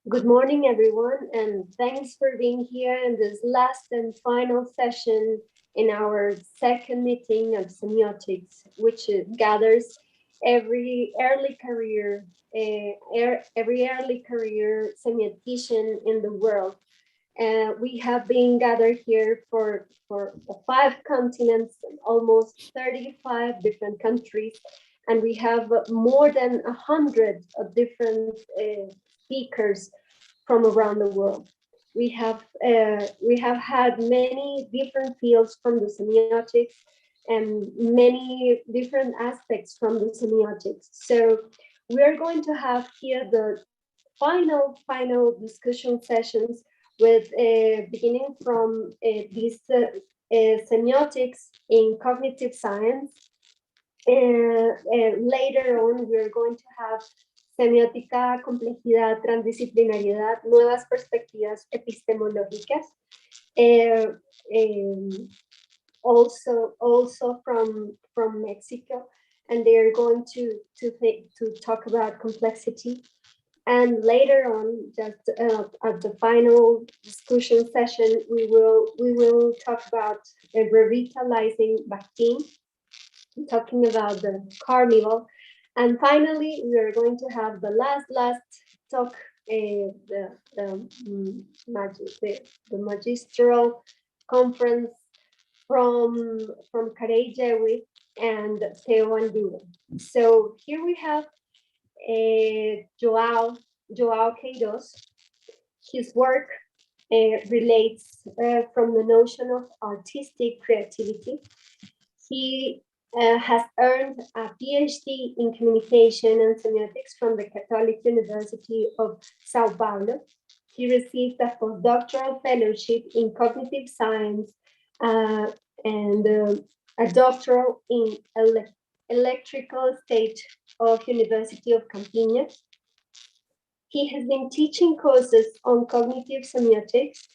Good morning, everyone, and thanks for being here in this last and final session in our second meeting of semiotics, which gathers every early career, every early career semiotician in the world. We have been gathered here for 5 continents, almost 35 different countries, and we have more than 100 of different speakers from around the world. We have had many different fields from the semiotics and many different aspects from the semiotics. So we are going to have here the final discussion sessions with beginning from these semiotics in cognitive science. Later on, we're going to have semiótica, complejidad, transdisciplinariedad, nuevas perspectivas epistemológicas. Also from Mexico, and they're going to talk about complexity. And later on, just at the final discussion session, we will talk about revitalizing Bakhtin, talking about the carnival. And finally, we are going to have the last talk, the magistral conference from Karey Jewitt and Theo Van Duren. So here we have Joao Queiroz. His work relates from the notion of artistic creativity. He has earned a PhD in communication and semiotics from the Catholic University of Sao Paulo. He received a postdoctoral fellowship in cognitive science and a doctoral in electrical state of University of Campinas. He has been teaching courses on cognitive semiotics,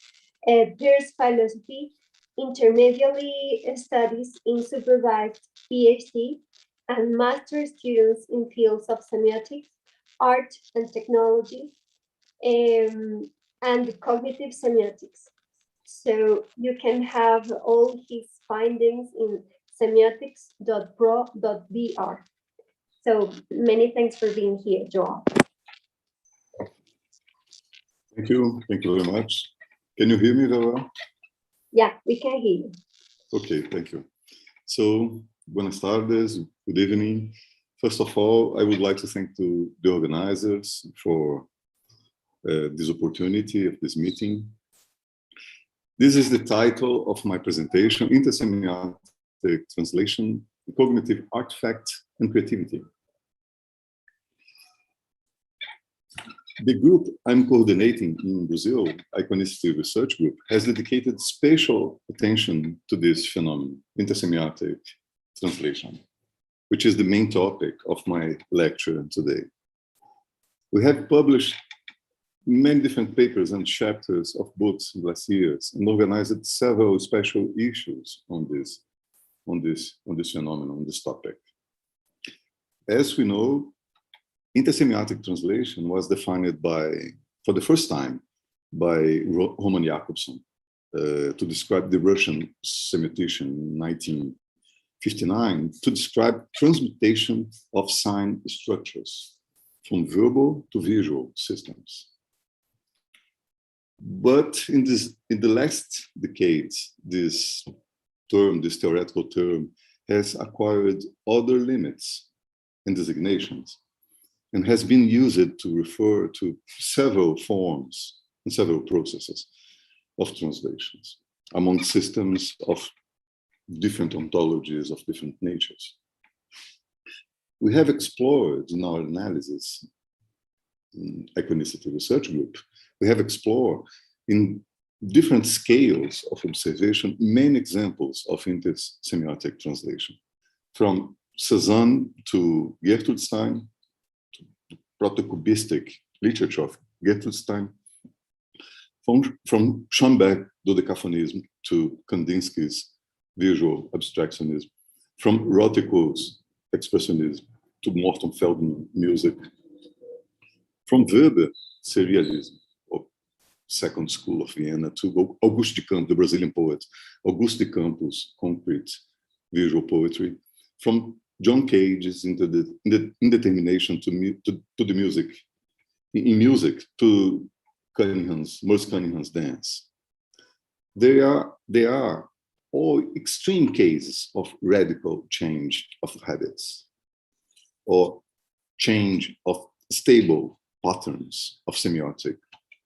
peers philosophy, intermediary studies in supervised PhD, and master students in fields of semiotics, art and technology, and cognitive semiotics. So you can have all his findings in semiotics.pro.br. So many thanks for being here, Joao. Thank you very much. Can you hear me very well? Yeah, we can hear you. Okay, thank you. So, buenas tardes, good evening. First of all, I would like to thank the organizers for this opportunity of this meeting. This is the title of my presentation, Intersemiotic Translation, Cognitive Artifact and Creativity. The group I'm coordinating in Brazil, Iconicity Research Group, has dedicated special attention to this phenomenon, intersemiotic translation, which is the main topic of my lecture today. We have published many different papers and chapters of books in last years and organized several special issues on this phenomenon, on this topic. As we know, intersemiotic translation was defined for the first time by Roman Jakobson to describe the Russian semiotician in 1959, to describe transmutation of sign structures from verbal to visual systems. But in the last decades, this theoretical term, has acquired other limits and designations, and has been used to refer to several forms and several processes of translations among systems of different ontologies of different natures. We have explored in our analysis, in Iconicity Research Group, we have explored in different scales of observation many examples of intersemiotic translation, from Cézanne to Gertrude-Stein, protocubistic literature of Gertrude-Stein, from Schoenberg dodecaphonism to Kandinsky's visual abstractionism, from Rothko's expressionism to Morton Feldman music, from Weber serialism Second School of Vienna, to Auguste de Campos, the Brazilian poet, Auguste de Campos, concrete visual poetry, from John Cage's indetermination to the music, in music, to Merce Cunningham's dance. They are all extreme cases of radical change of habits, or change of stable patterns of semiotic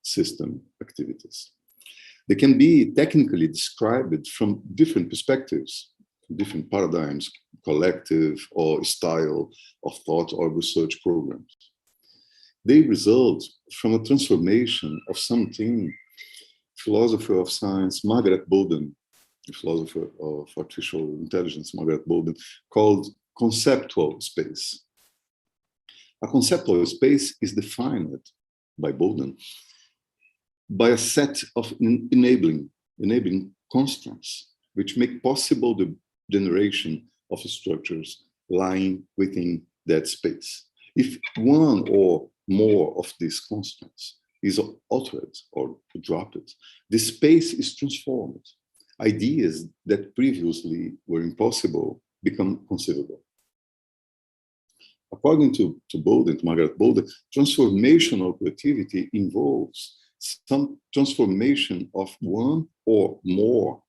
system activities. They can be technically described from different perspectives, different paradigms, collective or style of thought or research programs. They result from a transformation of something philosopher of science Margaret Bolden, the philosopher of artificial intelligence Margaret Bolden, called conceptual space. A conceptual space is defined by Bolden by a set of enabling constants which make possible the generation of structures lying within that space. If one or more of these constants is altered or dropped, the space is transformed. Ideas that previously were impossible become conceivable. According to Bolden, to Margaret Bolden, transformational creativity involves some transformation of one or more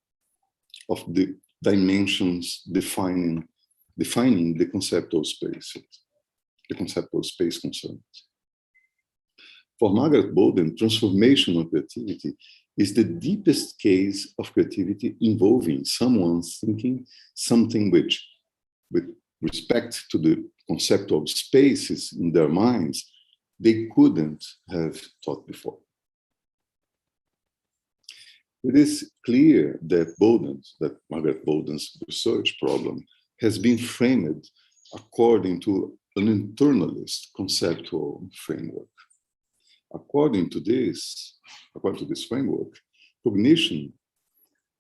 of the dimensions defining the conceptual space concerned. For Margaret Bolden, transformational creativity is the deepest case of creativity involving someone thinking something which, with respect to the conceptual spaces in their minds, they couldn't have thought before. It is clear that Margaret Bolden's research problem has been framed according to an internalist conceptual framework. According to this framework, cognition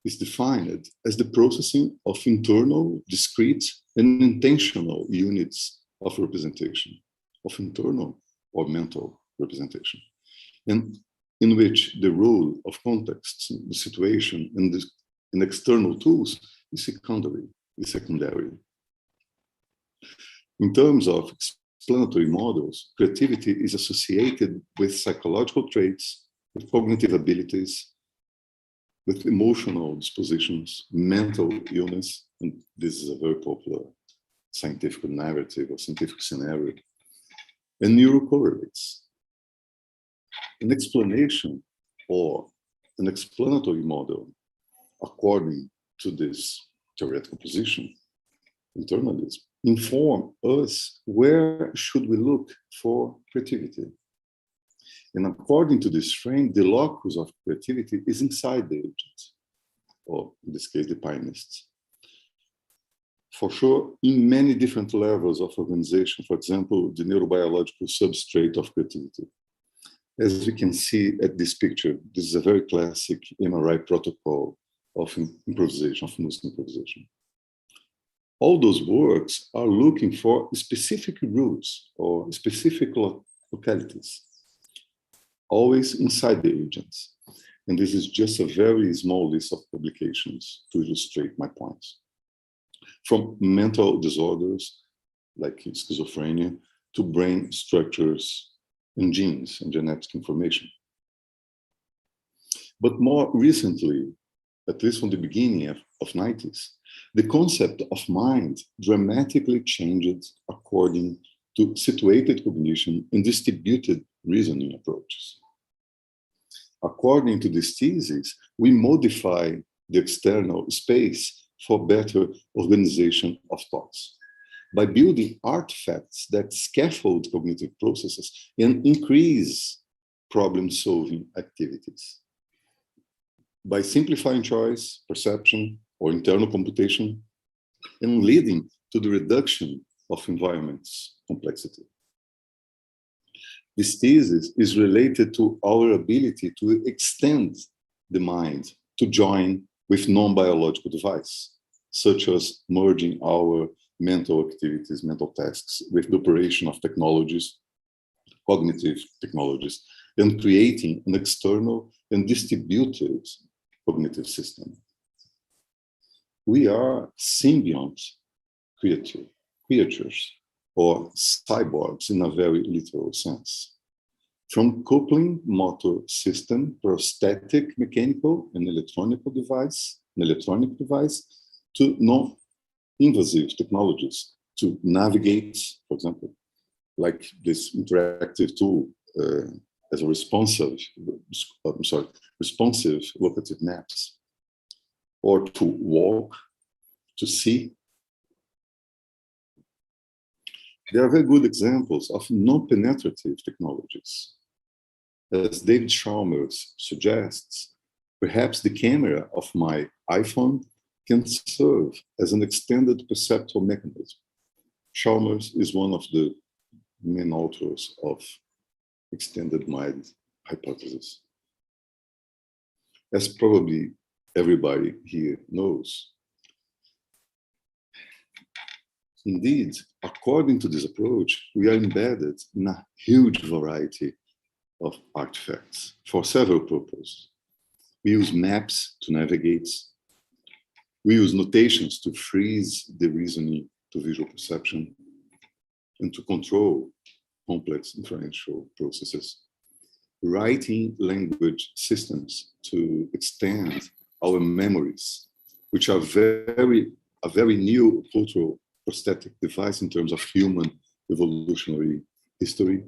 is defined as the processing of internal, discrete, and intentional units of representation, of internal or mental representation, and in which the role of context, the situation, and external tools is secondary. In terms of explanatory models, creativity is associated with psychological traits, with cognitive abilities, with emotional dispositions, mental illness, and this is a very popular scientific narrative or scientific scenario, and neurocorrelates. An explanation or an explanatory model, according to this theoretical position, internalism, inform us where should we look for creativity. And according to this frame, the locus of creativity is inside the agent, or in this case, the pianist. For sure, in many different levels of organization, for example, the neurobiological substrate of creativity. As we can see at this picture, this is a very classic MRI protocol of improvisation, of music improvisation. All those works are looking for specific routes or specific localities, always inside the agents. And this is just a very small list of publications to illustrate my points. From mental disorders like schizophrenia to brain structures and genes and genetic information. But more recently, at least from the beginning of 90s, the concept of mind dramatically changed according to situated cognition and distributed reasoning approaches. According to this thesis, we modify the external space for better organization of thoughts by building artifacts that scaffold cognitive processes and increase problem-solving activities. By simplifying choice, perception, or internal computation, and leading to the reduction of environment's complexity. This thesis is related to our ability to extend the mind to join with non-biological device, such as merging our mental activities, mental tasks, with the operation of technologies, cognitive technologies, and creating an external and distributed cognitive system. We are symbiont creatures, or cyborgs in a very literal sense. From coupling motor system, prosthetic, mechanical, and electronic device, to non-invasive technologies to navigate, for example, like this interactive tool as a responsive locative maps, or to walk, to see. There are very good examples of non-penetrative technologies. As David Chalmers suggests, perhaps the camera of my iPhone can serve as an extended perceptual mechanism. Chalmers is one of the main authors of extended mind hypothesis. As probably everybody here knows. Indeed, according to this approach, we are embedded in a huge variety of artifacts for several purposes. We use maps to navigate. We use notations to freeze the reasoning to visual perception and to control complex inferential processes. Writing language systems to extend our memories, which are a very new cultural prosthetic device in terms of human evolutionary history.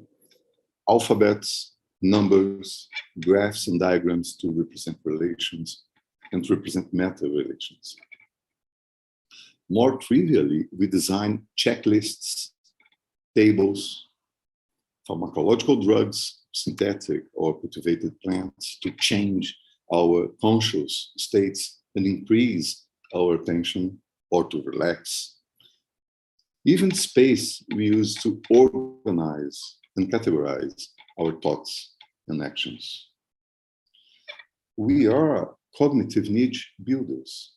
Alphabets, numbers, graphs and diagrams to represent relations and to represent meta-relations. More trivially, we design checklists, tables, pharmacological drugs, synthetic or cultivated plants to change our conscious states and increase our attention or to relax. Even space we use to organize and categorize our thoughts and actions. We are cognitive niche builders,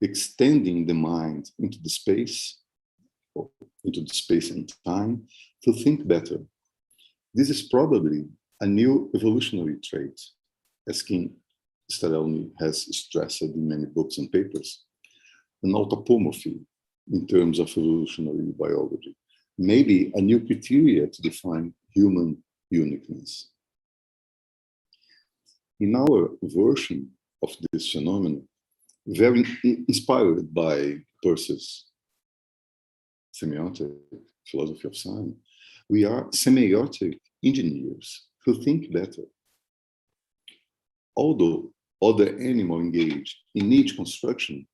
extending the mind into the space and time to think better. This is probably a new evolutionary trait, as Kim Starelny has stressed in many books and papers, an autapomorphy in terms of evolutionary biology, maybe a new criteria to define human uniqueness. In our version of this phenomenon, very inspired by Peirce's semiotic philosophy of science, we are semiotic engineers who think better. Although other animals engage in each construction,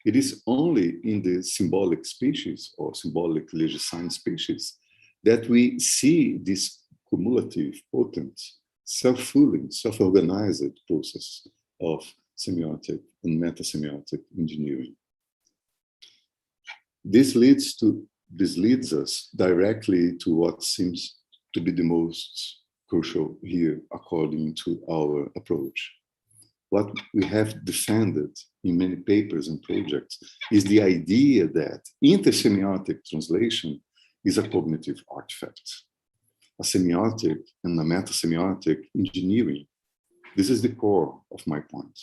it is only in the symbolic species or symbolically designed species that we see this cumulative, potent, self-fooling, self-organized process of semiotic and metasemiotic engineering. This leads us directly to what seems to be the most crucial here, according to our approach. What we have defended in many papers and projects is the idea that intersemiotic translation is a cognitive artifact, a semiotic and a metasemiotic engineering. This is the core of my point.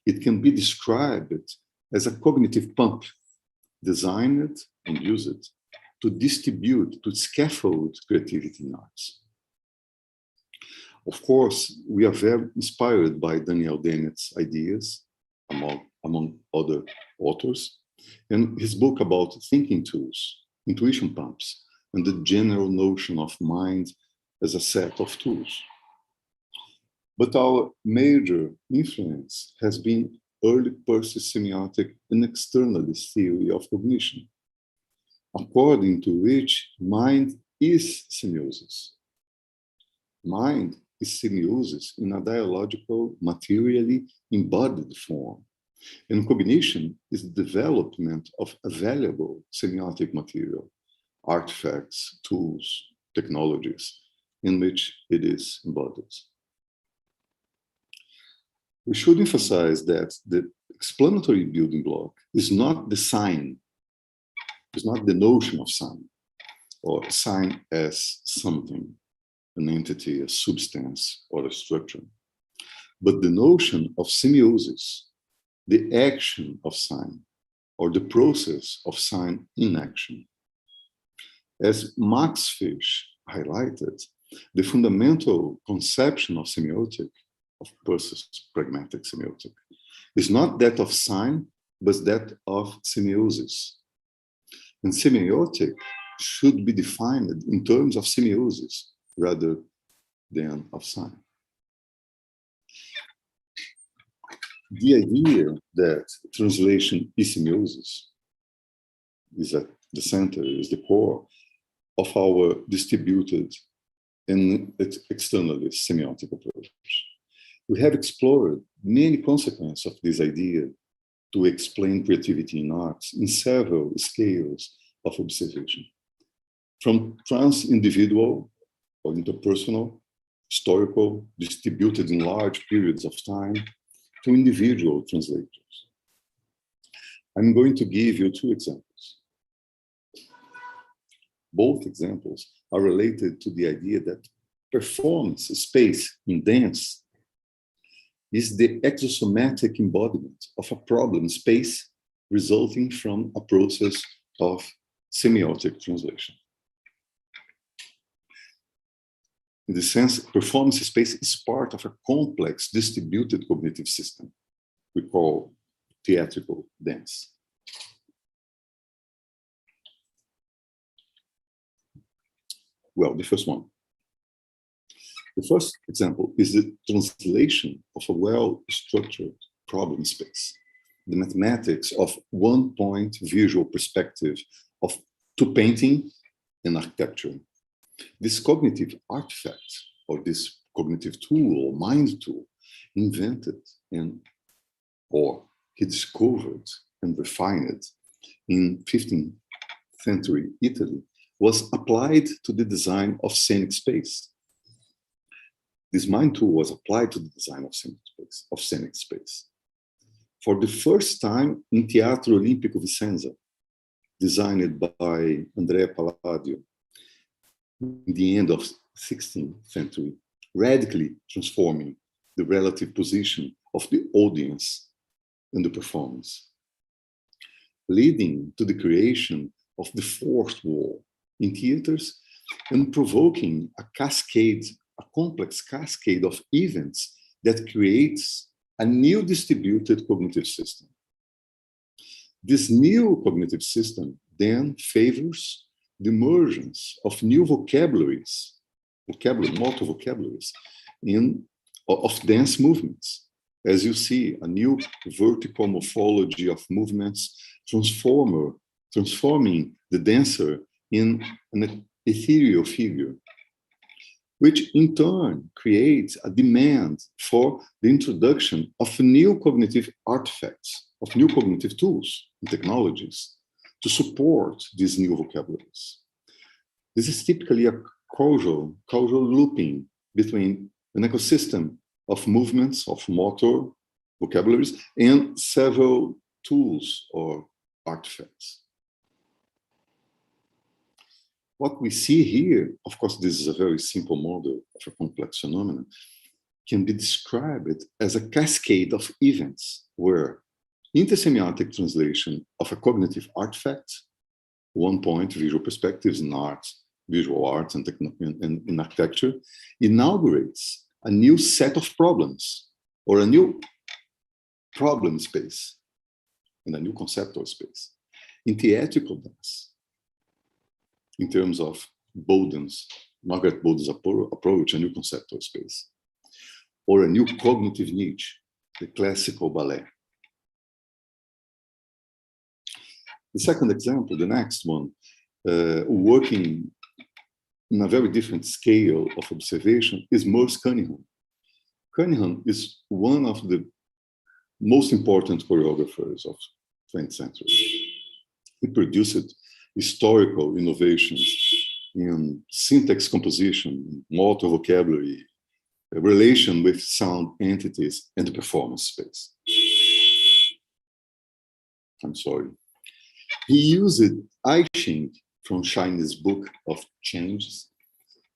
It can be described as a cognitive pump, designed and used to distribute, to scaffold creativity in arts. Of course, we are very inspired by Daniel Dennett's ideas, among other authors, and his book about thinking tools, intuition pumps, and the general notion of mind as a set of tools. But our major influence has been early Peirce's semiotic and externalist theory of cognition, according to which mind is semiosis. Mind is semiosis in a dialogical, materially embodied form, and cognition is the development of available semiotic material, artifacts, tools, technologies, in which it is embodied. We should emphasize that the explanatory building block is not the sign, is not the notion of sign, or sign as something. an entity, a substance, or a structure, but the notion of semiosis, the action of sign, or the process of sign in action. As Max Fish highlighted, the fundamental conception of semiotic, of Peirce's pragmatic semiotic, is not that of sign, but that of semiosis. And semiotic should be defined in terms of semiosis rather than of sign. The idea that translation is semiosis is at the center, is the core of our distributed and externalist semiotic approach. We have explored many consequences of this idea to explain creativity in arts in several scales of observation, from trans-individual or interpersonal, historical, distributed in large periods of time, to individual translators. I'm going to give you two examples. Both examples are related to the idea that performance space in dance is the exosomatic embodiment of a problem space resulting from a process of semiotic translation. In the sense, performance space is part of a complex distributed cognitive system we call theatrical dance. Well, the first one. The first example is the translation of a well-structured problem space, the mathematics of one-point visual perspective to painting and architecture. This cognitive artifact, or this cognitive tool, or mind tool, invented or he discovered and refined in 15th century Italy, was applied to the design of scenic space. This mind tool was applied to the design of scenic space. For the first time in Teatro Olimpico Vicenza, designed by Andrea Palladio in the end of 16th century, radically transforming the relative position of the audience in the performance, leading to the creation of the fourth wall in theaters and provoking a complex cascade of events that creates a new distributed cognitive system. This new cognitive system then favors the emergence of new vocabularies, multiple vocabularies of dance movements. As you see, a new vertical morphology of movements transforming the dancer in an ethereal figure, which in turn creates a demand for the introduction of new cognitive artifacts, of new cognitive tools and technologies to support these new vocabularies. This is typically a causal looping between an ecosystem of movements, of motor vocabularies, and several tools or artifacts. What we see here, of course, this is a very simple model of a complex phenomenon, can be described as a cascade of events where intersemiotic translation of a cognitive artifact, one-point visual perspectives in art, visual arts and in architecture, inaugurates a new set of problems or a new problem space and a new conceptual space in theatrical dance. In terms of Margaret Boden's approach, a new conceptual space, or a new cognitive niche, the classical ballet. The second example, the next one, working in a very different scale of observation, is Merce Cunningham. Cunningham is one of the most important choreographers of 20th century. He produced historical innovations in syntax composition, motor vocabulary, relation with sound entities, and the performance space. I'm sorry. He used I Ching from Chinese Book of Changes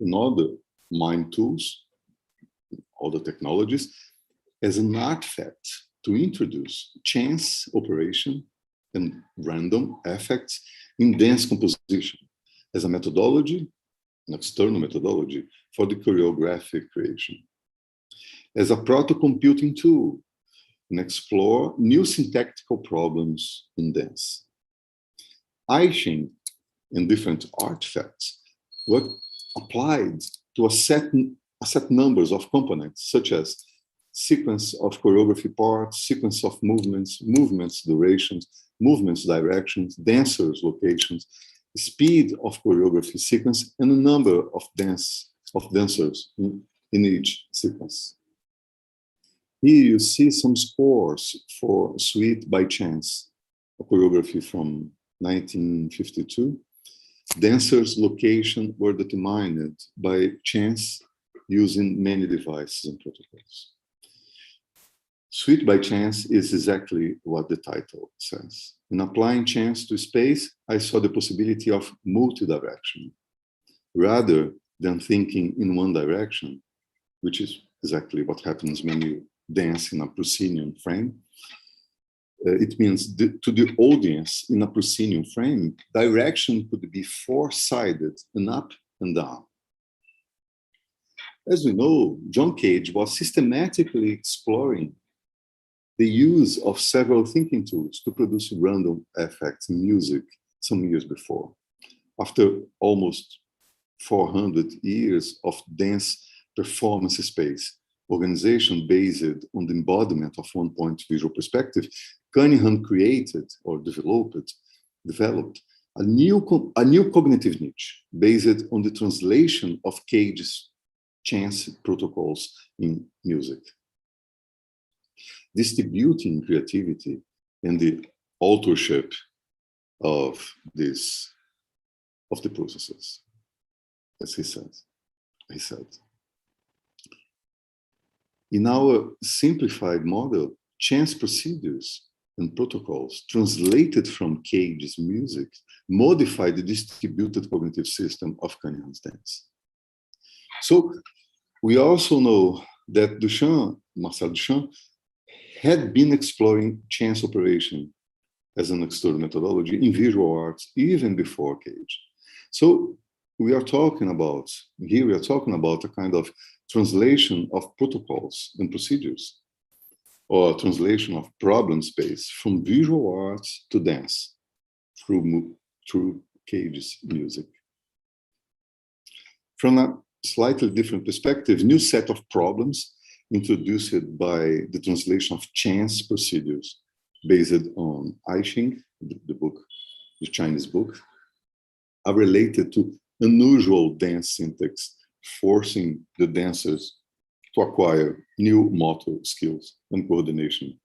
in order mind tools, all the technologies, as an artifact to introduce chance operation and random effects in dance composition as a methodology, an external methodology for the choreographic creation, as a proto-computing tool and explore new syntactical problems in dance. Eiching and different artifacts were applied to a set numbers of components, such as sequence of choreography parts, sequence of movements, movements durations, movements directions, dancers locations, speed of choreography sequence, and a number of dancers in each sequence. Here you see some scores for Suite by Chance, a choreography from 1952. Dancers' location were determined by chance using many devices and protocols. Suite by Chance is exactly what the title says. In applying chance to space, I saw the possibility of multi-direction. Rather than thinking in one direction, which is exactly what happens when you dance in a proscenium frame, it means to the audience in a proscenium frame, direction could be four-sided and up and down. As we know, John Cage was systematically exploring the use of several thinking tools to produce random effects in music some years before. After almost 400 years of dance performance space, organization based on the embodiment of one-point visual perspective, Cunningham created or developed a new cognitive niche based on the translation of Cage's chance protocols in music, distributing creativity and the authorship of the processes, as he said. In our simplified model, chance procedures and protocols translated from Cage's music modify the distributed cognitive system of Cunningham's dance. So we also know that Marcel Duchamp, had been exploring chance operation as an external methodology in visual arts even before Cage. So we are talking about a kind of translation of protocols and procedures, or translation of problem space from visual arts to dance through Cage's music. From a slightly different perspective, new set of problems introduced by the translation of chance procedures based on Eiching, the Chinese book, are related to unusual dance syntax, forcing the dancers to acquire new motor skills and coordination.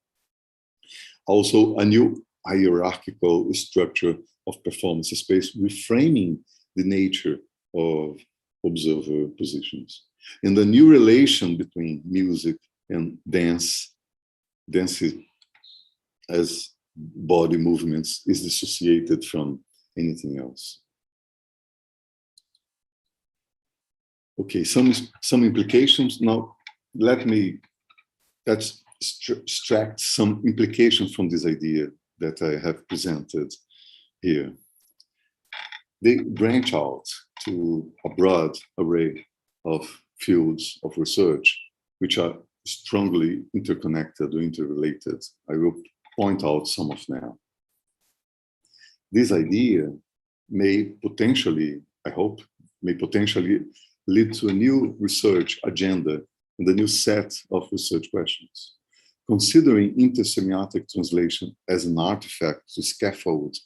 Also, a new hierarchical structure of performance space, reframing the nature of observer positions. And the new relation between music and dance as body movements is dissociated from anything else. Okay, some implications. Now, let's extract some implications from this idea that I have presented here. They branch out to a broad array of fields of research, which are strongly interconnected or interrelated. I will point out some of them. This idea may potentially, I hope, lead to a new research agenda and a new set of research questions. Considering intersemiotic translation as an artifact to scaffold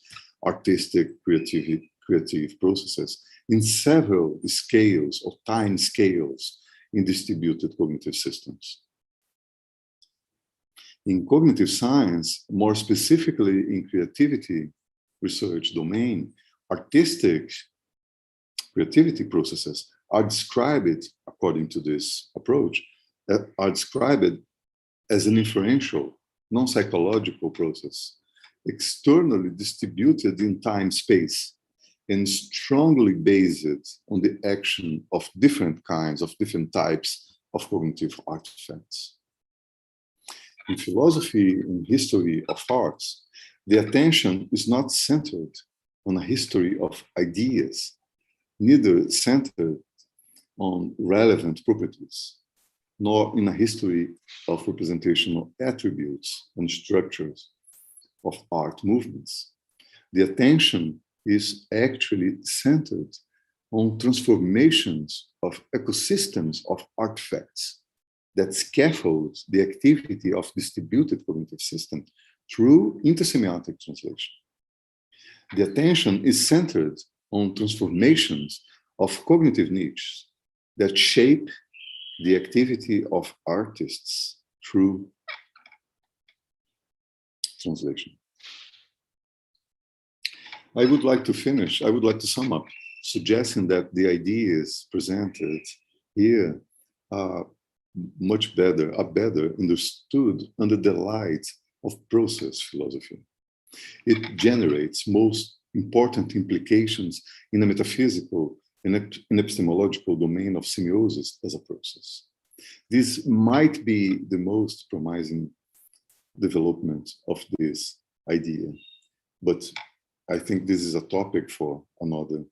artistic creative processes in several scales or time scales in distributed cognitive systems. In cognitive science, more specifically in creativity research domain, artistic creativity processes are described, according to this approach, are described as an inferential, non-psychological process, externally distributed in time-space, and strongly based on the action of different kinds, of different types of cognitive artifacts. In philosophy and history of arts, the attention is not centered on a history of ideas, neither centered on relevant properties, nor in a history of representational attributes and structures of art movements. The attention is actually centered on transformations of ecosystems of artifacts that scaffold the activity of distributed cognitive systems through intersemiotic translation. The attention is centered on transformations of cognitive niches that shape the activity of artists through translation. I would like to sum up, suggesting that the ideas presented here are better understood under the light of process philosophy. It generates most important implications in the metaphysical and epistemological domain of semiosis as a process. This might be the most promising development of this idea, but I think this is a topic for another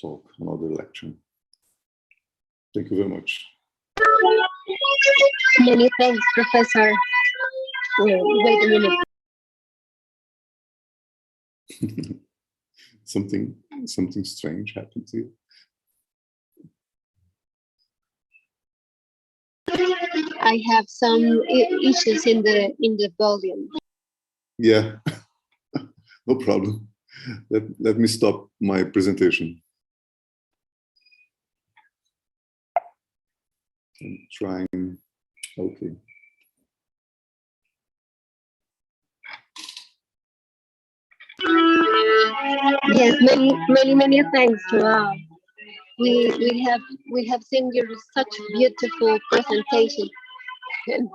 talk, another lecture. Thank you very much. Many thanks, Professor. Wait a minute. Something strange happened to you? I have some issues in the volume. Yeah, no problem. Let me stop my presentation. I'm trying, okay. Yes, many thanks. Wow, we have seen your such beautiful presentation, and,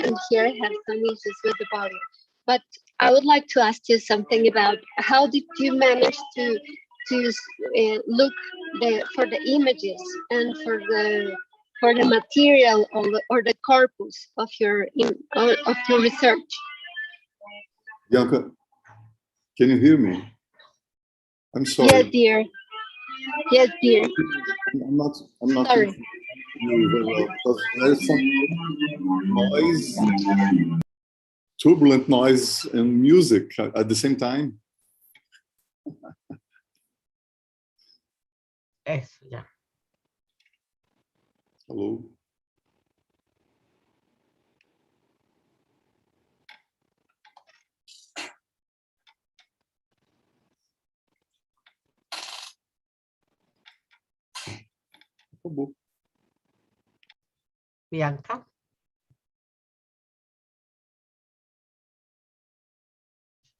and here I have some issues with the volume. But I would like to ask you something about how did you manage to look for the images and for the material or the corpus of your research? Bianca, can you hear me? I'm sorry. Yes, dear. Yes, dear. I'm not Sorry. you very well because there's some noise, turbulent noise and music at the same time. Eso, ya. Hello. Acabou. Bianca.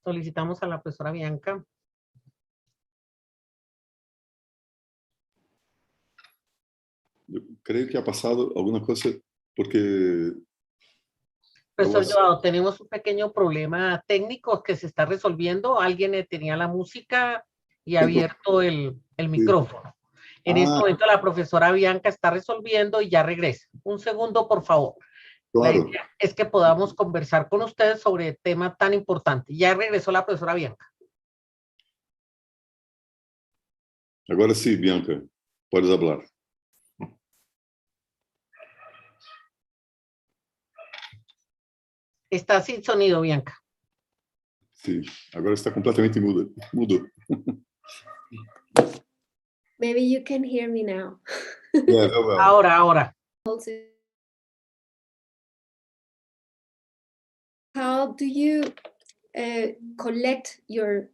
Solicitamos a la profesora Bianca. Eu creio que ha pasado alguna cosa porque... Profesor Joao, tenemos un pequeño problema técnico que se está resolviendo. Alguien tenía la música y abierto el micrófono. En este momento la profesora Bianca está resolviendo y ya regresa. Un segundo, por favor. Claro. La idea es que podamos conversar con ustedes sobre el tema tan importante. Ya regresó la profesora Bianca. Agora sim, Bianca, podes falar. Está sin sonido, Bianca. Sim, agora está completamente mudo. Maybe you can hear me now. Yeah, very well. Ahora. How do you collect your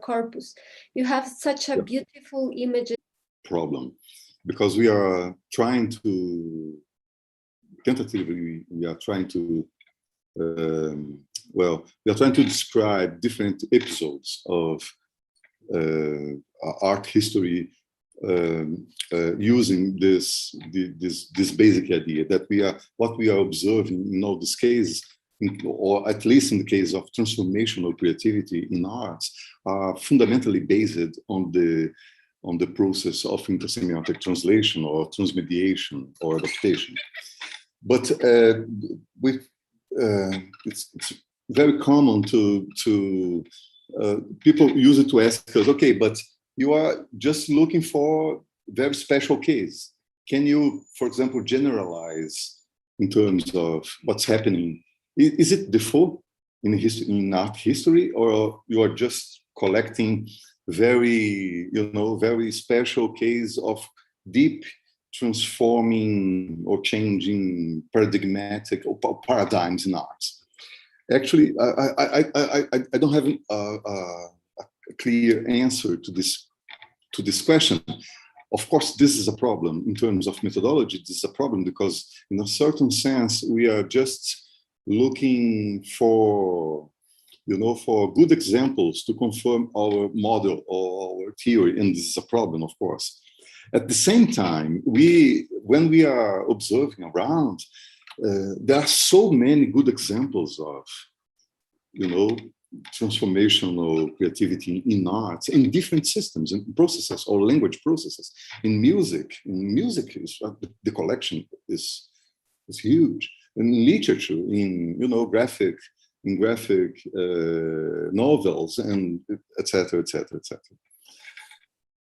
corpus? You have such a beautiful image. Problem, because we are trying to tentatively we are trying to we are trying to describe different episodes of art history using this basic idea that what we are observing in all these cases or at least in the case of transformational creativity in arts, are fundamentally based on the process of intersemiotic translation or transmediation or adaptation. But it's very common to people use it to ask us, okay, but you are just looking for very special case. Can you, for example, generalize in terms of what's happening? Is it default in art history, or you are just collecting very, very special case of deep transforming or changing paradigmatic or paradigms in arts? Actually, I don't have a clear answer to this question. Of course, this is a problem in terms of methodology. This is a problem because, in a certain sense, we are just looking for, for good examples to confirm our model or our theory, and this is a problem, of course. At the same time, when we are observing around, there are so many good examples of, transformational creativity in arts, in different systems and processes or language processes. In music is, the collection is huge. In literature, in graphic novels, and etc.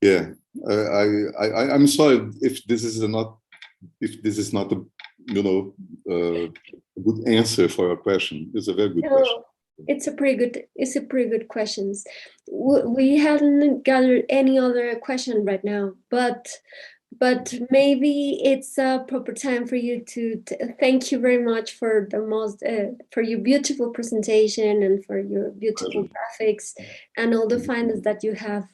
Yeah, I'm sorry if this is not a good answer for your question. It's a very good question. It's a pretty good questions. We haven't gathered any other question right now, but maybe it's a proper time for you to thank you very much for for your beautiful presentation and for your beautiful graphics and all the findings that you have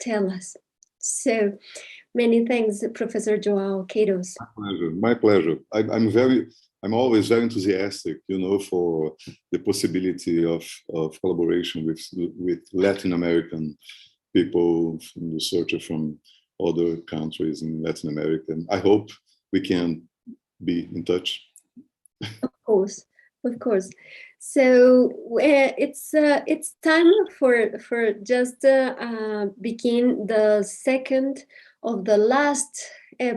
tell us. So many thanks, Professor Joao Queiroz. My pleasure. I'm always very enthusiastic, for the possibility of collaboration with Latin American people, researchers from other countries in Latin America. I hope we can be in touch. Of course. So it's time for just begin the second of the last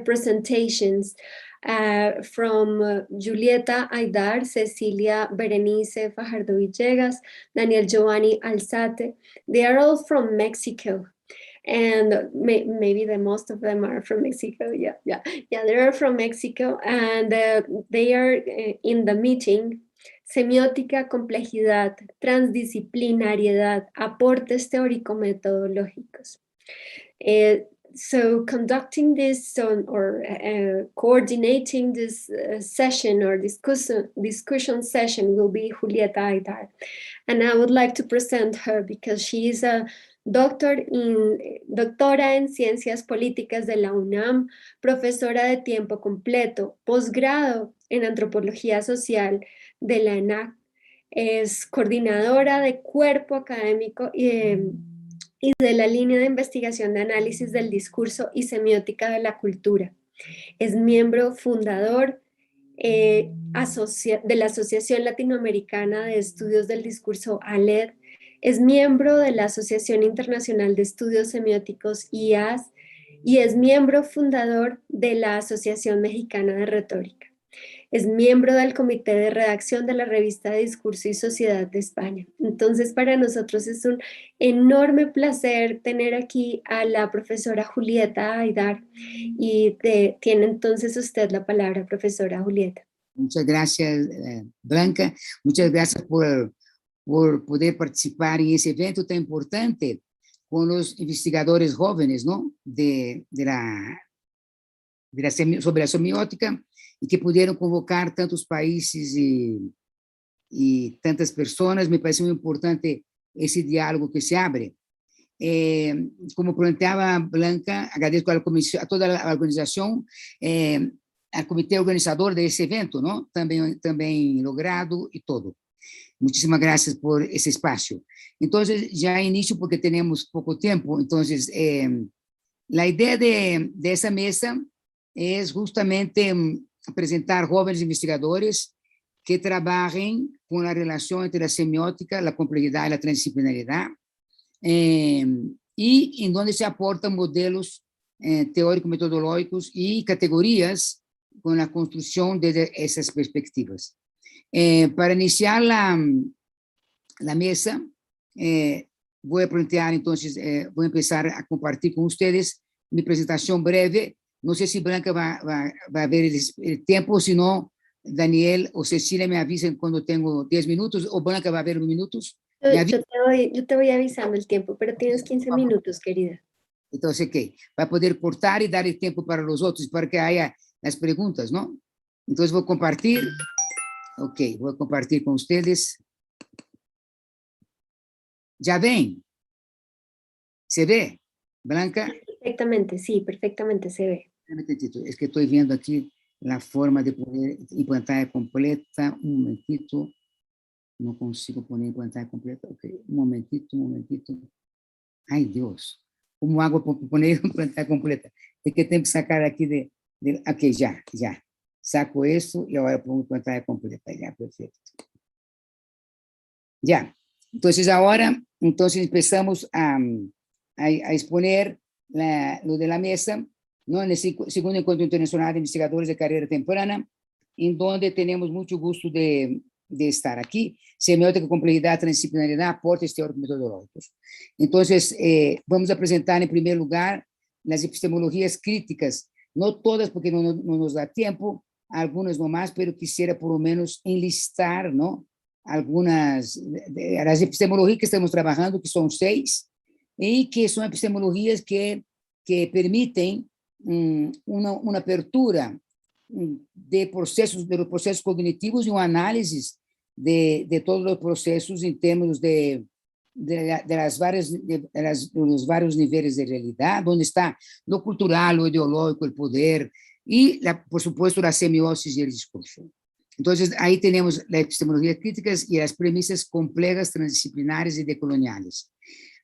presentations from Julieta Aidar, Cecilia Berenice Fajardo Villegas, Daniel Giovanni Alzate. They are all from Mexico. And maybe the most of them are from Mexico. Yeah, they are from Mexico, and they are in the meeting. Semiótica, complejidad, transdisciplinariedad, aportes teórico-metodológicos. So conducting this or coordinating this session or discussion session will be Julieta Aidar. And I would like to present her because she is a doctora en Ciencias Políticas de la UNAM, profesora de tiempo completo, posgrado en Antropología Social de la ENAC, es coordinadora de cuerpo académico y de la línea de investigación de análisis del discurso y semiótica de la cultura. Es miembro fundador de la Asociación Latinoamericana de Estudios del Discurso ALED, es miembro de la Asociación Internacional de Estudios Semióticos IAS y es miembro fundador de la Asociación Mexicana de Retórica. Es miembro del comité de redacción de la revista de Discurso y Sociedad de España. Entonces, para nosotros es un enorme placer tener aquí a la profesora Julieta Aidar y tiene entonces usted la palabra, profesora Julieta. Muchas gracias, Blanca. Muchas gracias por poder participar en ese evento tan importante con los investigadores jóvenes, ¿no? Sobre la semiótica, y que pudieron convocar tantos países y tantas personas. Me parece muy importante ese diálogo que se abre. Como planteaba Blanca, agradezco a toda la organización, al comité organizador de ese evento, ¿no? También logrado y todo. Muchísimas gracias por ese espacio. Entonces, ya inicio porque tenemos poco tiempo. Entonces, la idea de esa mesa es justamente presentar jóvenes investigadores que trabajen con la relación entre la semiótica, la complejidad y la transdisciplinaridad, y en donde se aportan modelos teóricos, metodológicos y categorías con la construcción de esas perspectivas. Para iniciar la mesa, voy a plantear, entonces, voy a empezar a compartir con ustedes mi presentación breve. No sé si Blanca va a ver el tiempo, si no, Daniel o Cecilia me avisan cuando tengo 10 minutos, o Blanca va a ver los minutos. Yo te voy avisando el tiempo, pero tienes 15 minutos, querida. Entonces, ¿qué? Va a poder cortar y dar el tiempo para los otros, para que haya las preguntas, ¿no? Entonces voy a compartir. Ok, voy a compartir con ustedes. ¿Ya ven? ¿Se ve, Blanca? Perfectamente, sí, perfectamente se ve. Es que estoy viendo aquí la forma de poner en pantalla completa. Un momentito. No consigo poner en pantalla completa. Ok, un momentito. Ay, Dios. ¿Cómo hago para poner en pantalla completa? Es que tengo que sacar aquí ok, ya. Saco eso y ahora pongo en pantalla completa. Ya, perfecto. Ya. Entonces, ahora, empezamos a exponer lo de la mesa, ¿no? En el segundo encuentro internacional de investigadores de carrera temprana, en donde tenemos mucho gusto de estar aquí. Semiótica, complejidad, transdisciplinaridad, aportes teóricos metodológicos. Entonces, vamos a presentar en primer lugar las epistemologías críticas, no todas porque no nos da tiempo, algunas nomás, pero quisiera por lo menos enlistar, ¿no? Algunas de las epistemologías que estamos trabajando, que son 6, y que son epistemologías que permiten una apertura de los procesos cognitivos y un análisis de todos los procesos en términos de los varios niveles de realidad, donde está lo cultural, lo ideológico, el poder, y, por supuesto, la semiosis y el discurso. Entonces, ahí tenemos la epistemología críticas y las premisas complejas, transdisciplinares y decoloniales.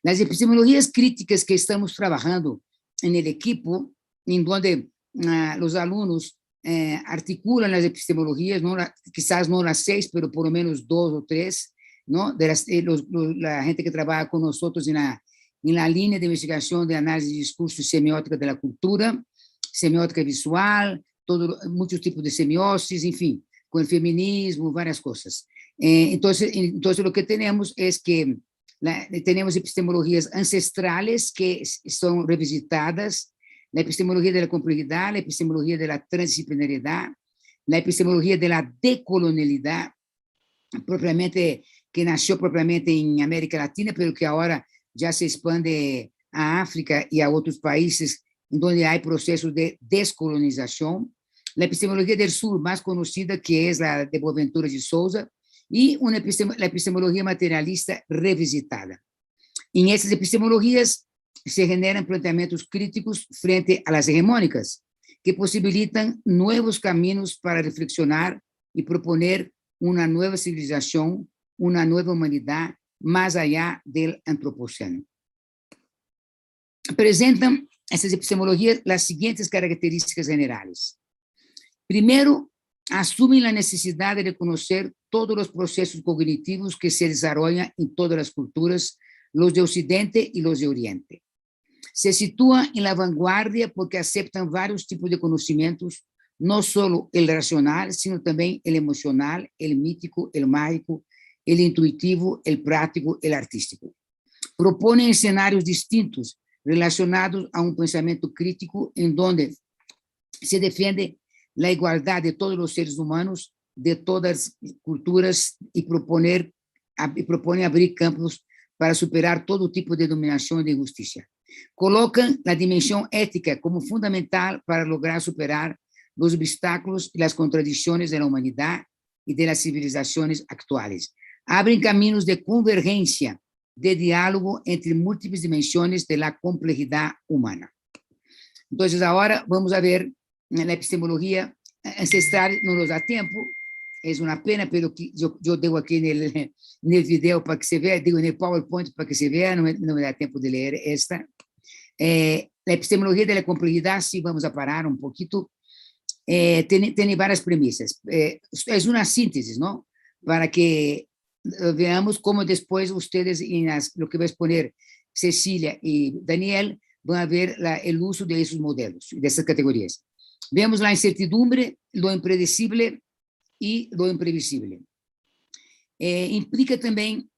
Las epistemologías críticas que estamos trabajando en el equipo, en donde los alumnos articulan las epistemologías, quizás no las 6, pero por lo menos 2 o 3, ¿no? La gente que trabaja con nosotros en la línea de investigación de análisis de discurso y semiótica de la cultura, semiótica visual, muchos tipos de semiosis, en fin, con el feminismo, varias cosas. Entonces, lo que tenemos es que tenemos epistemologías ancestrales que son revisitadas, la epistemología de la complejidad, la epistemología de la transdisciplinaridad, la epistemología de la decolonialidad, que nació propiamente en América Latina, pero que ahora ya se expande a África y a otros países donde hay procesos de descolonización. La epistemología del sur, más conocida, que es la de Boaventura de Souza, y la epistemología materialista revisitada. En estas epistemologías se generan planteamientos críticos frente a las hegemónicas, que posibilitan nuevos caminos para reflexionar y proponer una nueva civilización, una nueva humanidad más allá del antropoceno. Presentan estas epistemologías las siguientes características generales. Primero, asumen la necesidad de reconocer todos los procesos cognitivos que se desarrollan en todas las culturas, los de Occidente y los de Oriente. Se sitúan en la vanguardia porque aceptan varios tipos de conocimientos, no solo el racional, sino también el emocional, el mítico, el mágico, el intuitivo, el práctico, el artístico. Proponen escenarios distintos relacionados a un pensamiento crítico en donde se defiende la igualdad de todos los seres humanos, de todas las culturas, y propone abrir campos para superar todo tipo de dominación y de injusticia. Colocan la dimensión ética como fundamental para lograr superar los obstáculos y las contradicciones de la humanidad y de las civilizaciones actuales. Abren caminos de convergencia, de diálogo entre múltiples dimensiones de la complejidad humana. Entonces, ahora vamos a ver la epistemología ancestral. No nos da tiempo, es una pena, pero yo dejo aquí en el video para que se vea, digo en el PowerPoint para que se vea, no me da tiempo de leer esta. La epistemología de la complejidad, sí, vamos a parar un poquito. tiene varias premisas. Es una síntesis, ¿no? Para que veamos cómo después ustedes, lo que va a exponer Cecilia y Daniel, van a ver el uso de esos modelos, de esas categorías. Vemos la incertidumbre, lo impredecible y lo imprevisible. Implica también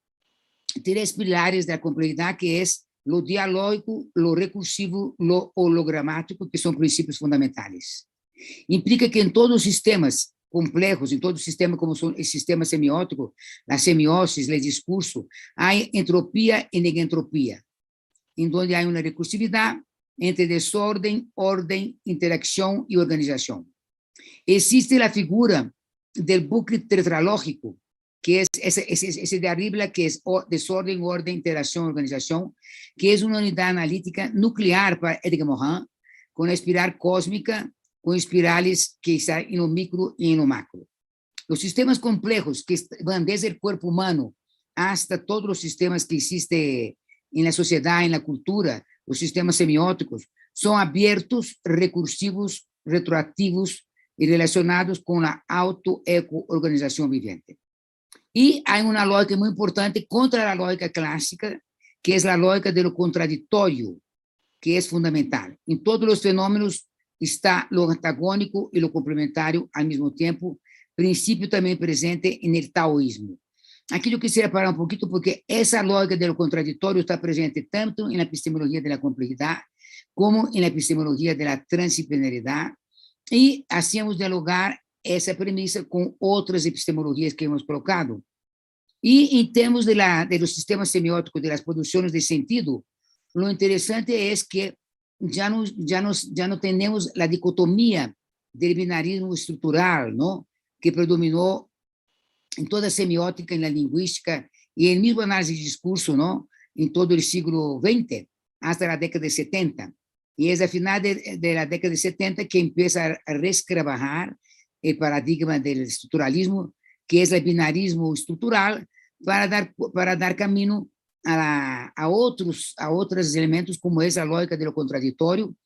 tres pilares de la complejidad, que es lo dialógico, lo recursivo, lo hologramático, que son principios fundamentales. Implica que en todos los sistemas complejos, en todo el sistema como son el sistema semiótico, la semiosis, el discurso, hay entropía y negentropía, en donde hay una recursividad entre desorden, orden, interacción y organización. Existe la figura del bucle tetralógico, que es ese de arriba, que es desorden, orden, interacción, organización, que es una unidad analítica nuclear para Edgar Morin, con la espiral cósmica, con espirales que están en lo micro y en lo macro. Los sistemas complejos que van desde el cuerpo humano hasta todos los sistemas que existen en la sociedad, en la cultura, los sistemas semióticos, son abiertos, recursivos, retroactivos y relacionados con la auto-eco-organización viviente. Y hay una lógica muy importante contra la lógica clásica, que es la lógica de lo contradictorio, que es fundamental. En todos los fenómenos está lo antagónico y lo complementario al mismo tiempo, principio también presente en el taoísmo. Aquí yo quisiera parar un poquito porque esa lógica de lo contradictorio está presente tanto en la epistemología de la complejidad como en la epistemología de la transdisciplinaridad, y hacíamos dialogar esa premisa con otras epistemologías que hemos colocado. Y en términos de los sistemas semióticos, de las producciones de sentido, lo interesante es que ya no tenemos la dicotomía del binarismo estructural, ¿no?, que predominó en toda semiótica, en la lingüística y en el mismo análisis de discurso, ¿no?, en todo el siglo XX, hasta la década de 70. Y es a final de la década de 70 que empieza a resquebrajar el paradigma del estructuralismo, que es el binarismo estructural, para dar camino a otros elementos, como es la lógica de lo contradictorio,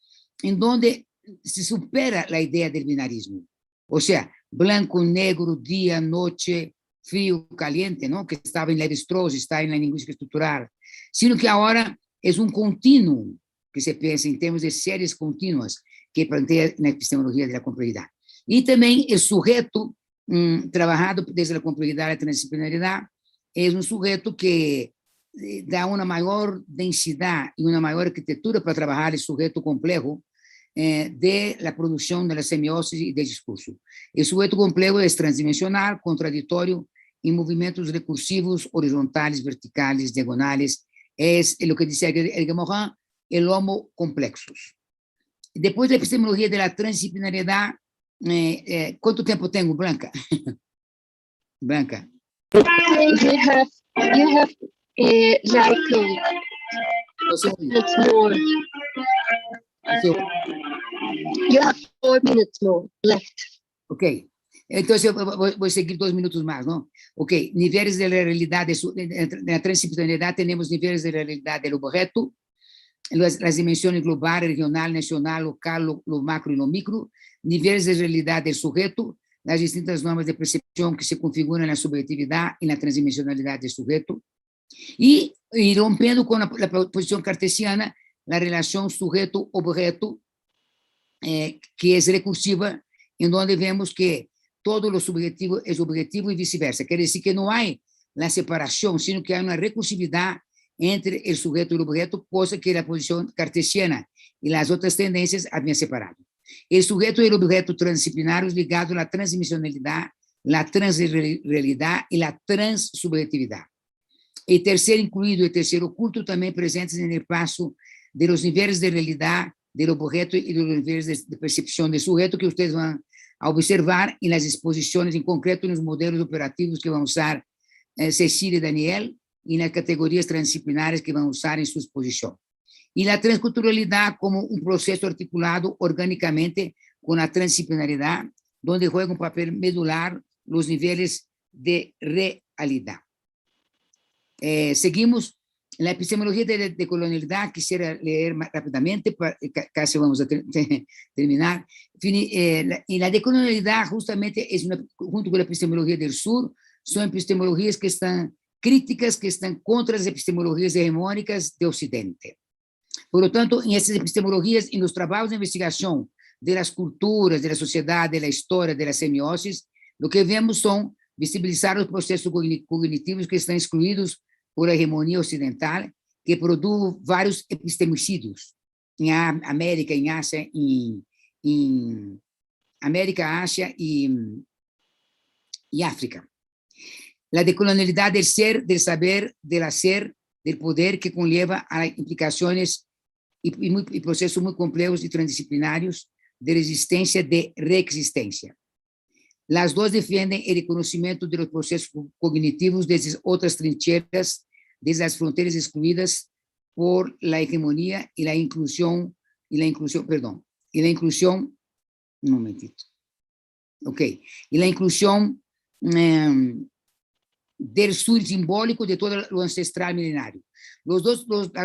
en donde se supera la idea del binarismo. O sea, blanco, negro, día, noche, frío, caliente, ¿no?, que estaba en Lévi-Strauss, está en la lingüística estructural, sino que ahora es un continuum que se piensa en términos de series continuas que plantea la epistemología de la complejidad. Y también el sujeto, trabajado desde la complejidad a la transdisciplinaridad, es un sujeto que da una mayor densidad y una mayor arquitectura para trabajar el sujeto complejo de la producción de la semiosis y del discurso. El sujeto complejo es transdimensional, contradictorio, en movimientos recursivos, horizontales, verticales, diagonales. Es lo que dice Edgar Morin, el homo complexus. Después de la epistemología de la transdisciplinariedad, ¿cuánto tiempo tengo, Blanca? Blanca. You have like minutes more. You have 4 minutes more left. Ok, entonces voy a seguir 2 minutos más, ¿no? Ok, niveles de la realidad, de la transdisciplinariedad tenemos niveles de la realidad del objeto, las dimensiones global, regional, nacional, local, lo macro y lo micro, niveles de realidad del sujeto, las distintas normas de percepción que se configuran en la subjetividad y la transdimensionalidad del sujeto, y rompiendo con la posición cartesiana, la relación sujeto-objeto, que es recursiva, en donde vemos que todo lo subjetivo es objetivo y viceversa. Quiere decir que no hay la separación, sino que hay una recursividad entre el sujeto y el objeto, cosa que la posición cartesiana y las otras tendencias habían separado. El sujeto y el objeto transdisciplinarios ligados a la transdimensionalidad, la transrealidad y la transsubjetividad. El tercer incluido y el tercer oculto también presentes en el paso de los niveles de realidad del objeto y de los niveles de percepción del sujeto, que ustedes van a observar en las exposiciones, en concreto en los modelos operativos que van a usar Cecilia y Daniel, y en las categorías transdisciplinares que van a usar en su exposición. Y la transculturalidad como un proceso articulado orgánicamente con la transdisciplinaridad, donde juega un papel medular los niveles de realidad. Seguimos En la epistemología de colonialidad, quisiera leer rápidamente, casi vamos a terminar. Y la decolonialidad justamente es junto con la epistemología del sur, son epistemologías que están críticas, que están contra las epistemologías hegemónicas de Occidente. Por lo tanto, en estas epistemologías, en los trabajos de investigación de las culturas, de la sociedad, de la historia, de la semiosis, lo que vemos son visibilizar los procesos cognitivos que están excluidos por la hegemonía occidental, que produjo varios epistemicidios en América, en Asia, en América, Asia y África. La decolonialidad del ser, del saber, del hacer, del poder, que conlleva a implicaciones y procesos muy complejos y transdisciplinarios de resistencia, de reexistencia. Las dos defienden el reconocimiento de los procesos cognitivos desde otras trincheras, desde las fronteras excluidas por la hegemonía y la inclusión, un momentito. Ok, y la inclusión del sur simbólico de todo lo ancestral milenario. Las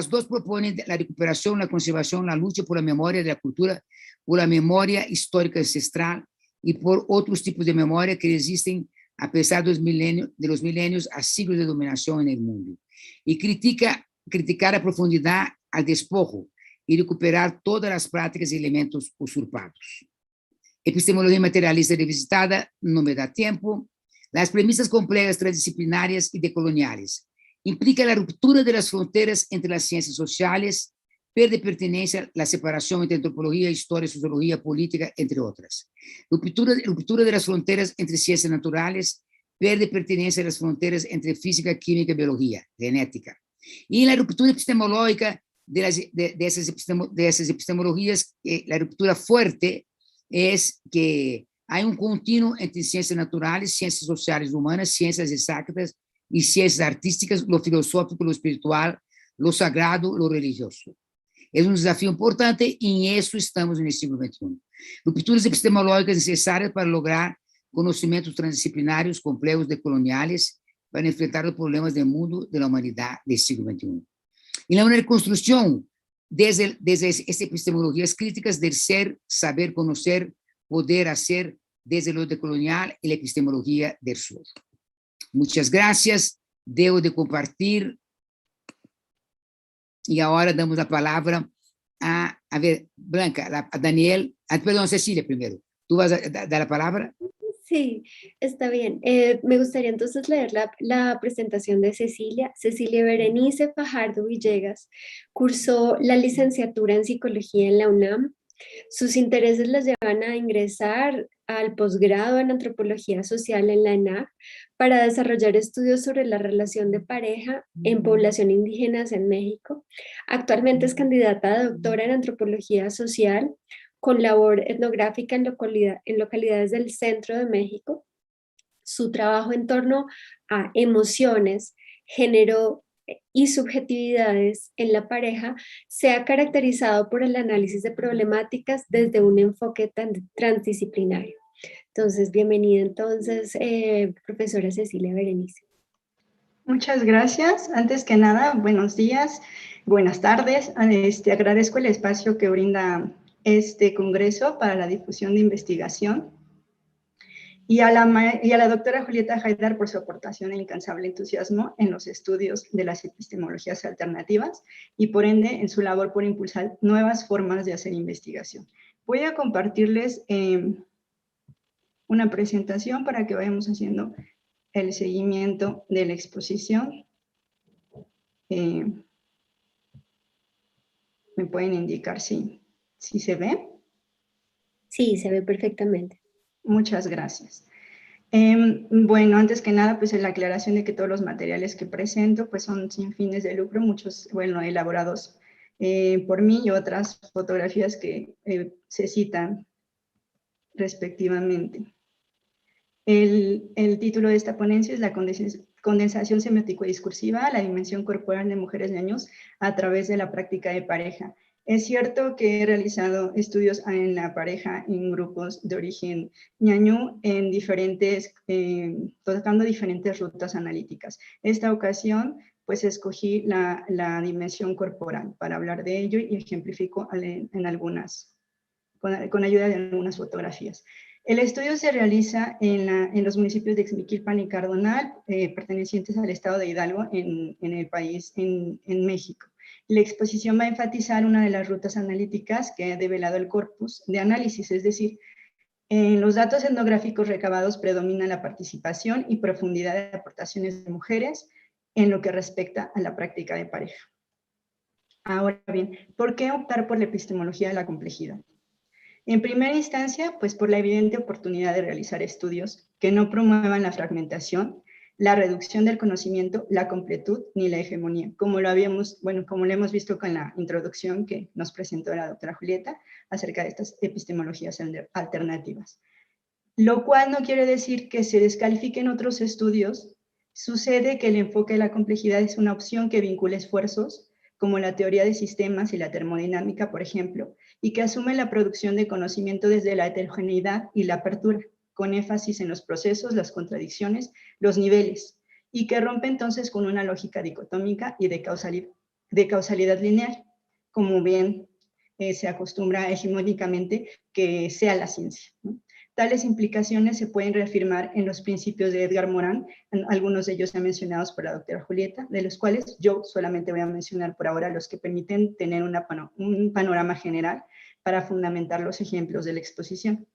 dos proponen la recuperación, la conservación, la lucha por la memoria de la cultura, por la memoria histórica ancestral y por otros tipos de memoria que existen a pesar de los milenios a siglos de dominación en el mundo. Y criticar a profundidad al despojo y recuperar todas las prácticas y elementos usurpados. Epistemología materialista revisitada, no me da tiempo. Las premisas complejas, transdisciplinarias y decoloniales. Implica la ruptura de las fronteras entre las ciencias sociales, pierde pertenencia, la separación entre antropología, historia, sociología, política, entre otras. Ruptura de las fronteras entre ciencias naturales, pierde pertenencia a las fronteras entre física, química, biología, genética. Y la ruptura epistemológica de esas epistemologías, la ruptura fuerte es que hay un continuo entre ciencias naturales, ciencias sociales humanas, ciencias exactas y ciencias artísticas, lo filosófico, lo espiritual, lo sagrado, lo religioso. Es un desafío importante y en eso estamos en el siglo XXI. Rupturas epistemológicas necesarias para lograr conocimientos transdisciplinarios complejos decoloniales para enfrentar los problemas del mundo, de la humanidad del siglo XXI. Y la reconstrucción desde estas epistemologías críticas del ser, saber, conocer, poder hacer desde lo decolonial y la epistemología del sur. Muchas gracias. Debo de compartir. Y ahora damos la palabra a ver, Blanca, a Daniel, perdón, Cecilia primero. ¿Tú vas a dar la palabra? Sí, está bien. Me gustaría entonces leer la presentación de Cecilia. Cecilia Berenice Fajardo Villegas cursó la licenciatura en Psicología en la UNAM. Sus intereses las llevan a ingresar al posgrado en Antropología Social en la ENAC para desarrollar estudios sobre la relación de pareja en población indígenas en México. Actualmente es candidata a doctora en Antropología Social con labor etnográfica en localidades del centro de México. Su trabajo en torno a emociones, género y subjetividades en la pareja se ha caracterizado por el análisis de problemáticas desde un enfoque transdisciplinario. Entonces, bienvenida entonces, profesora Cecilia Berenice. Muchas gracias. Antes que nada, buenos días, buenas tardes. Agradezco el espacio que brinda este congreso para la difusión de investigación y a la doctora Julieta Haidar por su aportación e incansable entusiasmo en los estudios de las epistemologías alternativas y por ende en su labor por impulsar nuevas formas de hacer investigación. Voy a compartirles una presentación para que vayamos haciendo el seguimiento de la exposición. ¿Me pueden indicar si se ve? Sí, se ve perfectamente. Muchas gracias. Bueno, antes que nada, pues la aclaración de que todos los materiales que presento pues son sin fines de lucro, muchos, bueno, elaborados por mí y otras fotografías que se citan respectivamente. El título de esta ponencia es la condensación semiótico-discursiva, la dimensión corporal de mujeres ñañús a través de la práctica de pareja. Es cierto que he realizado estudios en la pareja en grupos de origen ñañú en tocando diferentes rutas analíticas. Esta ocasión pues escogí la dimensión corporal para hablar de ello y ejemplifico en algunas, con ayuda de algunas fotografías. El estudio se realiza en los municipios de Ixmiquilpan y Cardonal, pertenecientes al estado de Hidalgo, en el país, en México. La exposición va a enfatizar una de las rutas analíticas que ha develado el corpus de análisis, es decir, en los datos etnográficos recabados predomina la participación y profundidad de aportaciones de mujeres en lo que respecta a la práctica de pareja. Ahora bien, ¿por qué optar por la epistemología de la complejidad? En primera instancia, pues por la evidente oportunidad de realizar estudios que no promuevan la fragmentación, la reducción del conocimiento, la completud ni la hegemonía, como lo hemos visto con la introducción que nos presentó la doctora Julieta acerca de estas epistemologías alternativas. Lo cual no quiere decir que se descalifiquen otros estudios. Sucede que el enfoque de la complejidad es una opción que vincula esfuerzos, como la teoría de sistemas y la termodinámica, por ejemplo, y que asume la producción de conocimiento desde la heterogeneidad y la apertura, con énfasis en los procesos, las contradicciones, los niveles, y que rompe entonces con una lógica dicotómica y de causalidad lineal, como bien se acostumbra hegemónicamente que sea la ciencia, ¿no? Tales implicaciones se pueden reafirmar en los principios de Edgar Morin, algunos de ellos ya mencionados por la doctora Julieta, de los cuales yo solamente voy a mencionar por ahora los que permiten tener un panorama general para fundamentar los ejemplos de la exposición.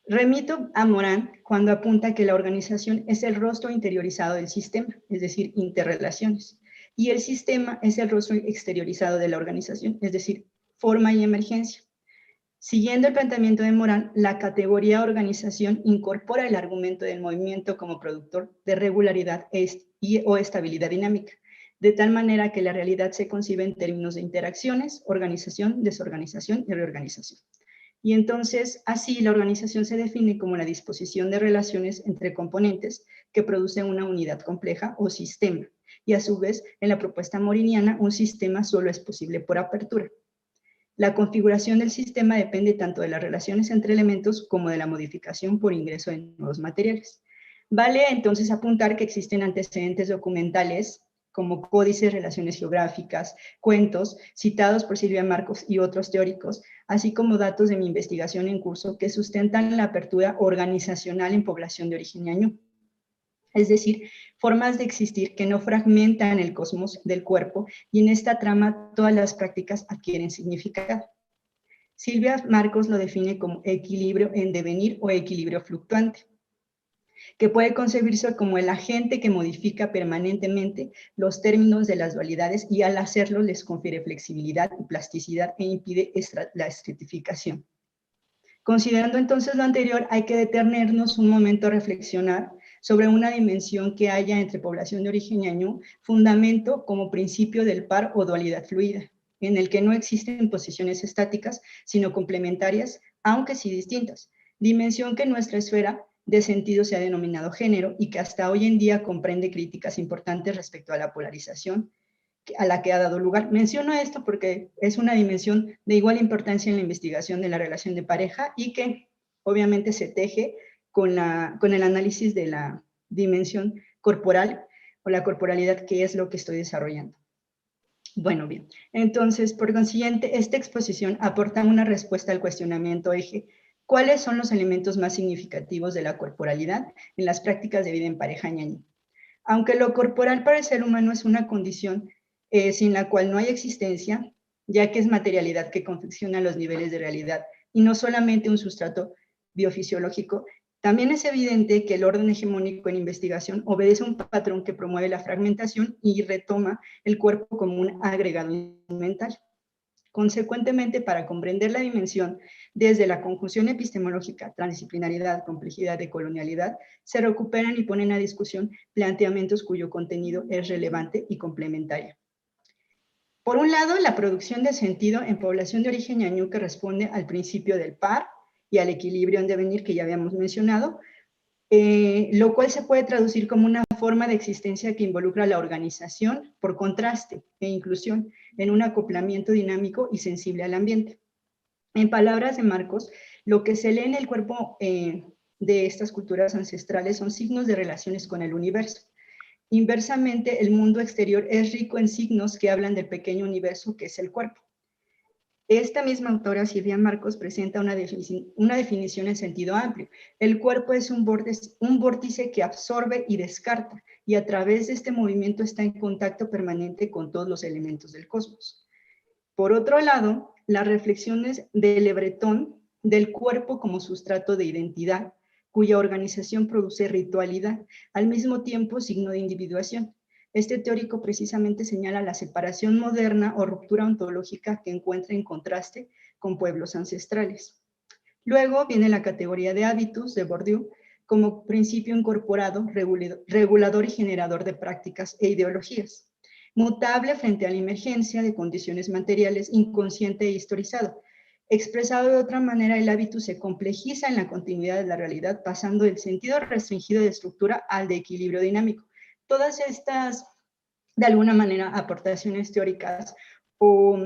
Remito a Morin cuando apunta que la organización es el rostro interiorizado del sistema, es decir, interrelaciones, y el sistema es el rostro exteriorizado de la organización, es decir, forma y emergencia. Siguiendo el planteamiento de Morin, la categoría organización incorpora el argumento del movimiento como productor de regularidad o estabilidad dinámica, de tal manera que la realidad se concibe en términos de interacciones, organización, desorganización y reorganización. Y entonces, así, la organización se define como la disposición de relaciones entre componentes que producen una unidad compleja o sistema, y a su vez, en la propuesta moriniana, un sistema solo es posible por apertura. La configuración del sistema depende tanto de las relaciones entre elementos como de la modificación por ingreso de nuevos materiales. Vale entonces apuntar que existen antecedentes documentales como códices, relaciones geográficas, cuentos, citados por Silvia Marcos y otros teóricos, así como datos de mi investigación en curso que sustentan la apertura organizacional en población de origen ñañú. Es decir, formas de existir que no fragmentan el cosmos del cuerpo, y en esta trama todas las prácticas adquieren significado. Silvia Marcos lo define como equilibrio en devenir o equilibrio fluctuante, que puede concebirse como el agente que modifica permanentemente los términos de las dualidades y al hacerlo les confiere flexibilidad y plasticidad e impide la estratificación. Considerando entonces lo anterior, hay que detenernos un momento a reflexionar sobre una dimensión que haya entre población de origen ñañú, fundamento como principio del par o dualidad fluida, en el que no existen posiciones estáticas, sino complementarias, aunque sí distintas, dimensión que en nuestra esfera de sentido se ha denominado género y que hasta hoy en día comprende críticas importantes respecto a la polarización a la que ha dado lugar. Menciono esto porque es una dimensión de igual importancia en la investigación de la relación de pareja y que obviamente se teje con el análisis de la dimensión corporal o la corporalidad, que es lo que estoy desarrollando. Bueno, bien, entonces, por consiguiente, esta exposición aporta una respuesta al cuestionamiento eje: ¿cuáles son los elementos más significativos de la corporalidad en las prácticas de vida en pareja ñañú? Aunque lo corporal para el ser humano es una condición sin la cual no hay existencia, ya que es materialidad que confecciona los niveles de realidad y no solamente un sustrato biofisiológico, también es evidente que el orden hegemónico en investigación obedece a un patrón que promueve la fragmentación y retoma el cuerpo como un agregado mental. Consecuentemente, para comprender la dimensión desde la conjunción epistemológica, transdisciplinaridad, complejidad y colonialidad, se recuperan y ponen a discusión planteamientos cuyo contenido es relevante y complementario. Por un lado, la producción de sentido en población de origen ñañú, que responde al principio del par y al equilibrio en devenir que ya habíamos mencionado, lo cual se puede traducir como una forma de existencia que involucra la organización por contraste e inclusión en un acoplamiento dinámico y sensible al ambiente. En palabras de Marcos, lo que se lee en el cuerpo de estas culturas ancestrales son signos de relaciones con el universo, Inversamente, el mundo exterior es rico en signos que hablan del pequeño universo que es el cuerpo. Esta misma autora, Silvia Marcos, presenta una definición en sentido amplio. El cuerpo es un vórtice que absorbe y descarta, y a través de este movimiento está en contacto permanente con todos los elementos del cosmos. Por otro lado, las reflexiones de Le Breton del cuerpo como sustrato de identidad, cuya organización produce ritualidad, al mismo tiempo signo de individuación. Este teórico precisamente señala la separación moderna o ruptura ontológica que encuentra en contraste con pueblos ancestrales. Luego viene la categoría de hábitus de Bourdieu como principio incorporado, regulador y generador de prácticas e ideologías. Mutable frente a la emergencia de condiciones materiales, inconsciente e historizado. Expresado de otra manera, el hábitus se complejiza en la continuidad de la realidad, pasando del sentido restringido de estructura al de equilibrio dinámico. Todas estas, de alguna manera, aportaciones teóricas o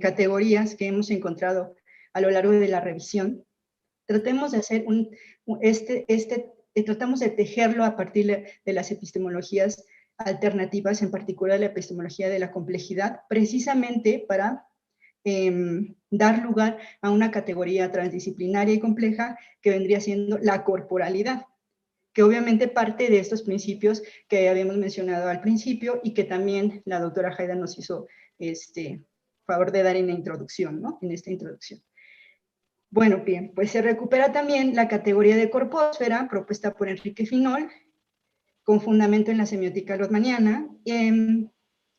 categorías que hemos encontrado a lo largo de la revisión, tratemos de hacer tratamos de tejerlo a partir de las epistemologías alternativas, en particular la epistemología de la complejidad, precisamente para dar lugar a una categoría transdisciplinaria y compleja que vendría siendo la corporalidad, que obviamente parte de estos principios que habíamos mencionado al principio y que también la doctora Haida nos hizo favor de dar en la introducción, ¿no? En esta introducción. Bueno, bien, pues se recupera también la categoría de corpósfera propuesta por Enrique Finol, con fundamento en la semiótica rodmaniana,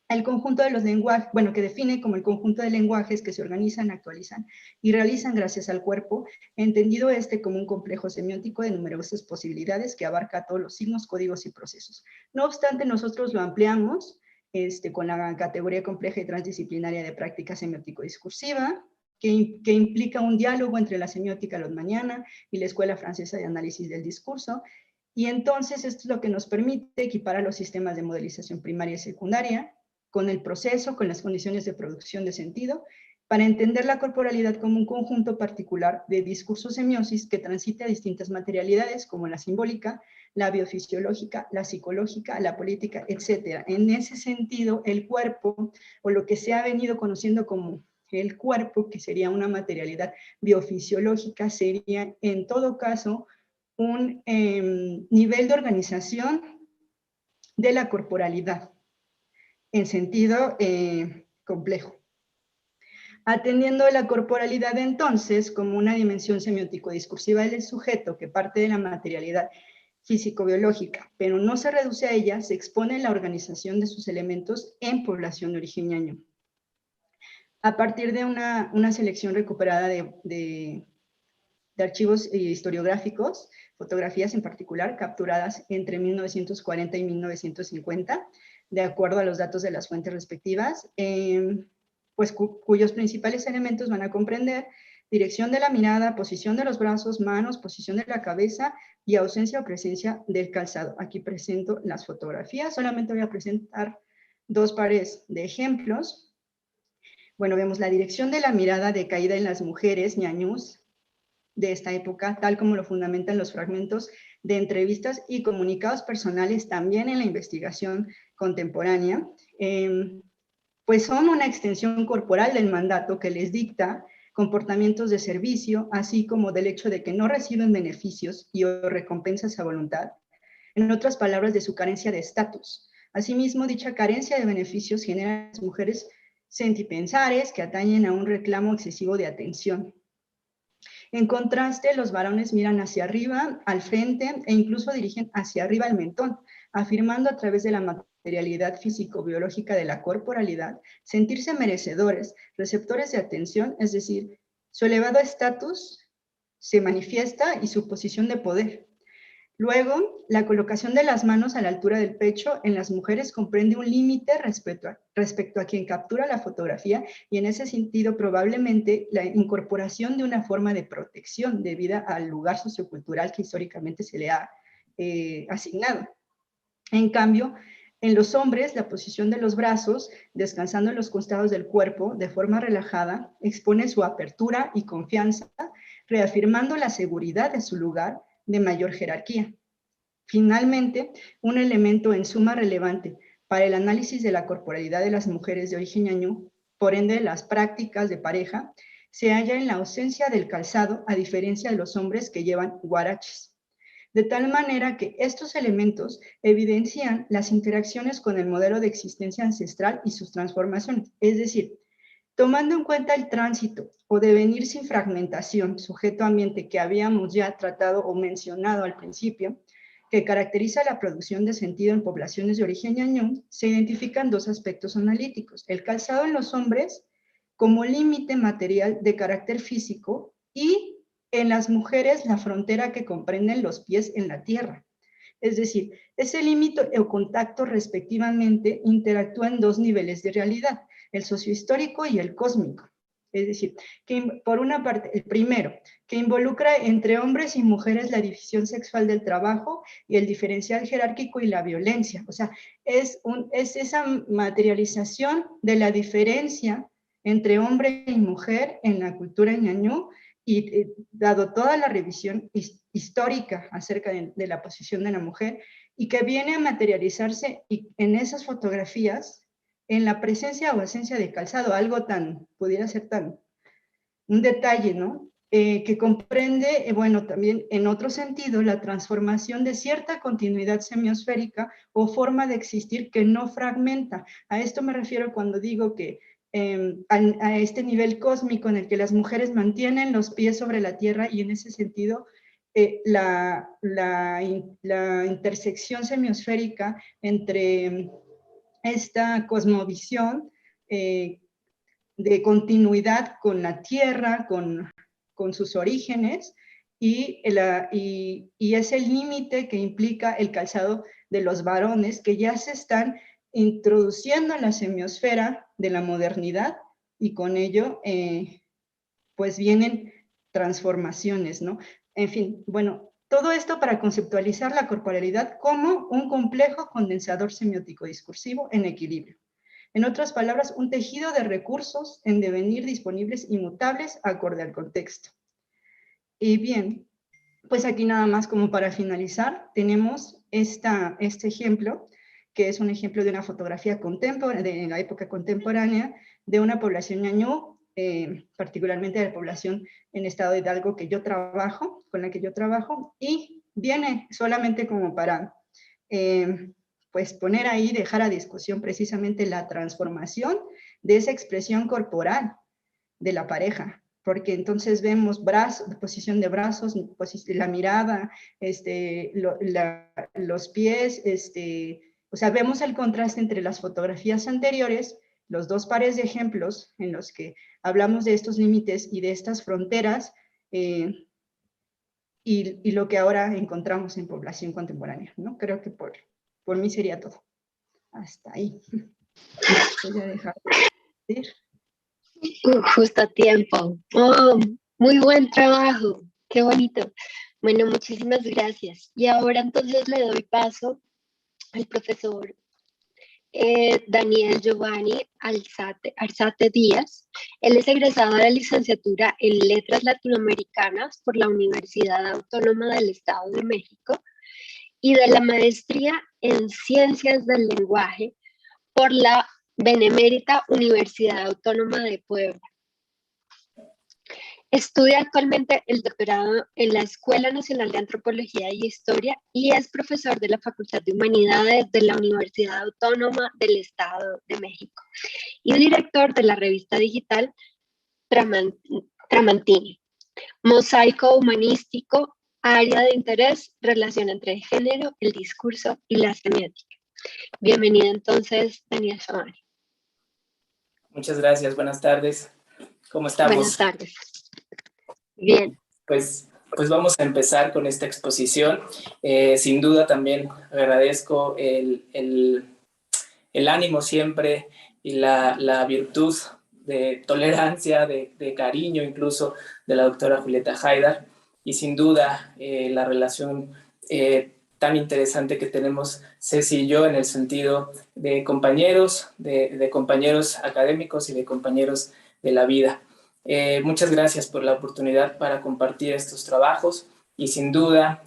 el conjunto de los lenguajes, bueno, que define como el conjunto de lenguajes que se organizan, actualizan y realizan gracias al cuerpo, entendido como un complejo semiótico de numerosas posibilidades que abarca todos los signos, códigos y procesos. No obstante, nosotros lo ampliamos con la categoría compleja y transdisciplinaria de práctica semiótico-discursiva, que implica un diálogo entre la semiótica rodmaniana y la Escuela Francesa de Análisis del Discurso, y entonces esto es lo que nos permite equiparar los sistemas de modelización primaria y secundaria con el proceso, con las condiciones de producción de sentido, para entender la corporalidad como un conjunto particular de discursos semiosis que transita distintas materialidades como la simbólica, la biofisiológica, la psicológica, la política, etc. En ese sentido, el cuerpo, o lo que se ha venido conociendo como el cuerpo, que sería una materialidad biofisiológica, sería en todo caso un nivel de organización de la corporalidad en sentido complejo. Atendiendo la corporalidad entonces como una dimensión semiótico-discursiva del sujeto que parte de la materialidad físico-biológica, pero no se reduce a ella, se expone la organización de sus elementos en población de origen ñaño. A partir de una selección recuperada de archivos historiográficos, fotografías en particular, capturadas entre 1940 y 1950, de acuerdo a los datos de las fuentes respectivas, pues cuyos principales elementos van a comprender dirección de la mirada, posición de los brazos, manos, posición de la cabeza y ausencia o presencia del calzado. Aquí presento las fotografías, solamente voy a presentar dos pares de ejemplos. Bueno, vemos la dirección de la mirada decaída en las mujeres ñañús de esta época, tal como lo fundamentan los fragmentos de entrevistas y comunicados personales también en la investigación contemporánea, pues son una extensión corporal del mandato que les dicta comportamientos de servicio, así como del hecho de que no reciben beneficios y o recompensas a voluntad, en otras palabras, de su carencia de estatus. Asimismo, dicha carencia de beneficios genera en las mujeres sentipensares que atañen a un reclamo excesivo de atención. En contraste, los varones miran hacia arriba, al frente, e incluso dirigen hacia arriba el mentón, afirmando a través de la materialidad físico-biológica de la corporalidad, sentirse merecedores, receptores de atención, es decir, su elevado estatus se manifiesta y su posición de poder. Luego, la colocación de las manos a la altura del pecho en las mujeres comprende un límite respecto a quien captura la fotografía y en ese sentido probablemente la incorporación de una forma de protección debida al lugar sociocultural que históricamente se le ha asignado. En cambio, en los hombres, la posición de los brazos, descansando en los costados del cuerpo de forma relajada, expone su apertura y confianza, reafirmando la seguridad de su lugar de mayor jerarquía. Finalmente, un elemento en suma relevante para el análisis de la corporalidad de las mujeres de origen ñañú, por ende las prácticas de pareja, se halla en la ausencia del calzado, a diferencia de los hombres que llevan huaraches. De tal manera que estos elementos evidencian las interacciones con el modelo de existencia ancestral y sus transformaciones. Es decir, tomando en cuenta el tránsito o devenir sin fragmentación sujeto-ambiente que habíamos ya tratado o mencionado al principio, que caracteriza la producción de sentido en poblaciones de origen ñañú, se identifican dos aspectos analíticos. El calzado en los hombres como límite material de carácter físico y en las mujeres la frontera que comprenden los pies en la tierra. Es decir, ese límite o contacto respectivamente interactúa en dos niveles de realidad, el sociohistórico y el cósmico. Es decir, que por una parte, el primero, que involucra entre hombres y mujeres la división sexual del trabajo y el diferencial jerárquico y la violencia. O sea, es esa materialización de la diferencia entre hombre y mujer en la cultura ñañú, y dado toda la revisión histórica acerca de la posición de la mujer, y que viene a materializarse en esas fotografías, en la presencia o ausencia de calzado, algo tan, pudiera ser tan, un detalle, ¿no? Que comprende, bueno, también en otro sentido, la transformación de cierta continuidad semiosférica o forma de existir que no fragmenta. A esto me refiero cuando digo que a este nivel cósmico en el que las mujeres mantienen los pies sobre la tierra, y en ese sentido la intersección semiosférica entre esta cosmovisión de continuidad con la tierra, con sus orígenes, y ese límite que implica el calzado de los varones, que ya se están introduciendo en la semiosfera de la modernidad, y con ello pues vienen transformaciones, ¿no? En fin, bueno, todo esto para conceptualizar la corporalidad como un complejo condensador semiótico discursivo en equilibrio. En otras palabras, un tejido de recursos en devenir disponibles inmutables acorde al contexto. Y bien, pues aquí nada más como para finalizar, tenemos este ejemplo, que es un ejemplo de una fotografía contemporánea, de la época contemporánea, de una población ñañú, particularmente de la población en estado de Hidalgo que yo trabajo, con la que yo trabajo, y viene solamente como para pues poner ahí, dejar a discusión precisamente la transformación de esa expresión corporal de la pareja, porque entonces vemos posición de brazos, la mirada, los pies, o sea, vemos el contraste entre las fotografías anteriores, los dos pares de ejemplos en los que hablamos de estos límites y de estas fronteras, y lo que ahora encontramos en población contemporánea, ¿no? Creo que por mí sería todo. Hasta ahí. Voy a dejar de ir. Justo a tiempo. Oh, muy buen trabajo. Qué bonito. Bueno, muchísimas gracias. Y ahora entonces le doy paso al profesor Daniel Giovanni Alzate Díaz. Él es egresado de la licenciatura en Letras Latinoamericanas por la Universidad Autónoma del Estado de México y de la maestría en Ciencias del Lenguaje por la Benemérita Universidad Autónoma de Puebla. Estudia actualmente el doctorado en la Escuela Nacional de Antropología y Historia y es profesor de la Facultad de Humanidades de la Universidad Autónoma del Estado de México y director de la revista digital Tramantini. Mosaico humanístico, área de interés, relación entre el género, el discurso y la semiótica. Bienvenido entonces, Daniel Giovanni. Muchas gracias, buenas tardes. ¿Cómo estamos? Buenas tardes. Bien. Pues vamos a empezar con esta exposición. Sin duda también agradezco el ánimo siempre y la virtud de tolerancia, de cariño incluso de la doctora Julieta Haidar, y sin duda la relación tan interesante que tenemos Ceci y yo en el sentido de compañeros, de compañeros académicos y de compañeros de la vida. Muchas gracias por la oportunidad para compartir estos trabajos y sin duda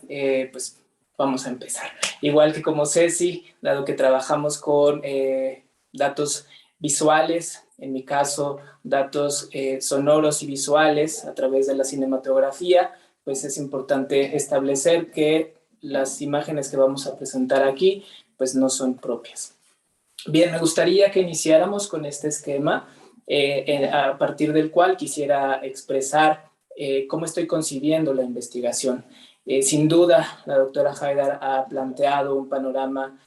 pues vamos a empezar. Igual que como Ceci, dado que trabajamos con datos visuales, en mi caso, datos sonoros y visuales a través de la cinematografía, pues es importante establecer que las imágenes que vamos a presentar aquí, pues no son propias. Bien, me gustaría que iniciáramos con este esquema, a partir del cual quisiera expresar cómo estoy concibiendo la investigación. Sin duda, la doctora Haidar ha planteado un panorama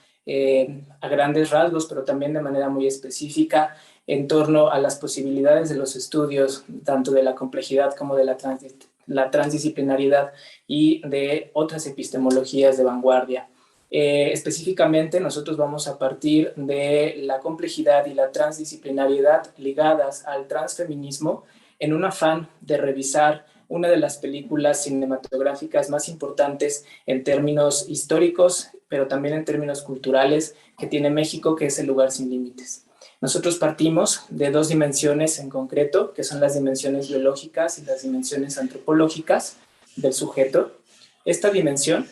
a grandes rasgos, pero también de manera muy específica en torno a las posibilidades de los estudios, tanto de la complejidad como de la transdisciplinaridad y de otras epistemologías de vanguardia. Específicamente, nosotros vamos a partir de la complejidad y la transdisciplinariedad ligadas al transfeminismo en un afán de revisar una de las películas cinematográficas más importantes en términos históricos, pero también en términos culturales que tiene México, que es El lugar sin límites. Nosotros partimos de dos dimensiones en concreto, que son las dimensiones biológicas y las dimensiones antropológicas del sujeto. Esta dimensión,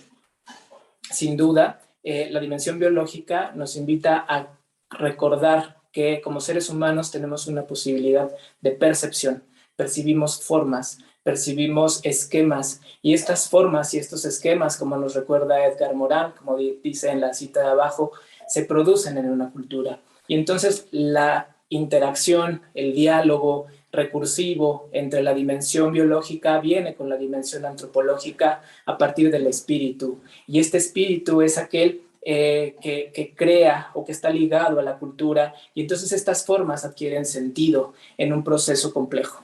sin duda, la dimensión biológica nos invita a recordar que como seres humanos tenemos una posibilidad de percepción. Percibimos formas, percibimos esquemas, y estas formas y estos esquemas, como nos recuerda Edgar Morin, como dice en la cita de abajo, se producen en una cultura. Y entonces la interacción, el diálogo recursivo entre la dimensión biológica viene con la dimensión antropológica a partir del espíritu. Y este espíritu es aquel que crea o que está ligado a la cultura, y entonces estas formas adquieren sentido en un proceso complejo.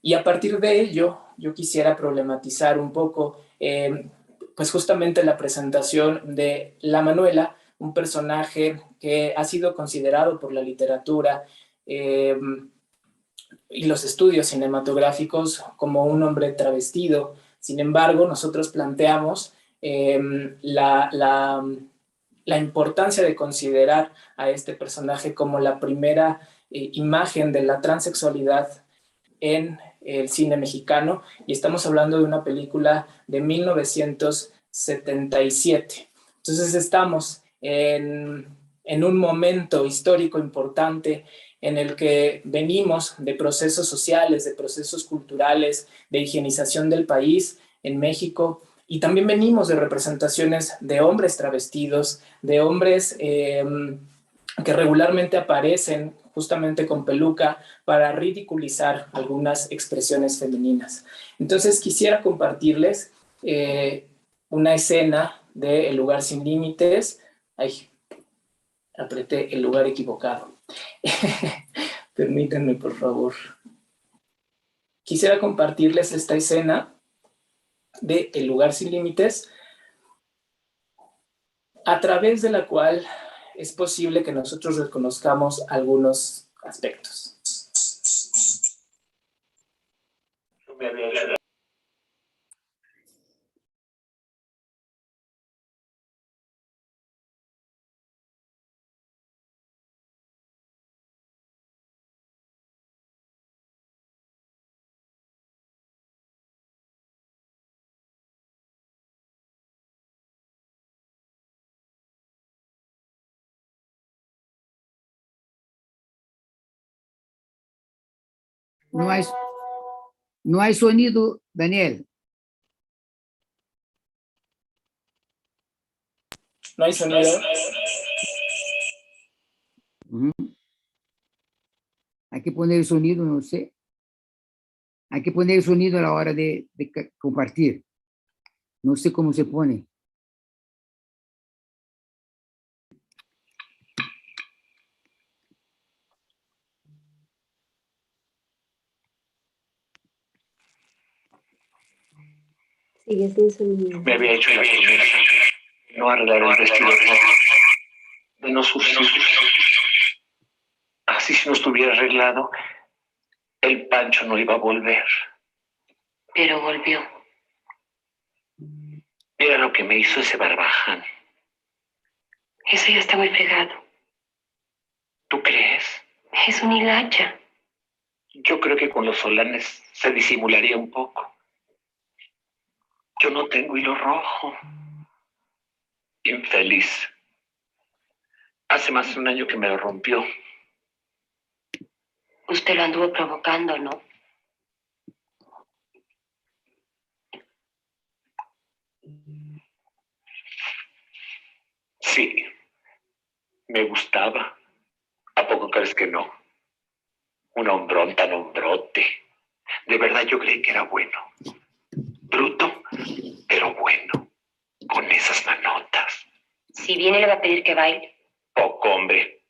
Y a partir de ello, yo quisiera problematizar un poco, pues justamente la presentación de la Manuela, un personaje que ha sido considerado por la literatura y los estudios cinematográficos como un hombre travestido. Sin embargo, nosotros planteamos la importancia de considerar a este personaje como la primera imagen de la transexualidad en el cine mexicano, y estamos hablando de una película de 1977. Entonces estamos en un momento histórico importante en el que venimos de procesos sociales, de procesos culturales, de higienización del país en México, y también venimos de representaciones de hombres travestidos, de hombres que regularmente aparecen justamente con peluca para ridiculizar algunas expresiones femeninas. Entonces quisiera compartirles una escena de El lugar sin límites. Ay, apreté el lugar equivocado. Permítanme, por favor. Quisiera compartirles esta escena de El lugar sin límites, a través de la cual es posible que nosotros reconozcamos algunos aspectos. No hay sonido, Daniel. No hay sonido. Hay que poner el sonido, no sé. Hay que poner el sonido a la hora de compartir. No sé cómo se pone. Sigue sin sonido. Me había hecho la promesa de no arreglar el vestido de no sucio. Así si no estuviera arreglado, el Pancho no iba a volver. Pero volvió. Mira lo que me hizo ese barbaján. Eso ya está muy pegado. ¿Tú crees? Es un hilacha. Yo creo que con los solanes se disimularía un poco. Yo no tengo hilo rojo. Infeliz. Hace más de un año que me lo rompió. Usted lo anduvo provocando, ¿no? Sí, me gustaba. ¿A poco crees que no? Un hombrón tan hombrote. De verdad yo creí que era bueno. Bruto, pero bueno. Con esas manotas. Si viene le va a pedir que baile. Poco, hombre.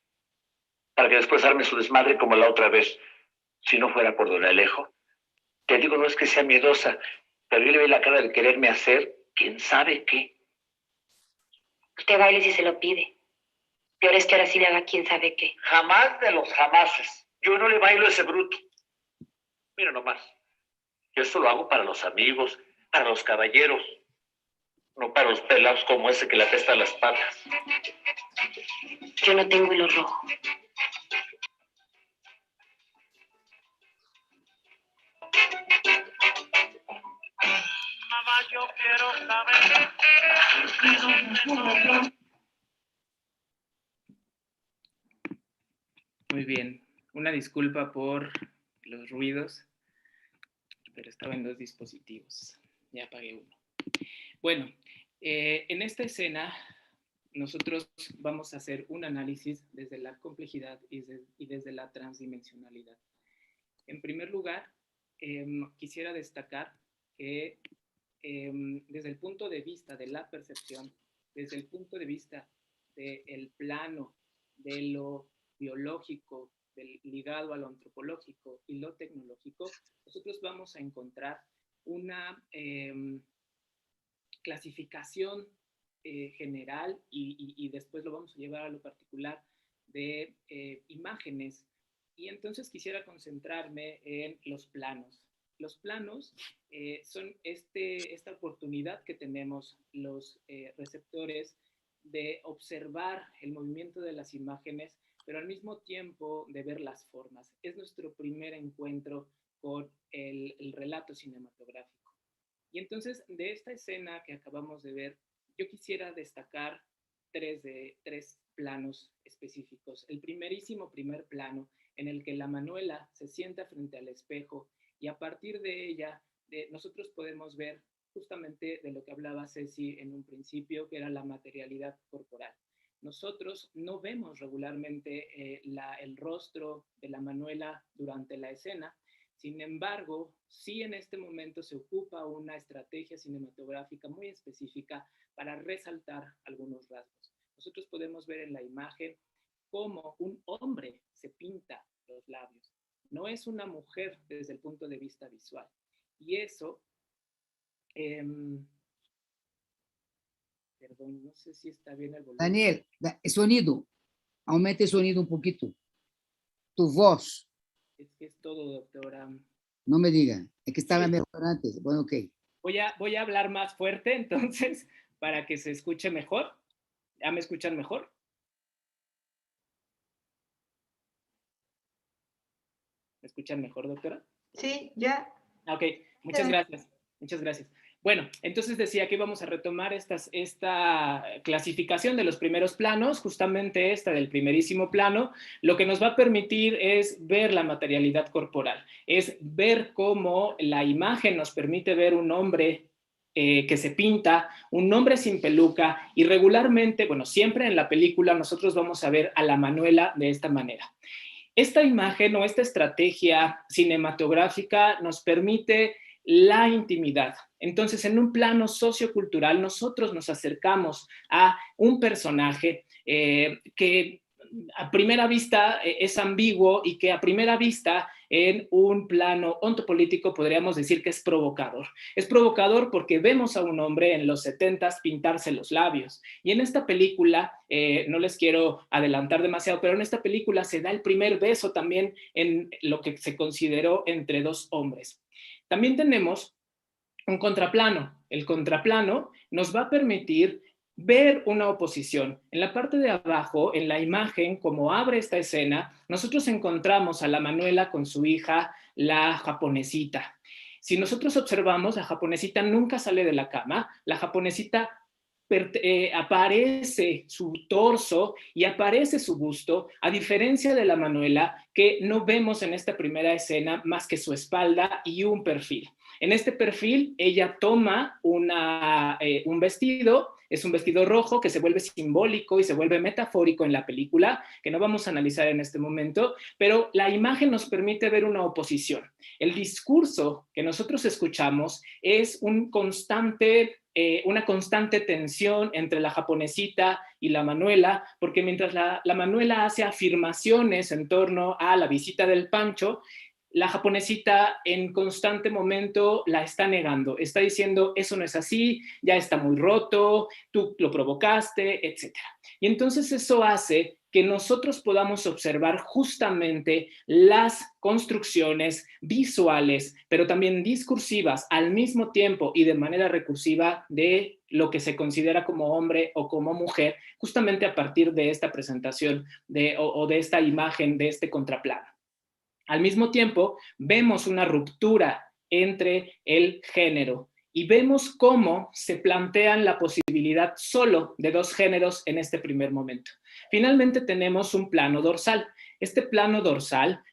Para que después arme su desmadre como la otra vez. Si no fuera por don Alejo. Te digo, no es que sea miedosa, pero yo le vi la cara de quererme hacer quién sabe qué. Usted baile si se lo pide. Peor es que ahora sí le haga quién sabe qué. Jamás de los jamases. Yo no le bailo a ese bruto. Mira nomás. Yo esto lo hago para los amigos, para los caballeros. No para los pelados como ese que le apesta las patas. Yo no tengo hilo rojo. Mamá, yo quiero saber de dónde. Muy bien. Una disculpa por los ruidos, pero estaba en dos dispositivos. Ya apagué uno. Bueno, en esta escena nosotros vamos a hacer un análisis desde la complejidad y desde la transdimensionalidad. En primer lugar, quisiera destacar que desde el punto de vista de la percepción, desde el punto de vista del plano de lo biológico, ligado a lo antropológico y lo tecnológico, nosotros vamos a encontrar una clasificación general y después lo vamos a llevar a lo particular de imágenes. Y entonces quisiera concentrarme en los planos. Los planos son esta oportunidad que tenemos los receptores de observar el movimiento de las imágenes, pero al mismo tiempo de ver las formas. Es nuestro primer encuentro con el relato cinematográfico. Y entonces, de esta escena que acabamos de ver, yo quisiera destacar tres planos específicos. El primer plano, en el que la Manuela se sienta frente al espejo y a partir de ella nosotros podemos ver justamente de lo que hablaba Ceci en un principio, que era la materialidad corporal. Nosotros no vemos regularmente el rostro de la Manuela durante la escena. Sin embargo, sí en este momento se ocupa una estrategia cinematográfica muy específica para resaltar algunos rasgos. Nosotros podemos ver en la imagen cómo un hombre se pinta los labios. No es una mujer desde el punto de vista visual. Y eso, perdón, no sé si está bien el volumen. Daniel, sonido, aumente el sonido un poquito. Tu voz. Es que es todo, doctora. No me diga, es que estaba mejor antes. Bueno, ok. Voy a hablar más fuerte, entonces, para que se escuche mejor. ¿Ya me escuchan mejor? ¿Me escuchan mejor, doctora? Sí, ya. Ok, muchas gracias. Muchas gracias. Bueno, entonces decía que íbamos a retomar esta clasificación de los primeros planos, justamente esta del primerísimo plano. Lo que nos va a permitir es ver la materialidad corporal, es ver cómo la imagen nos permite ver un hombre que se pinta, un hombre sin peluca, y regularmente, bueno, siempre en la película nosotros vamos a ver a la Manuela de esta manera. Esta imagen o esta estrategia cinematográfica nos permite la intimidad. Entonces, en un plano sociocultural, nosotros nos acercamos a un personaje que a primera vista es ambiguo y que a primera vista en un plano ontopolítico podríamos decir que es provocador. Es provocador porque vemos a un hombre en los 70s pintarse los labios. Y en esta película, no les quiero adelantar demasiado, pero en esta película se da el primer beso también en lo que se consideró entre dos hombres. También tenemos un contraplano. El contraplano nos va a permitir ver una oposición. En la parte de abajo, en la imagen, como abre esta escena, nosotros encontramos a la Manuela con su hija, la japonesita. Si nosotros observamos, la japonesita nunca sale de la cama, la japonesita aparece su torso y aparece su busto, a diferencia de la Manuela, que no vemos en esta primera escena más que su espalda y un perfil. En este perfil, ella toma un vestido, es un vestido rojo que se vuelve simbólico y se vuelve metafórico en la película, que no vamos a analizar en este momento, pero la imagen nos permite ver una oposición. El discurso que nosotros escuchamos es una constante tensión entre la japonesita y la Manuela, porque mientras la Manuela hace afirmaciones en torno a la visita del Pancho, la japonesita en constante momento la está negando, está diciendo, eso no es así, ya está muy roto, tú lo provocaste, etc. Y entonces eso hace que nosotros podamos observar justamente las construcciones visuales, pero también discursivas al mismo tiempo y de manera recursiva de lo que se considera como hombre o como mujer, justamente a partir de esta presentación o de esta imagen, de este contraplano. Al mismo tiempo, vemos una ruptura entre el género y vemos cómo se plantean la posibilidad solo de dos géneros en este primer momento. Finalmente tenemos un plano dorsal. Este plano dorsal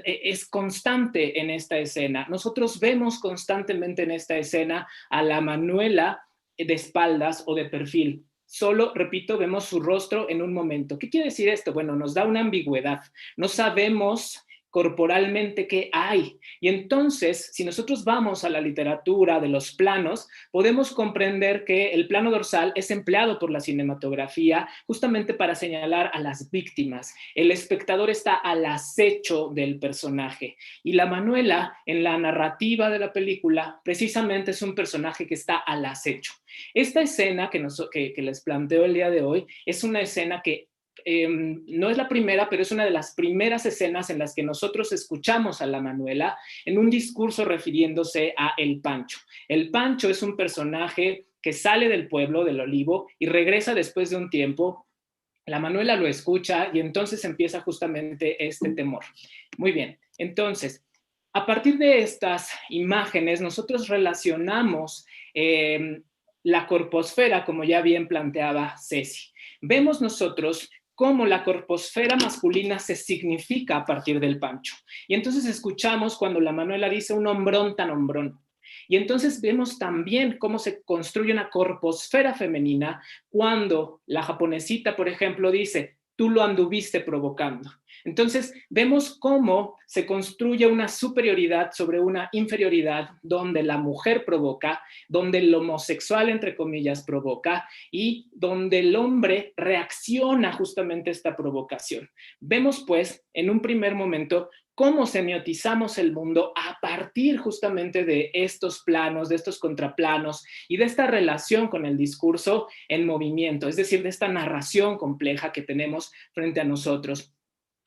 es constante en esta escena. Nosotros vemos constantemente en esta escena a la Manuela de espaldas o de perfil. Solo, repito, vemos su rostro en un momento. ¿Qué quiere decir esto? Bueno, nos da una ambigüedad. No sabemos corporalmente qué hay. Y entonces, si nosotros vamos a la literatura de los planos, podemos comprender que el plano dorsal es empleado por la cinematografía justamente para señalar a las víctimas. El espectador está al acecho del personaje. Y la Manuela, en la narrativa de la película, precisamente es un personaje que está al acecho. Esta escena que les planteo el día de hoy es una escena que no es la primera, pero es una de las primeras escenas en las que nosotros escuchamos a la Manuela en un discurso refiriéndose a el Pancho. El Pancho es un personaje que sale del pueblo del Olivo y regresa después de un tiempo. La Manuela lo escucha y entonces empieza justamente este temor. Muy bien, entonces, a partir de estas imágenes, nosotros relacionamos la corposfera, como ya bien planteaba Ceci. Vemos nosotros cómo la corposfera masculina se significa a partir del Pancho. Y entonces escuchamos cuando la Manuela dice un hombrón tan hombrón. Y entonces vemos también cómo se construye una corposfera femenina cuando la japonesita, por ejemplo, dice, tú lo anduviste provocando. Entonces vemos cómo se construye una superioridad sobre una inferioridad donde la mujer provoca, donde el homosexual, entre comillas, provoca y donde el hombre reacciona justamente a esta provocación. Vemos pues en un primer momento cómo semiotizamos el mundo a partir justamente de estos planos, de estos contraplanos y de esta relación con el discurso en movimiento, es decir, de esta narración compleja que tenemos frente a nosotros.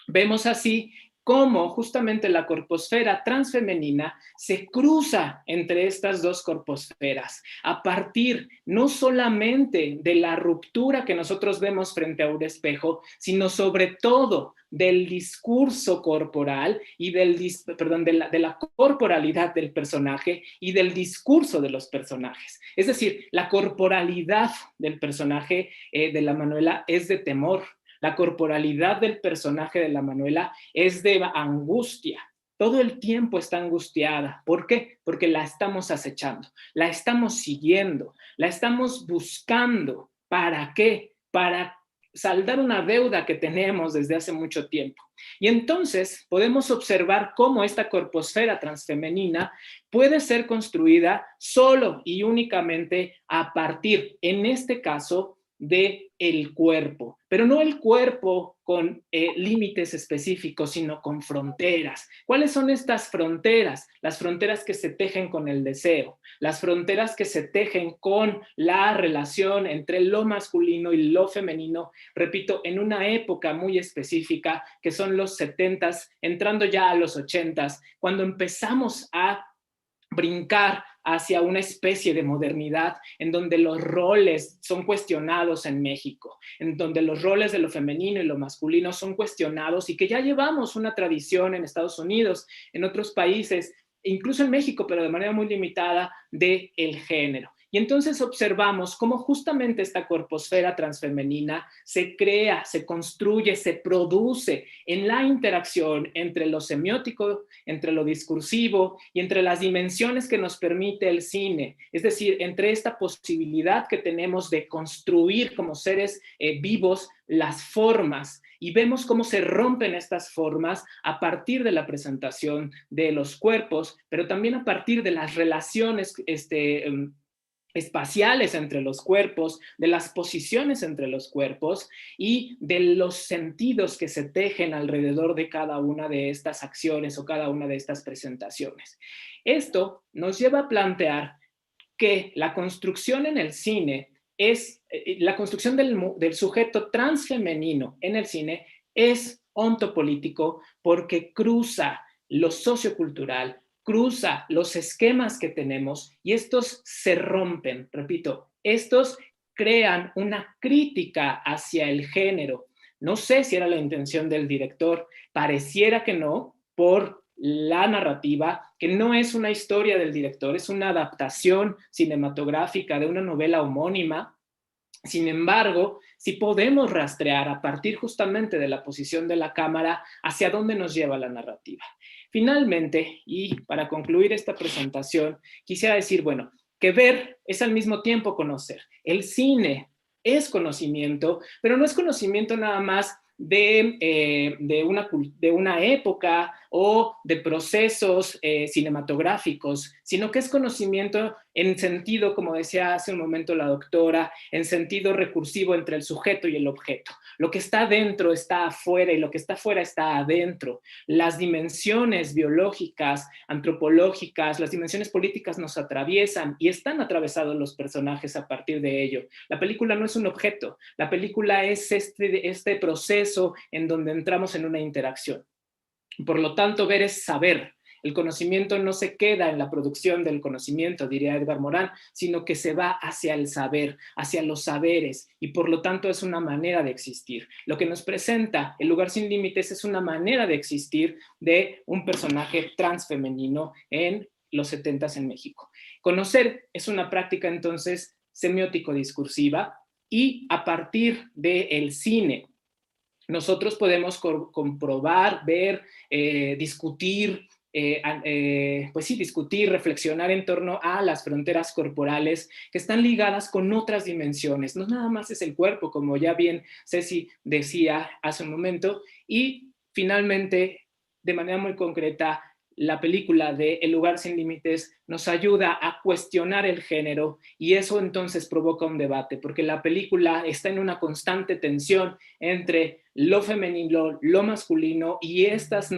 Vemos así cómo justamente la corposfera transfemenina se cruza entre estas dos corposferas a partir no solamente de la ruptura que nosotros vemos frente a un espejo, sino sobre todo del discurso corporal y de la corporalidad del personaje y del discurso de los personajes. Es decir, la corporalidad del personaje de la Manuela es de temor. La corporalidad del personaje de la Manuela es de angustia. Todo el tiempo está angustiada. ¿Por qué? Porque la estamos acechando, la estamos siguiendo, la estamos buscando. ¿Para qué? Para saldar una deuda que tenemos desde hace mucho tiempo. Y entonces podemos observar cómo esta corposfera transfemenina puede ser construida solo y únicamente a partir, en este caso, de el cuerpo, pero no el cuerpo con límites específicos, sino con fronteras. ¿Cuáles son estas fronteras? Las fronteras que se tejen con el deseo, las fronteras que se tejen con la relación entre lo masculino y lo femenino, repito, en una época muy específica que son los 70s, entrando ya a los 80s, cuando empezamos a brincar hacia una especie de modernidad en donde los roles son cuestionados en México, en donde los roles de lo femenino y lo masculino son cuestionados y que ya llevamos una tradición en Estados Unidos, en otros países, incluso en México, pero de manera muy limitada, del género. Y entonces observamos cómo justamente esta corposfera transfemenina se crea, se construye, se produce en la interacción entre lo semiótico, entre lo discursivo y entre las dimensiones que nos permite el cine. Es decir, entre esta posibilidad que tenemos de construir como seres vivos las formas, y vemos cómo se rompen estas formas a partir de la presentación de los cuerpos, pero también a partir de las relaciones espaciales entre los cuerpos, de las posiciones entre los cuerpos y de los sentidos que se tejen alrededor de cada una de estas acciones o cada una de estas presentaciones. Esto nos lleva a plantear que la construcción en el cine es, la construcción del sujeto transfemenino en el cine es ontopolítico porque cruza lo sociocultural, cruza los esquemas que tenemos y estos se rompen, repito, estos crean una crítica hacia el género. No sé si era la intención del director, pareciera que no, por la narrativa, que no es una historia del director, es una adaptación cinematográfica de una novela homónima. Sin embargo, sí podemos rastrear a partir justamente de la posición de la cámara hacia dónde nos lleva la narrativa. Finalmente, y para concluir esta presentación, quisiera decir, bueno, que ver es al mismo tiempo conocer. El cine es conocimiento, pero no es conocimiento nada más de una época o de procesos cinematográficos, sino que es conocimiento en sentido, como decía hace un momento la doctora, en sentido recursivo entre el sujeto y el objeto. Lo que está dentro está afuera y lo que está afuera está adentro. Las dimensiones biológicas, antropológicas, las dimensiones políticas nos atraviesan y están atravesados los personajes a partir de ello. La película no es un objeto, la película es este proceso en donde entramos en una interacción. Por lo tanto, ver es saber. El conocimiento no se queda en la producción del conocimiento, diría Edgar Morin, sino que se va hacia el saber, hacia los saberes, y por lo tanto es una manera de existir. Lo que nos presenta El lugar sin límites es una manera de existir de un personaje transfemenino en los 70s en México. Conocer es una práctica entonces semiótico-discursiva, y a partir del cine nosotros podemos comprobar, ver, discutir, pues sí, discutir, reflexionar en torno a las fronteras corporales que están ligadas con otras dimensiones. No nada más es el cuerpo, como ya bien Ceci decía hace un momento. Y finalmente, de manera muy concreta, la película de El lugar sin límites nos ayuda a cuestionar el género, y eso entonces provoca un debate, porque la película está en una constante tensión entre lo femenino, lo masculino y estas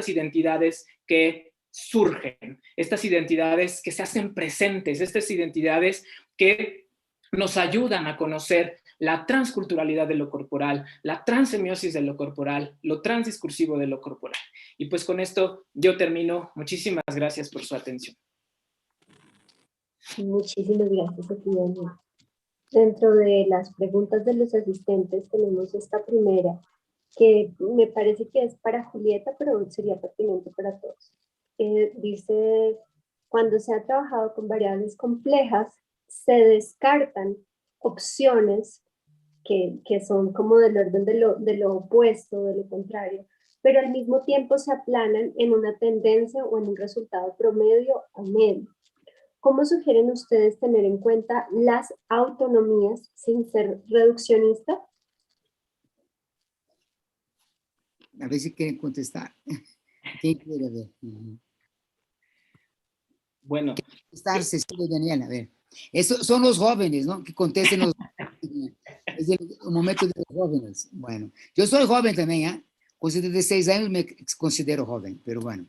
identidades que surgen, estas identidades que se hacen presentes, estas identidades que nos ayudan a conocer la transculturalidad de lo corporal, la transsemiosis de lo corporal, lo transdiscursivo de lo corporal. Y pues con esto yo termino. Muchísimas gracias por su atención. Muchísimas gracias a ti, Daniel. Dentro de las preguntas de los asistentes tenemos esta primera, que me parece que es para Julieta, pero sería pertinente para todos. Dice, cuando se ha trabajado con variables complejas, se descartan opciones que son como del orden de lo opuesto, de lo contrario, pero al mismo tiempo se aplanan en una tendencia o en un resultado promedio a medio. ¿Cómo sugieren ustedes tener en cuenta las autonomías sin ser reduccionista? A ver si quieren contestar. ¿Quién quiere ver? Bueno. Contestar, Cecilia y Daniela, a ver. Son los jóvenes, ¿no? Que contesten los... Es el momento de los jóvenes. Bueno, yo soy joven también, ¿eh? Con 76 años me considero joven, pero bueno.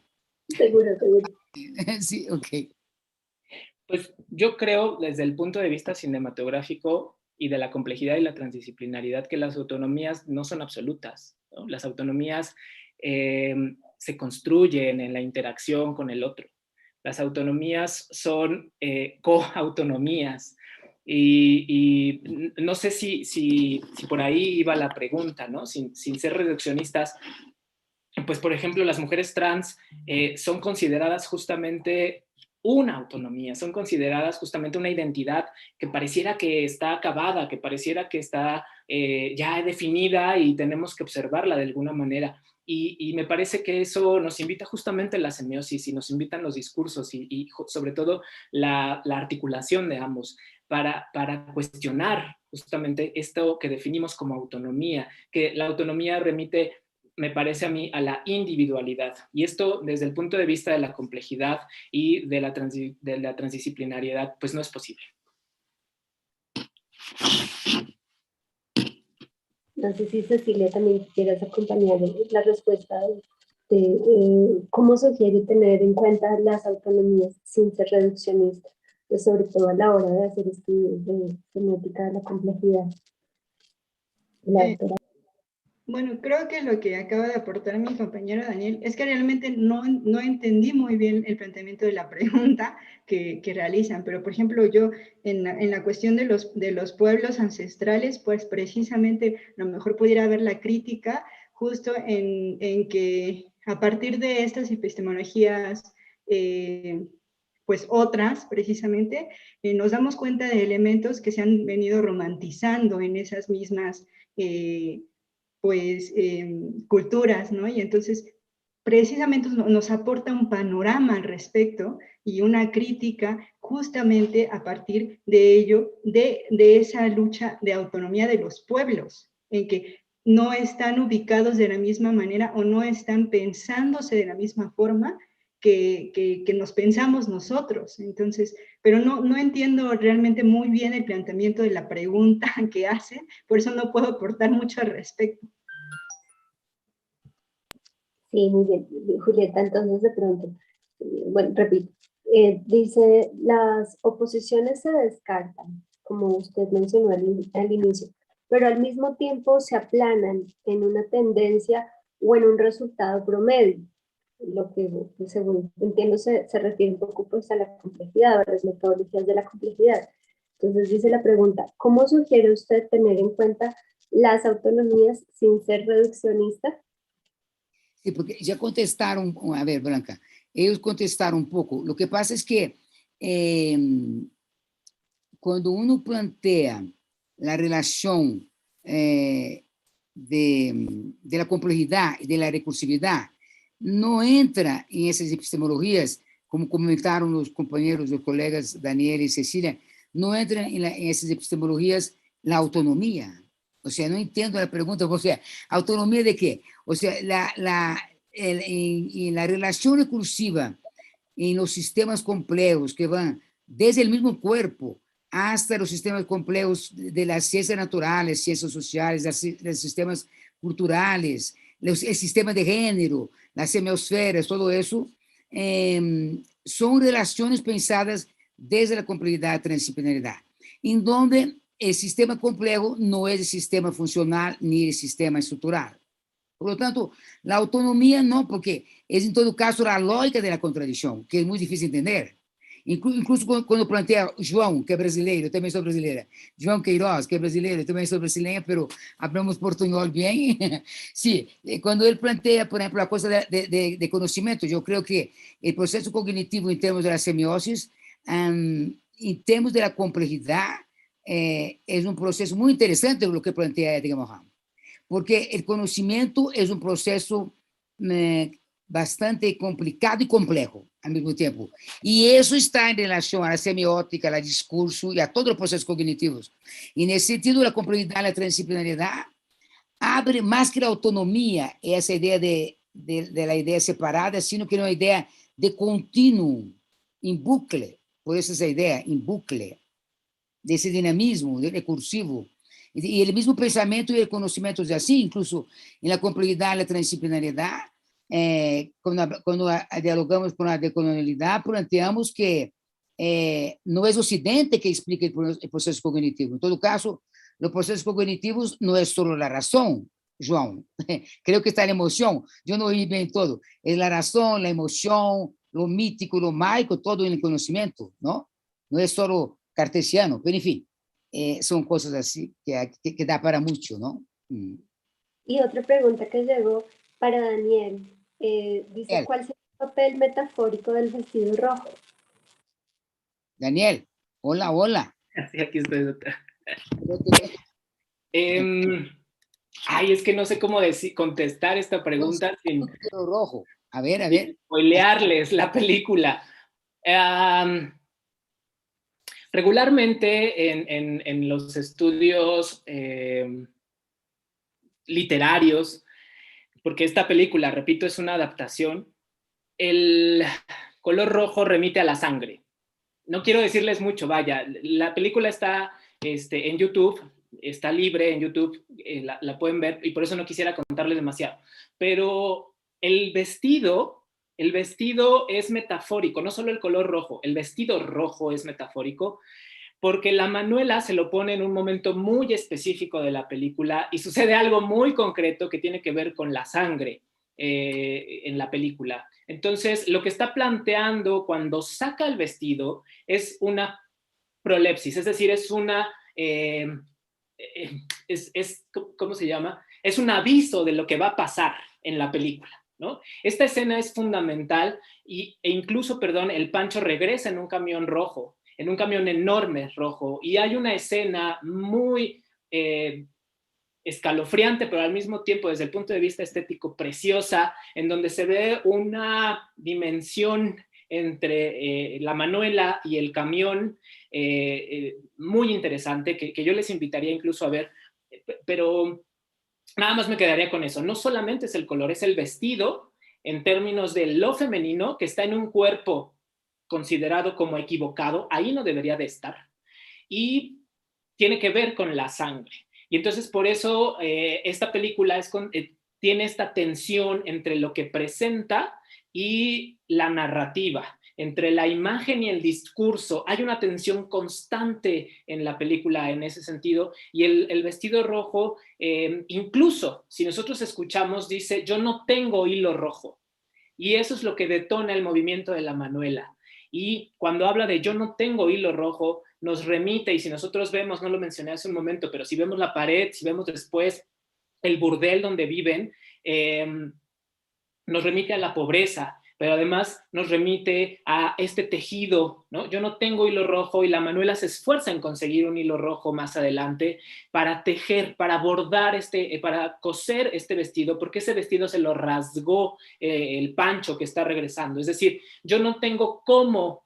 Seguro, seguro. Sí, ok. Pues yo creo, desde el punto de vista cinematográfico y de la complejidad y la transdisciplinaridad, que las autonomías no son absolutas, ¿no? Las autonomías se construyen en la interacción con el otro. Las autonomías son coautonomías. Y no sé si por ahí iba la pregunta, ¿no? Sin ser reduccionistas, pues por ejemplo las mujeres trans son consideradas justamente una autonomía, son consideradas justamente una identidad que pareciera que está acabada, que pareciera que está ya definida y tenemos que observarla de alguna manera. Y me parece que eso nos invita justamente la semiosis y nos invitan los discursos y sobre todo la articulación de ambos para cuestionar justamente esto que definimos como autonomía, que la autonomía remite, me parece a mí, a la individualidad. Y esto desde el punto de vista de la complejidad y de la transdisciplinariedad, pues no es posible. No sé si Cecilia también quieras acompañar la respuesta cómo sugiere tener en cuenta las autonomías sin ser reduccionista, pues sobre todo a la hora de hacer estudios de semiótica de la complejidad. La doctora. Bueno, creo que lo que acaba de aportar mi compañero Daniel es que realmente no entendí muy bien el planteamiento de la pregunta que realizan, pero por ejemplo yo en la cuestión de los pueblos ancestrales, pues precisamente a lo mejor pudiera ver la crítica justo en que a partir de estas epistemologías, pues otras precisamente, nos damos cuenta de elementos que se han venido romantizando en esas mismas pues, culturas, ¿no? Y entonces, precisamente nos aporta un panorama al respecto y una crítica justamente a partir de ello, de esa lucha de autonomía de los pueblos, en que no están ubicados de la misma manera o no están pensándose de la misma forma que nos pensamos nosotros. Entonces, pero no entiendo realmente muy bien el planteamiento de la pregunta que hacen, por eso no puedo aportar mucho al respecto. Sí, muy bien, Julieta, entonces de pronto, bueno, repito, dice, las oposiciones se descartan, como usted mencionó al inicio, pero al mismo tiempo se aplanan en una tendencia o en un resultado promedio, lo que según entiendo se refiere un poco pues a la complejidad, a las metodologías de la complejidad. Entonces dice la pregunta, ¿cómo sugiere usted tener en cuenta las autonomías sin ser reduccionista? Sí, porque ya contestaron, a ver, Blanca, ellos contestaron un poco. Lo que pasa es que cuando uno plantea la relación de la complejidad y de la recursividad, no entra en esas epistemologías, como comentaron los compañeros, los colegas Daniel y Cecilia, no entra en esas epistemologías la autonomía. O sea, no entiendo la pregunta, o sea, ¿autonomía de qué? O sea, en la relación recursiva en los sistemas complejos que van desde el mismo cuerpo hasta los sistemas complejos de las ciencias naturales, ciencias sociales, los sistemas culturales, el sistema de género, las semiosferas, todo eso, son relaciones pensadas desde la complejidad y transdisciplinaridad, en donde el sistema complejo no es el sistema funcional ni el sistema estructural. Por lo tanto, la autonomía no, porque es en todo caso la lógica de la contradicción, que es muy difícil entender. Incluso cuando plantea João, que é brasileiro, eu também sou brasileira, João Queiroz, que é brasileiro, eu também sou brasileira, pero hablamos portuñol bien. Sí, cuando él plantea, por ejemplo, la cosa de conocimiento, yo creo que el proceso cognitivo en términos de la semiosis, en términos de la complejidad, es un proceso muy interesante lo que plantea Edgar Morin, porque el conocimiento es un proceso bastante complicado y complejo al mismo tiempo. Y eso está en relación a la semiótica, al discurso y a todos los procesos cognitivos. Y en ese sentido, la complejidad, la transdisciplinariedad abre más que la autonomía, esa idea de la idea separada, sino que una idea de continuo, en bucle, por eso esa idea, en bucle, de ese dinamismo, de recursivo. Y el mismo pensamiento y el conocimiento es así, incluso en la complejidad, la transdisciplinariedad, cuando dialogamos con la decolonialidad, planteamos que no es Occidente que explica el proceso cognitivo. En todo caso, los procesos cognitivos no es solo la razón, João. Creo que está la emoción. Yo no oí bien todo. Es la razón, la emoción, lo mítico, lo mágico, todo en el conocimiento, ¿no? No es solo cartesiano, pero en fin, son cosas así que da para mucho, ¿no? Y otra pregunta que llegó para Daniel, dice, ¿cuál es el papel metafórico del vestido rojo? Daniel, hola, hola. Sí, aquí estoy, doctor. Ay, es que no sé cómo contestar esta pregunta sin Rojo. A ver. spoilearles la película. Regularmente en los estudios literarios, porque esta película, repito, es una adaptación, el color rojo remite a la sangre. No quiero decirles mucho, vaya, la película está en YouTube, está libre en YouTube, la pueden ver, y por eso no quisiera contarles demasiado. Pero el vestido es metafórico, no solo el color rojo, el vestido rojo es metafórico, porque la Manuela se lo pone en un momento muy específico de la película y sucede algo muy concreto que tiene que ver con la sangre en la película. Entonces, lo que está planteando cuando saca el vestido es una prolepsis, es decir, es una... ¿cómo se llama? Es un aviso de lo que va a pasar en la película, ¿no? Esta escena es fundamental e incluso, perdón, el Pancho regresa en un camión rojo, en un camión enorme rojo, y hay una escena muy escalofriante, pero al mismo tiempo, desde el punto de vista estético, preciosa, en donde se ve una dimensión entre la Manuela y el camión muy interesante, que yo les invitaría incluso a ver, pero nada más me quedaría con eso. No solamente es el color, es el vestido en términos de lo femenino, que está en un cuerpo considerado como equivocado, ahí no debería de estar, y tiene que ver con la sangre. Y entonces por eso esta película tiene esta tensión entre lo que presenta y la narrativa, entre la imagen y el discurso. Hay una tensión constante en la película en ese sentido, y el vestido rojo, incluso si nosotros escuchamos, dice, yo no tengo hilo rojo. Y eso es lo que detona el movimiento de la Manuela. Y cuando habla de yo no tengo hilo rojo, nos remite, y si nosotros vemos, no lo mencioné hace un momento, pero si vemos la pared, si vemos después el burdel donde viven, nos remite a la pobreza, pero además nos remite a este tejido, ¿no? Yo no tengo hilo rojo, y la Manuela se esfuerza en conseguir un hilo rojo más adelante para tejer, para bordar, para coser este vestido, porque ese vestido se lo rasgó el Pancho que está regresando. Es decir, yo no tengo cómo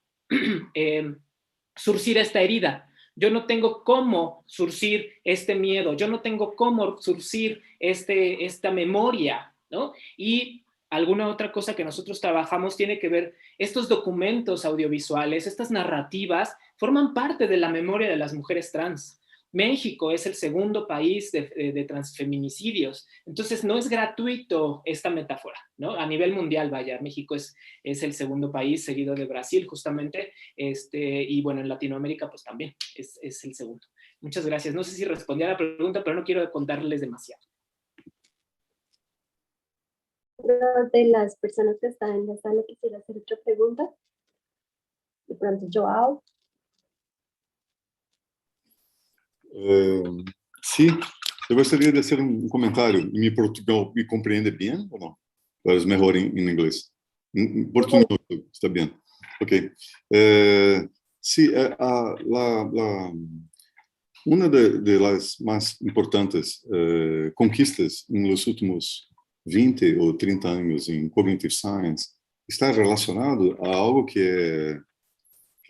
surcir esta herida, yo no tengo cómo surcir este miedo, yo no tengo cómo surcir esta memoria, ¿no? Y alguna otra cosa que nosotros trabajamos tiene que ver, estos documentos audiovisuales, estas narrativas, forman parte de la memoria de las mujeres trans. México es el segundo país de transfeminicidios, entonces no es gratuito esta metáfora, ¿no? A nivel mundial, vaya, México es el segundo país, seguido de Brasil, justamente, y bueno, en Latinoamérica, pues también es el segundo. Muchas gracias. No sé si respondí a la pregunta, pero no quiero contarles demasiado. Una de las personas que están en la sala quisiera hacer otra pregunta. De pronto, Joao. Sí, eu gostaria de fazer um comentário. Em Portugal, me compreende bem ou não? Ou é melhor em inglês? Em português, está bem. Ok. Sí, una de las más importantes conquistas en los últimos 20 o 30 años en Cognitive Science está relacionado a algo que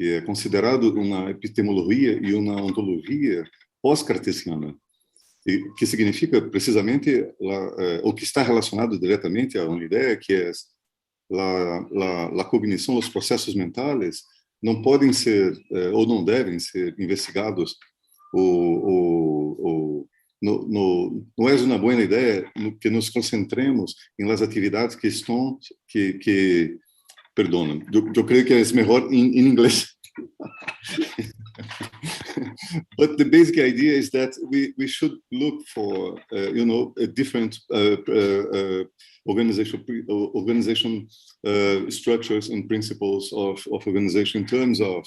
é considerado uma epistemologia e uma ontologia pós-cartesiana, que significa precisamente o que está relacionado diretamente a uma ideia que é a cognição, os processos mentais não podem ser ou não devem ser investigados não é uma boa ideia que nos concentremos em las atividades que estão perdona, eu creio que é melhor em inglês. But the basic idea is that we should look for a different organization structures and principles of organization in terms of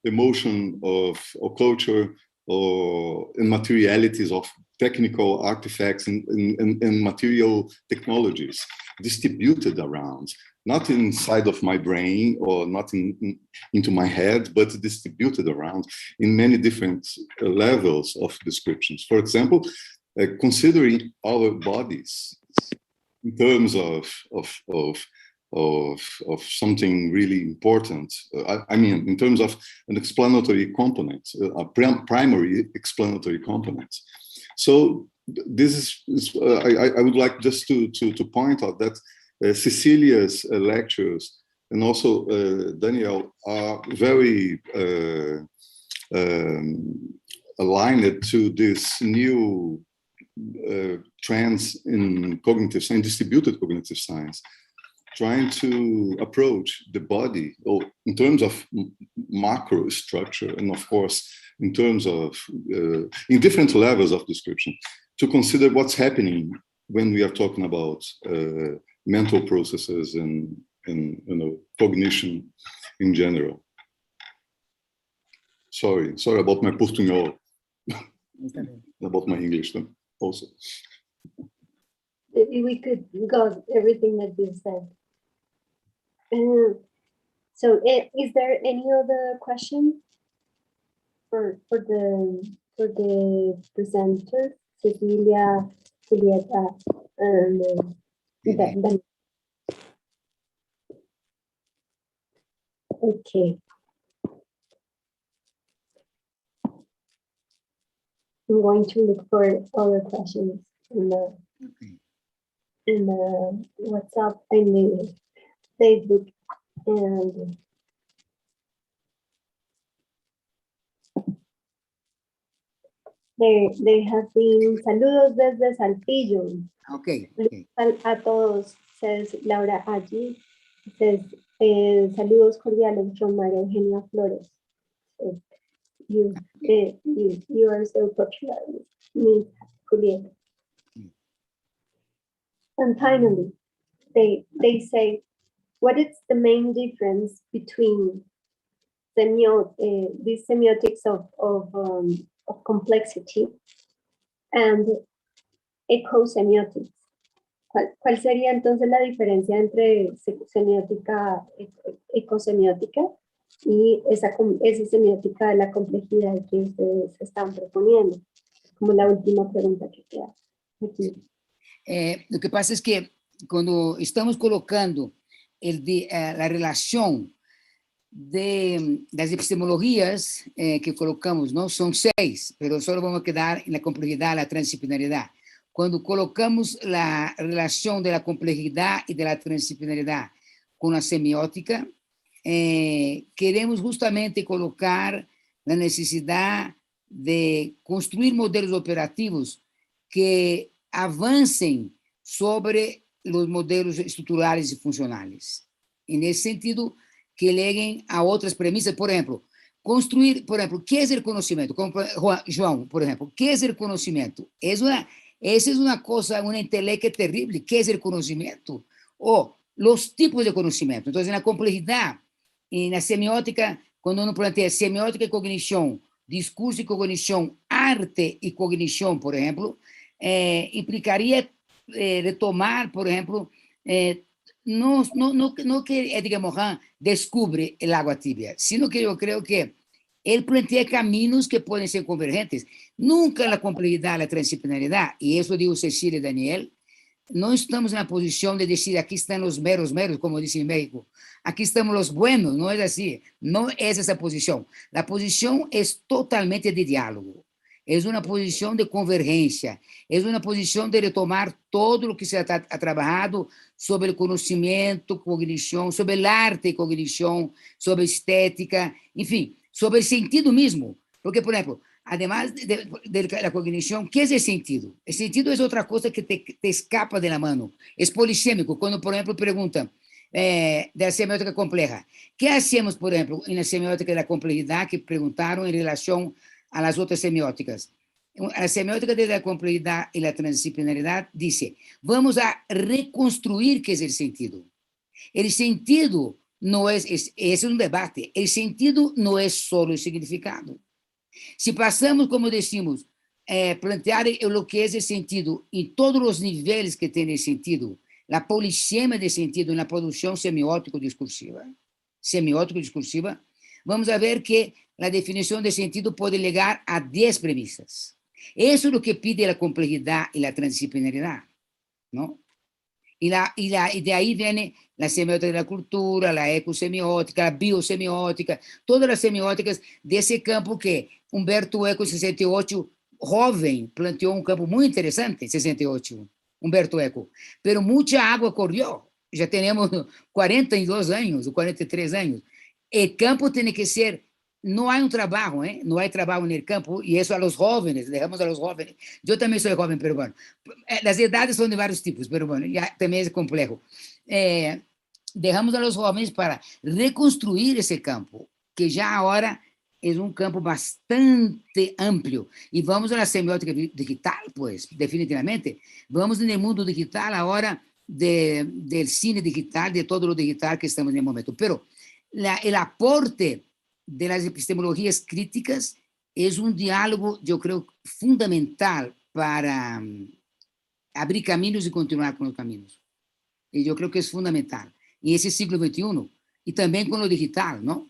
emotion, of culture, and materialities of technical artifacts and material technologies distributed around, not inside of my brain or not into my head, but distributed around in many different levels of descriptions. For example, considering our bodies in terms of something really important. I mean, in terms of an explanatory component, a primary explanatory component. So this is I would like just to point out that Cecilia's lectures and also Daniel are very aligned to this new trends in cognitive science, distributed cognitive science, trying to approach the body in terms of macro structure and, of course, in terms of in different levels of description, to consider what's happening when we are talking about mental processes and cognition in general. Sorry about my Portuñol, about my English also. We could go everything that you said. So, is there any other question for the presenter, Cecilia, Julieta, and Ben? Okay. I'm going to look for other questions in the WhatsApp and the Facebook, and they have been saludos desde Saltillo. Okay. A todos, says Laura allí. Says saludos cordiales from María Eugenia Flores. So, you are so popular, Miss Julieta. And finally, they say, what is the main difference between these semiotics of complexity and ecosemiotics? ¿Cuál sería entonces la diferencia entre semiótica, ecosemiótica y esa semiótica de la complejidad que ustedes están proponiendo? Como la última pregunta que queda aquí. Lo que pasa es que cuando estamos colocando la relación de las epistemologías que colocamos, ¿no? Son 6, pero solo vamos a quedar en la complejidad, la transdisciplinaridad. Cuando colocamos la relación de la complejidad y de la transdisciplinaridad con la semiótica, queremos justamente colocar la necesidad de construir modelos operativos que avancem sobre los modelos estruturales y funcionales. En ese sentido, que lleguen a otras premisas. Por ejemplo, construir, por ejemplo, ¿qué es el conocimiento? Como João, por ejemplo, ¿qué es el conocimiento? Esa es una cosa, una entelequia terrible. ¿Qué es el conocimiento? O los tipos de conocimiento. Entonces, en la complejidad, en la semiótica, cuando uno plantea semiótica y cognición, discurso y cognición, arte y cognición, por ejemplo, implicaría retomar, por ejemplo, no que Edgar Morin descubre el agua tibia, sino que yo creo que él plantea caminos que pueden ser convergentes. Nunca la complejidad, la transdisciplinaridad, y eso digo Cecilia y Daniel, no estamos en la posición de decir aquí están los meros, como dice en México, aquí estamos los buenos, no es así, no es esa posición. La posición es totalmente de diálogo. Es una posición de convergencia, es una posición de retomar todo lo que se ha trabajado sobre el conocimiento, cognición, sobre el arte y cognición, sobre estética, en fin, sobre el sentido mismo. Porque, por ejemplo, además de la cognición, ¿qué es el sentido? El sentido es otra cosa que te escapa de la mano. Es polisémico. Cuando, por ejemplo, preguntan de la semiótica compleja, ¿qué hacemos, por ejemplo, en la semiótica de la complejidad que preguntaron en relación a las otras semióticas? La semiótica de la complejidad y la transdisciplinaridad dice, vamos a reconstruir qué es el sentido. El sentido no es un debate, el sentido no es solo el significado. Si pasamos, como decimos, plantear o que é esse sentido em todos os níveis que tem esse sentido, a polissemia de sentido na produção semiótico-discursiva, vamos a ver que a definição de sentido pode ligar a 10 premissas. Isso é o que pide a complexidade e a transdisciplinaridade, não? E de aí vem a semiótica da cultura, a ecosemiótica, a biosemiótica, todas as semióticas desse campo que Humberto Eco, em 68, jovem, planteou um campo muito interessante, em 68, Humberto Eco. Pero muita água correu. Já temos 42 anos, 43 anos. O campo tem que ser... Não há trabalho, não há trabalho no campo, e isso a los jóvenes, dejamos a los jóvenes. Eu também sou jovem peruano. As idades são de vários tipos, pero bueno, também é complexo. Dejamos a los jóvenes para reconstruir esse campo, que já agora é um campo bastante amplo. E vamos à semiótica digital, pues, definitivamente. Vamos no mundo digital agora, del cine digital, de todo o digital que estamos no momento. Pero o aporte de las epistemologías críticas es un diálogo, yo creo, fundamental para abrir caminos y continuar con los caminos. Y yo creo que es fundamental. En ese siglo XXI, y también con lo digital, ¿no?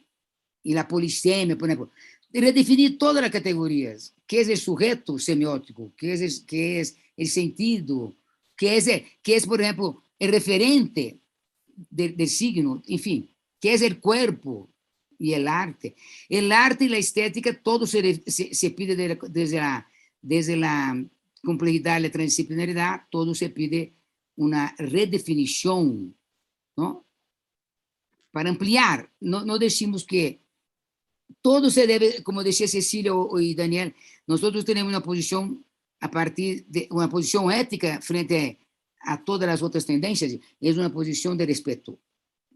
Y la polisemia, por ejemplo. Redefinir todas las categorías. ¿Qué es el sujeto semiótico? ¿Qué es el sentido? ¿Qué es, por ejemplo, el referente del signo? En fin, ¿qué es el cuerpo? Y el arte. El arte y la estética, todo se pide desde la complejidad y la transdisciplinaridad, todo se pide una redefinición, ¿no? Para ampliar. No decimos que todo se debe, como decía Cecilia y Daniel, nosotros tenemos una posición a partir de una posición ética frente a todas las otras tendencias, es una posición de respeto,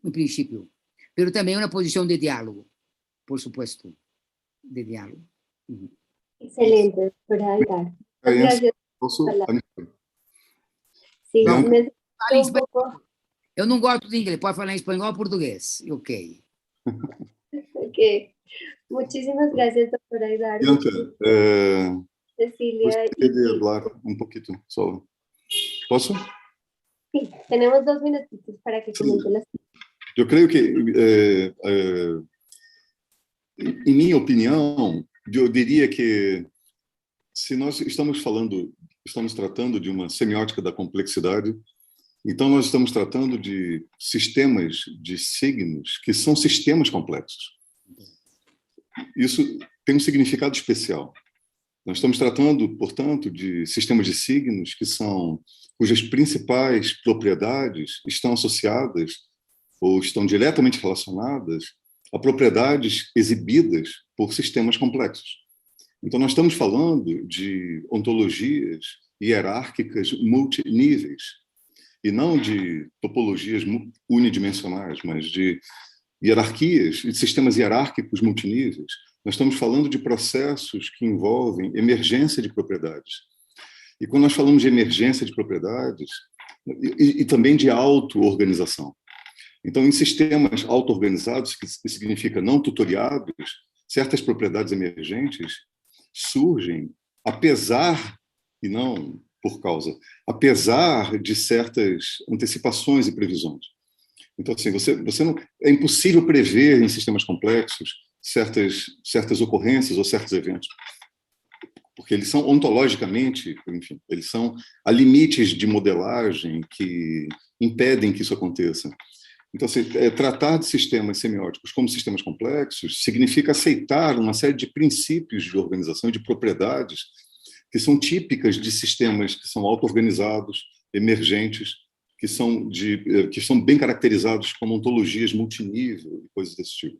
en principio. Pero também uma posição de diálogo, por supuesto, de diálogo. Excelente, doctora Aidar. Gracias. Sí, Bianca. Eu não gosto de inglês, pode falar em espanhol ou português. Ok. Ok. Muchísimas gracias, doctora Aidar. Bianca, Cecilia. gostaria de falar um pouquinho só. Posso? Sí, tenemos 2 minutitos para que comente las. Eu creio que, em minha opinião, eu diria que se nós estamos tratando de uma semiótica da complexidade, então nós estamos tratando de sistemas de signos que são sistemas complexos. Isso tem um significado especial. Nós estamos tratando, portanto, de sistemas de signos cujas principais propriedades estão associadas ou estão diretamente relacionadas a propriedades exibidas por sistemas complexos. Então, nós estamos falando de ontologias hierárquicas multiníveis, e não de topologias unidimensionais, mas de hierarquias, de sistemas hierárquicos multiníveis. Nós estamos falando de processos que envolvem emergência de propriedades. E quando nós falamos de emergência de propriedades, e também de auto-organização. Então, em sistemas auto-organizados, que significa não tutoriados, certas propriedades emergentes surgem apesar, e não por causa, apesar de certas antecipações e previsões. Então, assim, você não, é impossível prever em sistemas complexos certas ocorrências ou certos eventos, porque eles são ontologicamente, enfim, há limites de modelagem que impedem que isso aconteça. Então, assim, tratar de sistemas semióticos como sistemas complexos significa aceitar uma série de princípios de organização e de propriedades que são típicas de sistemas que são auto-organizados, emergentes, que são bem caracterizados como ontologias multinível e coisas desse tipo.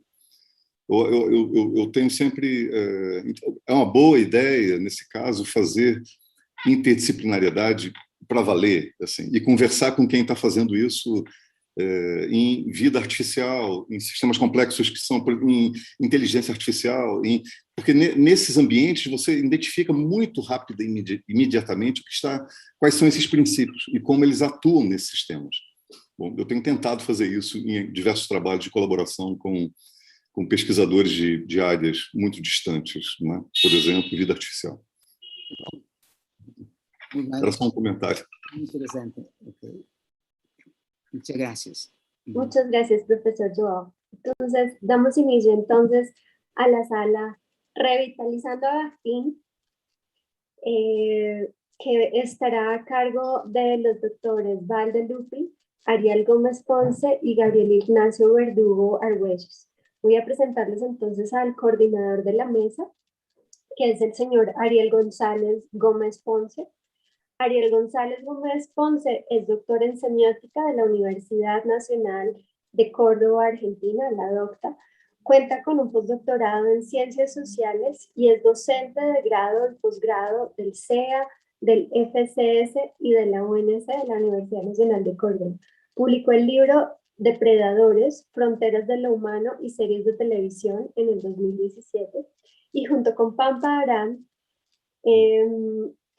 Eu tenho sempre... É uma boa ideia, nesse caso, fazer interdisciplinariedade para valer, assim, e conversar com quem está fazendo isso em vida artificial, em sistemas complexos que são em inteligência artificial, porque nesses ambientes você identifica muito rápido e imediatamente quais são esses princípios e como eles atuam nesses sistemas. Bom, eu tenho tentado fazer isso em diversos trabalhos de colaboração com pesquisadores de áreas muito distantes, né? Por exemplo, vida artificial. Muy mal, Era só um comentário. muy interesante. Okay. Muchas gracias. Muchas gracias, profesor Joao. Entonces, damos inicio entonces a la sala Revitalizando a Bakhtin, que estará a cargo de los doctores Valde Lupi, Ariel Gómez Ponce y Gabriel Ignacio Verdugo Argüelles. Voy a presentarles entonces al coordinador de la mesa, que es el señor Ariel González Gómez Ponce. Ariel González Gómez Ponce es doctor en semiótica de la Universidad Nacional de Córdoba, Argentina, la DOCTA. Cuenta con un postdoctorado en ciencias sociales y es docente de grado y posgrado del CEA, del FCS y de la UNC de la Universidad Nacional de Córdoba. Publicó el libro Depredadores, Fronteras de lo Humano y Series de Televisión en el 2017 y junto con Pampa Arán,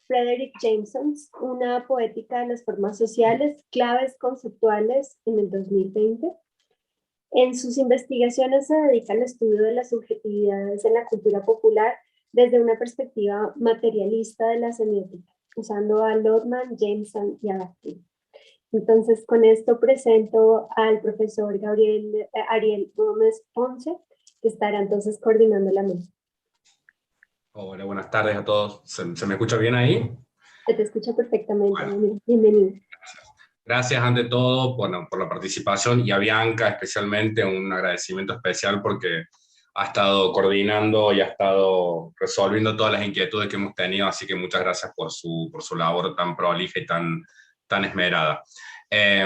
Frederick Jameson, una poética de las formas sociales, claves conceptuales en el 2020. En sus investigaciones se dedica al estudio de las subjetividades en la cultura popular desde una perspectiva materialista de la semiótica, usando a Lotman, Jameson y a Bakhtin. Entonces, con esto presento al profesor Ariel Gómez Ponce, que estará entonces coordinando la mesa. Hola, buenas tardes a todos. ¿Se me escucha bien ahí? Se te escucha perfectamente. Bueno. Bienvenido. Gracias ante todo por la participación y a Bianca especialmente un agradecimiento especial porque ha estado coordinando y ha estado resolviendo todas las inquietudes que hemos tenido, así que muchas gracias por su labor tan prolija y tan esmerada.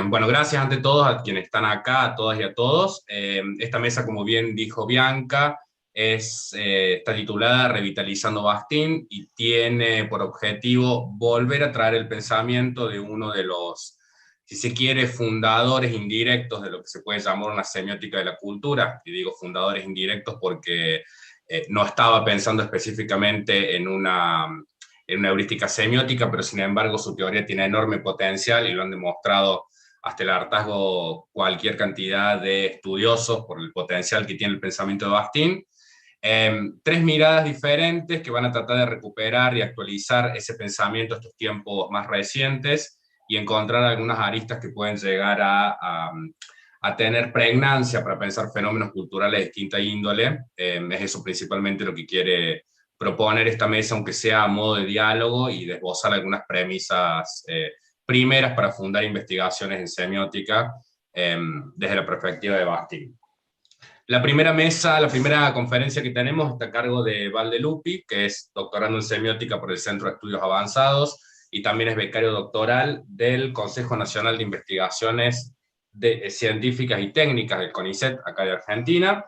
Bueno, gracias ante todos a quienes están acá, a todas y a todos. Esta mesa, como bien dijo Bianca, está titulada Revitalizando Bakhtin y tiene por objetivo volver a traer el pensamiento de uno de los, si se quiere, fundadores indirectos de lo que se puede llamar una semiótica de la cultura. Y digo fundadores indirectos porque no estaba pensando específicamente en una heurística semiótica, pero sin embargo su teoría tiene enorme potencial y lo han demostrado hasta el hartazgo cualquier cantidad de estudiosos por el potencial que tiene el pensamiento de Bakhtin. Tres miradas diferentes que van a tratar de recuperar y actualizar ese pensamiento estos tiempos más recientes y encontrar algunas aristas que pueden llegar a tener pregnancia para pensar fenómenos culturales de distinta índole. Es eso principalmente lo que quiere proponer esta mesa, aunque sea a modo de diálogo y de esbozar algunas premisas primeras para fundar investigaciones en semiótica desde la perspectiva de Bakhtin. La primera mesa, la primera conferencia que tenemos está a cargo de Valde Lupi, que es doctorando en semiótica por el Centro de Estudios Avanzados y también es becario doctoral del Consejo Nacional de Investigaciones Científicas y Técnicas del CONICET, acá de Argentina.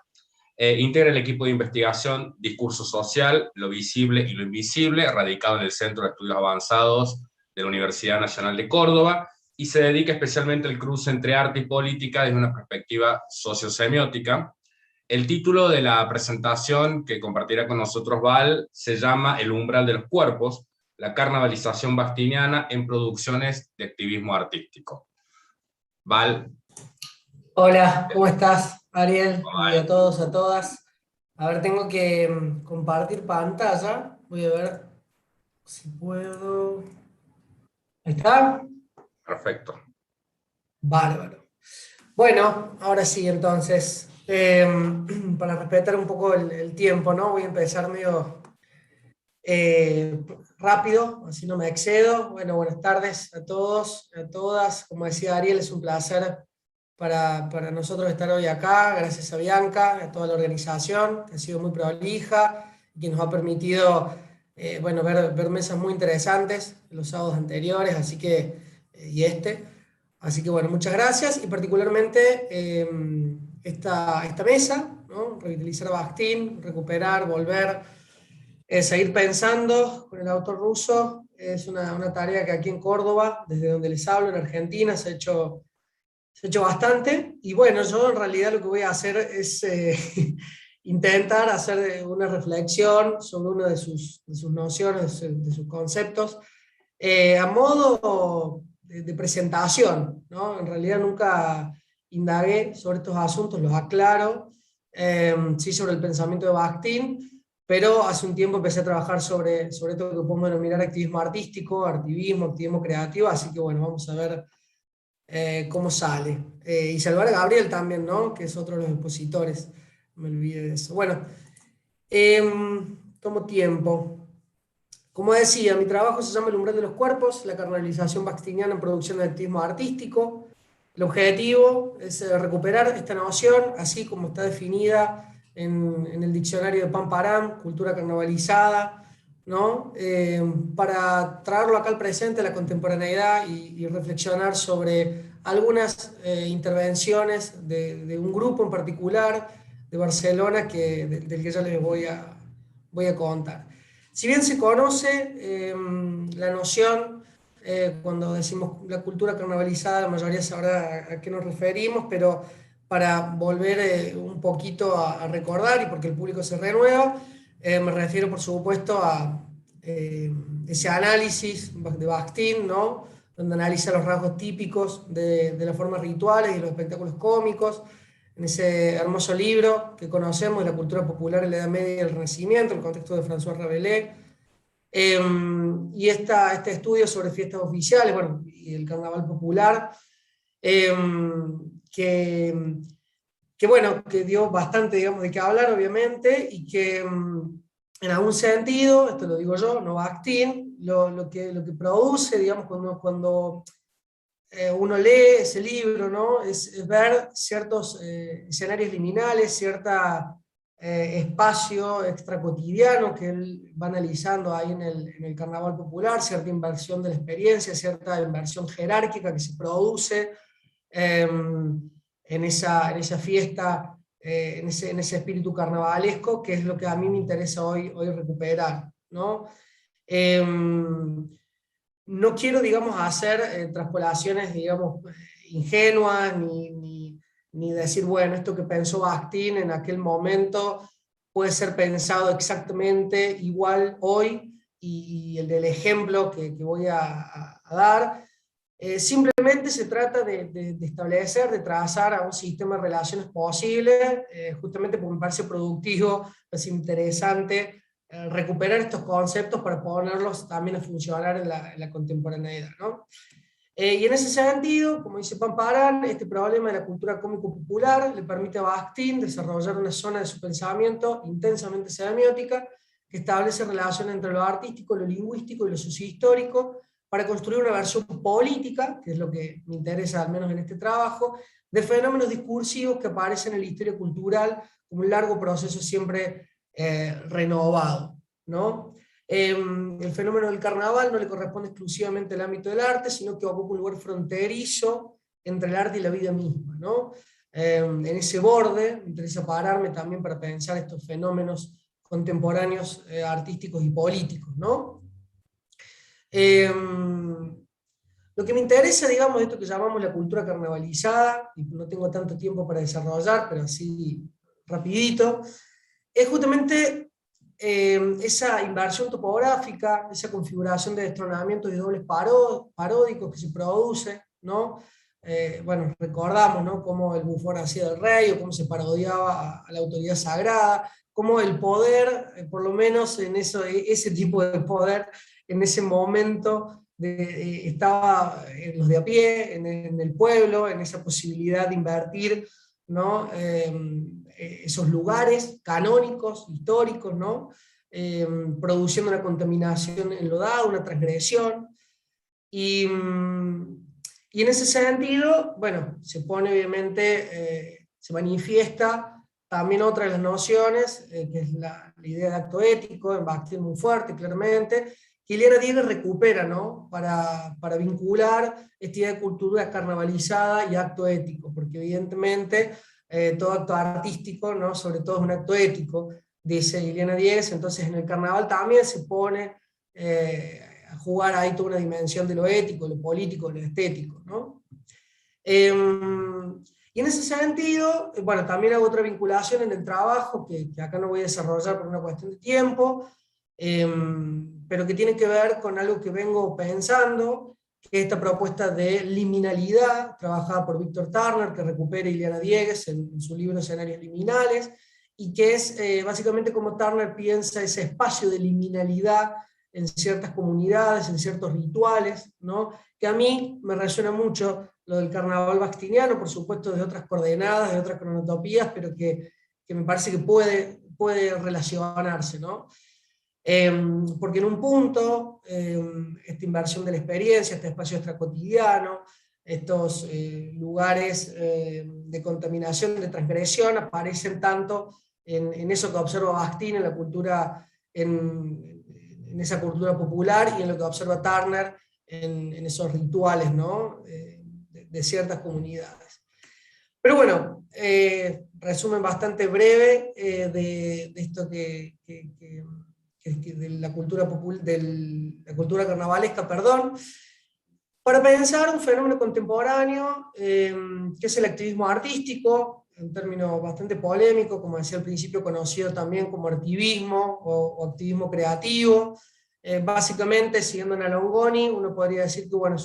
Integra el equipo de investigación Discurso Social, lo visible y lo invisible, radicado en el Centro de Estudios Avanzados de la Universidad Nacional de Córdoba, y se dedica especialmente al cruce entre arte y política desde una perspectiva sociosemiótica. El título de la presentación que compartirá con nosotros Val se llama El umbral de los cuerpos, la carnavalización bakhtiniana en producciones de activismo artístico. Val. Hola, ¿cómo estás, Ariel? Hola. Y a todos, a todas. A ver, tengo que compartir pantalla. Voy a ver si puedo. ¿Ahí está? Perfecto. Bárbaro. Bueno, ahora sí, entonces, para respetar un poco el tiempo, ¿no? Voy a empezar medio rápido, así no me excedo. Bueno, buenas tardes a todos, a todas. Como decía Ariel, es un placer para nosotros estar hoy acá, gracias a Bianca, a toda la organización, que ha sido muy prolija, y que nos ha permitido bueno, ver mesas muy interesantes los sábados anteriores, así que, y Así que bueno, muchas gracias, y particularmente esta mesa, ¿no? Revitalizar a Bakhtin, recuperar, volver, seguir pensando con el autor ruso, es una tarea que aquí en Córdoba, desde donde les hablo, en Argentina, se ha hecho bastante, y bueno, yo en realidad lo que voy a hacer es intentar hacer una reflexión sobre una de sus nociones, de sus conceptos, a modo de presentación, ¿no? En realidad nunca indagué sobre estos asuntos, los aclaro, sí sobre el pensamiento de Bakhtin, pero hace un tiempo empecé a trabajar sobre esto que podemos denominar activismo artístico, activismo creativo, así que bueno, vamos a ver cómo sale. Y saludar a Gabriel también, ¿no? Que es otro de los expositores, me olvidé de eso. Bueno, tomo tiempo. Como decía, mi trabajo se llama El umbral de los cuerpos, la carnalización baxtiniana en producción de activismo artístico. El objetivo es recuperar esta noción, así como está definida en el diccionario de Pamparán, cultura carnavalizada, ¿no? Para traerlo acá al presente, a la contemporaneidad, y reflexionar sobre algunas intervenciones de un grupo en particular de Barcelona del que ya les voy a contar. Si bien se conoce la noción, cuando decimos la cultura carnavalizada, la mayoría sabrá a qué nos referimos, pero para volver un poquito a recordar, y porque el público se renueva, me refiero por supuesto a ese análisis de Bakhtin, ¿no? Donde analiza los rasgos típicos de las formas rituales y los espectáculos cómicos, en ese hermoso libro que conocemos de la cultura popular en la Edad Media y el Renacimiento, en el contexto de François Rabelais, y este estudio sobre fiestas oficiales, bueno, y el carnaval popular, que dio bastante, digamos, de qué hablar, obviamente, y que en algún sentido, esto lo digo yo, no Bakhtin, lo que produce, digamos, cuando uno lee ese libro, ¿no? Es ver ciertos escenarios liminales, cierta espacio extracotidiano que él va analizando ahí en el carnaval popular, cierta inversión de la experiencia, cierta inversión jerárquica que se produce en esa fiesta, en ese espíritu carnavalesco, que es lo que a mí me interesa hoy recuperar, ¿no? No quiero, digamos, hacer transpolaciones, digamos, ingenuas, ni decir, bueno, esto que pensó Bakhtin en aquel momento puede ser pensado exactamente igual hoy, y el del ejemplo que voy a dar. Simplemente se trata de establecer, de trazar a un sistema de relaciones posible, justamente porque me parece productivo, es interesante recuperar estos conceptos para ponerlos también a funcionar en la contemporaneidad, ¿no? Y en ese sentido, como dice Pamparán, este problema de la cultura cómico-popular le permite a Bakhtin desarrollar una zona de su pensamiento intensamente semiótica que establece relaciones entre lo artístico, lo lingüístico y lo sociohistórico para construir una versión política, que es lo que me interesa al menos en este trabajo, de fenómenos discursivos que aparecen en la historia cultural como un largo proceso siempre renovado, ¿no? El fenómeno del carnaval no le corresponde exclusivamente al ámbito del arte, sino que ocupa un lugar fronterizo entre el arte y la vida misma, ¿no? En ese borde me interesa pararme también para pensar estos fenómenos contemporáneos artísticos y políticos, ¿no? Lo que me interesa, digamos, de esto que llamamos la cultura carnavalizada, y no tengo tanto tiempo para desarrollar, pero así rapidito, es justamente esa inversión topográfica, esa configuración de destronamientos y dobles paródicos que se produce, ¿no? Bueno, recordamos, ¿no?, cómo el bufón hacía del rey, o cómo se parodiaba a la autoridad sagrada, cómo el poder, por lo menos en ese tipo de poder, en ese momento estaba en los de a pie, en el pueblo, en esa posibilidad de invertir, ¿no? Esos lugares canónicos, históricos, ¿no? Produciendo una contaminación enlodada, una transgresión, y en ese sentido, bueno, se pone obviamente, se manifiesta también otra de las nociones, que es la idea de acto ético, en Bakhtin muy fuerte, claramente, que Ileana Diegues recupera, ¿no?, para vincular esta idea de cultura carnavalizada y acto ético, porque evidentemente todo acto artístico, ¿no?, sobre todo es un acto ético, dice Ileana Diegues. Entonces en el carnaval también se pone a jugar ahí toda una dimensión de lo ético, lo político, lo estético, ¿no? Y en ese sentido, bueno, también hago otra vinculación en el trabajo, que acá no voy a desarrollar por una cuestión de tiempo, pero que tiene que ver con algo que vengo pensando, que es esta propuesta de liminalidad, trabajada por Víctor Turner, que recupera Ileana Diegues en su libro Escenarios Liminales, y que es básicamente como Turner piensa ese espacio de liminalidad en ciertas comunidades, en ciertos rituales, ¿no? Que a mí me resuena mucho lo del carnaval baxtiniano, por supuesto de otras coordenadas, de otras cronotopías, pero que me parece que puede relacionarse, ¿no? Porque en un punto, esta inversión de la experiencia, este espacio extracotidiano, estos lugares de contaminación, de transgresión, aparecen tanto en eso que observa Bakhtin, en la cultura, en esa cultura popular, y en lo que observa Turner, en esos rituales, ¿no? De ciertas comunidades. Pero bueno, resumen bastante breve de esto de la cultura la cultura carnavalesca, perdón, para pensar un fenómeno contemporáneo que es el activismo artístico, un término bastante polémico, como decía al principio, conocido también como artivismo o activismo creativo. Básicamente, siguiendo a Longoni, uno podría decir que bueno,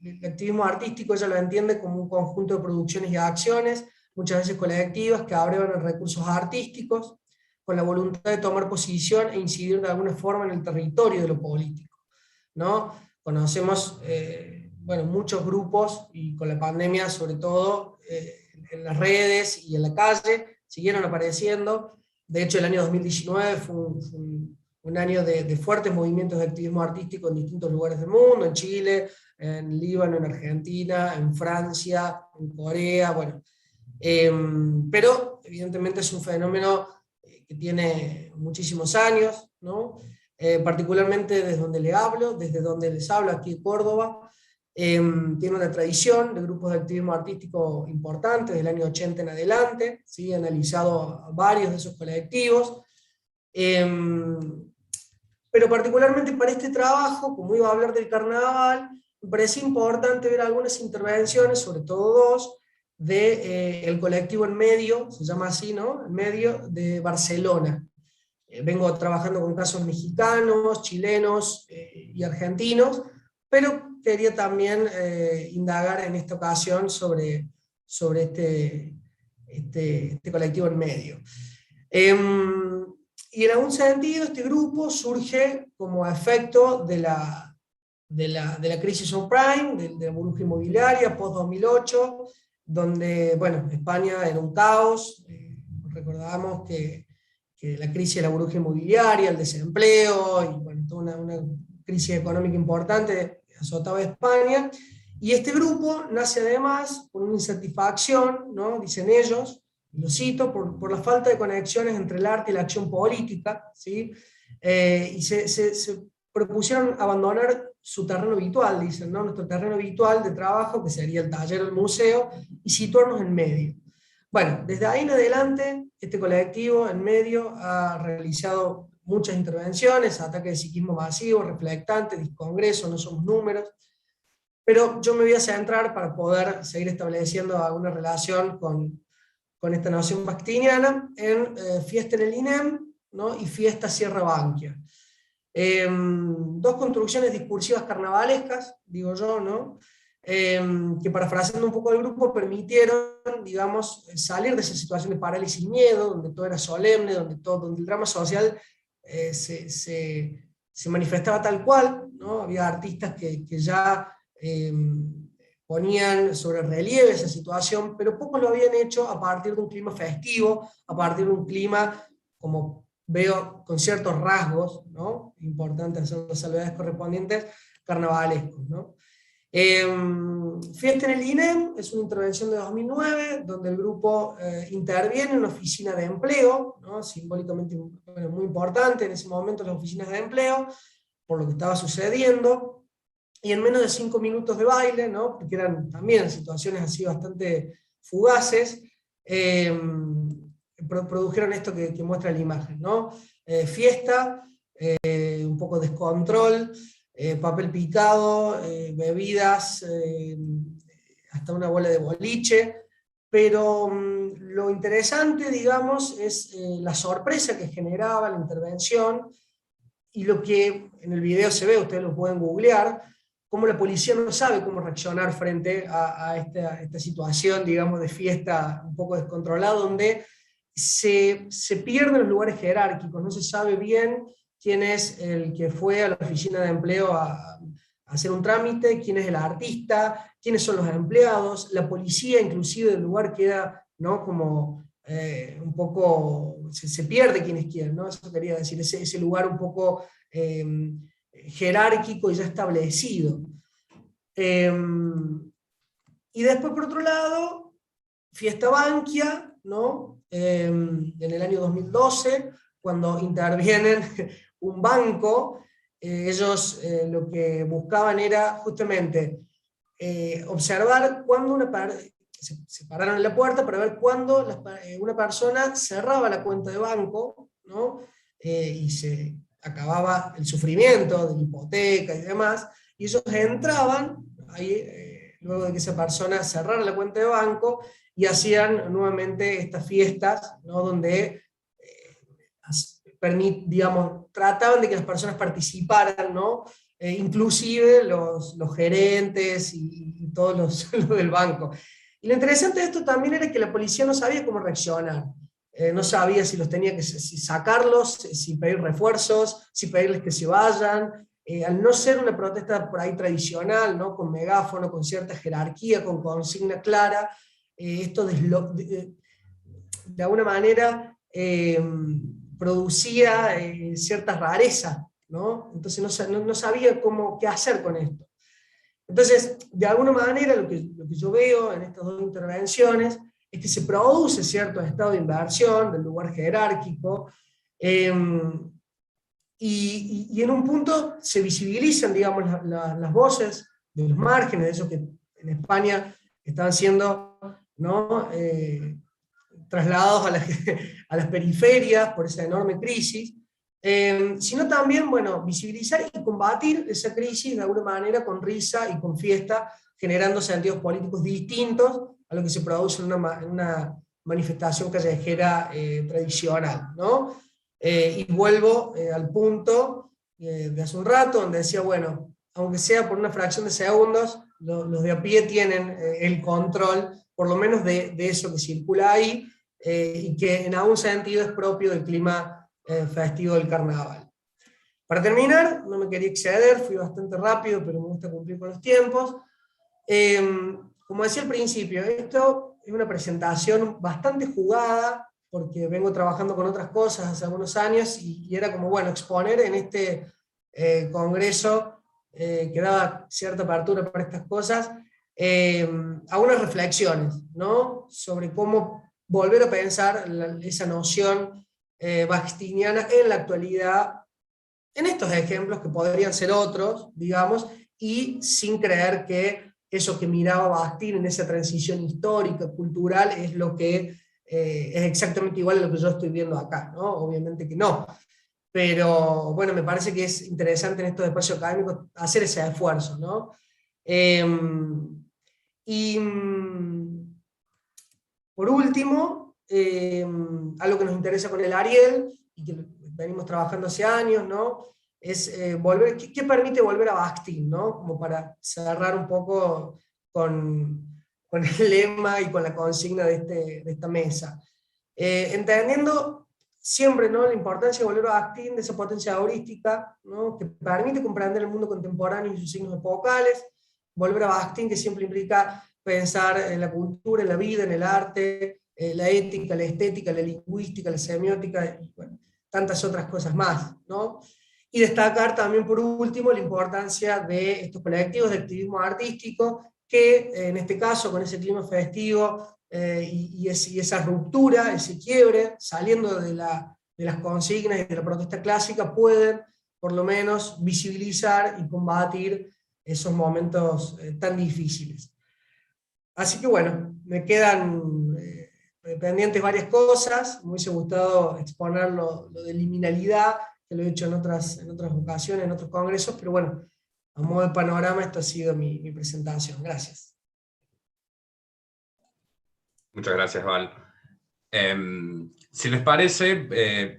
el activismo artístico ella lo entiende como un conjunto de producciones y acciones, muchas veces colectivas, que abrevan en recursos artísticos, con la voluntad de tomar posición e incidir de alguna forma en el territorio de lo político, ¿no? Conocemos bueno, muchos grupos, y con la pandemia sobre todo, en las redes y en la calle, siguieron apareciendo. De hecho, el año 2019 fue un año de fuertes movimientos de activismo artístico en distintos lugares del mundo, en Chile, en Líbano, en Argentina, en Francia, en Corea, bueno. Pero evidentemente es un fenómeno que tiene muchísimos años, ¿no? Particularmente desde donde desde donde les hablo, aquí en Córdoba, tiene una tradición de grupos de activismo artístico importantes, del año 80 en adelante, ¿sí? He analizado a varios de esos colectivos, pero particularmente para este trabajo, como iba a hablar del carnaval, me pareció importante ver algunas intervenciones, sobre todo dos, del colectivo En Medio, se llama así, ¿no? En Medio, de Barcelona. Vengo trabajando con casos mexicanos, chilenos y argentinos, pero quería también indagar en esta ocasión sobre este colectivo En Medio. Y en algún sentido este grupo surge como efecto de la crisis subprime, de la burbuja inmobiliaria post-2008, donde, bueno, España era un caos, recordamos que la crisis de la burbuja inmobiliaria, el desempleo, y bueno, toda una crisis económica importante azotaba España, y este grupo nace además por una insatisfacción, ¿no? Dicen ellos, lo cito, por la falta de conexiones entre el arte y la acción política, ¿sí? Y se propusieron abandonar su terreno habitual, dicen, ¿no? Nuestro terreno habitual de trabajo, que sería el taller o el museo, y situarnos en medio. Bueno, desde ahí en adelante, este colectivo En Medio ha realizado muchas intervenciones, ataques de psiquismo masivo, reflectante, discongreso, no somos números, pero yo me voy a centrar para poder seguir estableciendo alguna relación con esta noción baxtiniana en Fiesta en el INEM, ¿no? Y Fiesta Sierra Banquia. Dos construcciones discursivas carnavalescas, digo yo, ¿no? Que parafraseando un poco el grupo permitieron, digamos, salir de esa situación de parálisis y miedo, donde todo era solemne, donde el drama social se manifestaba tal cual, ¿no? Había artistas que ya ponían sobre relieve esa situación, pero pocos lo habían hecho a partir de un clima festivo, a partir de un clima, como veo, con ciertos rasgos, ¿no? Importantes hacer las salvedades correspondientes, carnavalescos, ¿no? Fiesta en el INEM es una intervención de 2009, donde el grupo interviene en una oficina de empleo, ¿no? Simbólicamente bueno, muy importante en ese momento las oficinas de empleo, por lo que estaba sucediendo, y en menos de 5 minutos de baile, ¿no? Porque eran también situaciones así bastante fugaces, produjeron esto que muestra la imagen, ¿no? Fiesta, un poco descontrol, papel picado, bebidas, hasta una bola de boliche, pero lo interesante, digamos, es la sorpresa que generaba la intervención, y lo que en el video se ve, ustedes lo pueden googlear, cómo la policía no sabe cómo reaccionar frente a esta situación, digamos, de fiesta un poco descontrolada, donde se pierden los lugares jerárquicos, no se sabe bien quién es el que fue a la oficina de empleo a hacer un trámite, quién es el artista, quiénes son los empleados, la policía inclusive del lugar queda, ¿no? Como un poco, se pierde quién es quién, ¿no? Eso quería decir, ese lugar un poco jerárquico y ya establecido. Y después, por otro lado, Fiesta Bankia, ¿no? En el año 2012, cuando intervienen un banco, ellos lo que buscaban era justamente observar cuando se pararon en la puerta para ver cuándo una persona cerraba la cuenta de banco, ¿no? Y se acababa el sufrimiento de la hipoteca y demás, y ellos entraban ahí, luego de que esa persona cerrara la cuenta de banco, y hacían nuevamente estas fiestas, ¿no? Donde digamos, trataban de que las personas participaran, ¿no? Inclusive los gerentes y todos los del banco. Y lo interesante de esto también era que la policía no sabía cómo reaccionar. No sabía si los tenía que si sacarlos, si pedir refuerzos, si pedirles que se vayan. Al no ser una protesta por ahí tradicional, ¿no? Con megáfono, con cierta jerarquía, con consigna clara, esto de alguna manera producía cierta rareza, ¿no? Entonces no sabía qué hacer con esto. Entonces, de alguna manera, lo que yo veo en estas dos intervenciones es que se produce cierto estado de inversión del lugar jerárquico, y en un punto se visibilizan, digamos, las voces de los márgenes, de esos que en España estaban siendo, ¿no? Trasladados a las periferias por esa enorme crisis, sino también, bueno, visibilizar y combatir esa crisis de alguna manera con risa y con fiesta, generando sentidos políticos distintos a lo que se produce en una manifestación callejera tradicional, ¿no? Y vuelvo al punto de hace un rato, donde decía, bueno, aunque sea por una fracción de segundos, los de a pie tienen el control, por lo menos de eso que circula ahí, y que en algún sentido es propio del clima festivo del carnaval. Para terminar, no me quería exceder, fui bastante rápido, pero me gusta cumplir con los tiempos. Como decía al principio, esto es una presentación bastante jugada, porque vengo trabajando con otras cosas hace algunos años, y era como, bueno, exponer en este congreso que daba cierta apertura para estas cosas, algunas reflexiones, ¿no? Sobre cómo volver a pensar esa noción bakstiniana en la actualidad, en estos ejemplos que podrían ser otros, digamos, y sin creer que eso que miraba Bakhtin en esa transición histórica, cultural, es lo que es exactamente igual a lo que yo estoy viendo acá, ¿no? Obviamente que no. Pero bueno, me parece que es interesante en estos espacios académicos hacer ese esfuerzo, ¿no? Y por último, algo que nos interesa con el Ariel, y que venimos trabajando hace años, ¿no? Es volver, ¿qué permite volver a Bakhtin, ¿no? Como para cerrar un poco con el lema y con la consigna de esta mesa. Entendiendo siempre, ¿no? La importancia de volver a Bakhtin, de esa potencia heurística, ¿no? Que permite comprender el mundo contemporáneo y sus signos epocales. Volver a Bakhtin, que siempre implica pensar en la cultura, en la vida, en el arte, la ética, la estética, la lingüística, la semiótica, y bueno, tantas otras cosas más, ¿no? Y destacar también, por último, la importancia de estos colectivos de activismo artístico, que en este caso, con ese clima festivo y esa ruptura, ese quiebre, saliendo de las consignas y de la protesta clásica, pueden, por lo menos, visibilizar y combatir esos momentos tan difíciles. Así que bueno, me quedan pendientes varias cosas. Me hubiese gustado exponer lo de liminalidad, que lo he hecho en otras ocasiones, en otros congresos, pero bueno, a modo de panorama, esto ha sido mi presentación. Gracias. Muchas gracias, Val. Si les parece,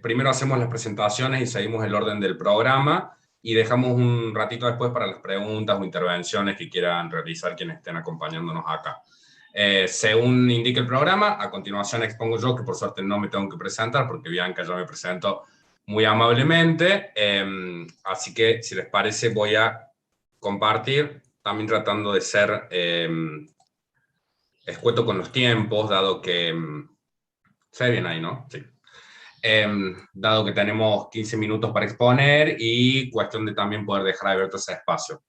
primero hacemos las presentaciones y seguimos el orden del programa, y dejamos un ratito después para las preguntas o intervenciones que quieran realizar quienes estén acompañándonos acá. Según indica el programa, a continuación expongo yo, que por suerte no me tengo que presentar, porque Bianca ya me presentó muy amablemente, así que si les parece voy a compartir, también tratando de ser escueto con los tiempos, dado que... se ve bien ahí, ¿no? Sí. Dado que tenemos 15 minutos para exponer y cuestión de también poder dejar abierto ese espacio.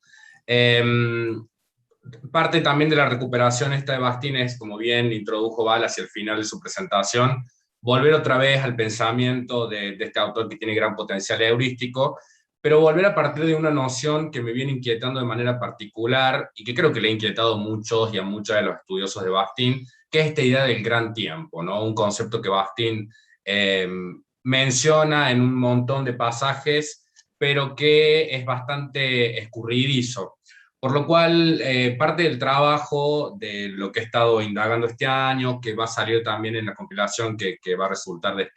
Parte también de la recuperación esta de Bastín es, como bien introdujo Val hacia el final de su presentación, volver otra vez al pensamiento de este autor que tiene gran potencial heurístico, pero volver a partir de una noción que me viene inquietando de manera particular y que creo que le ha inquietado a muchos y a muchos de los estudiosos de Bastín, que es esta idea del gran tiempo, ¿no? Un concepto que Bastín menciona en un montón de pasajes, pero que es bastante escurridizo. Por lo cual, parte del trabajo de lo que he estado indagando este año, que va a salir también en la compilación que va a resultar de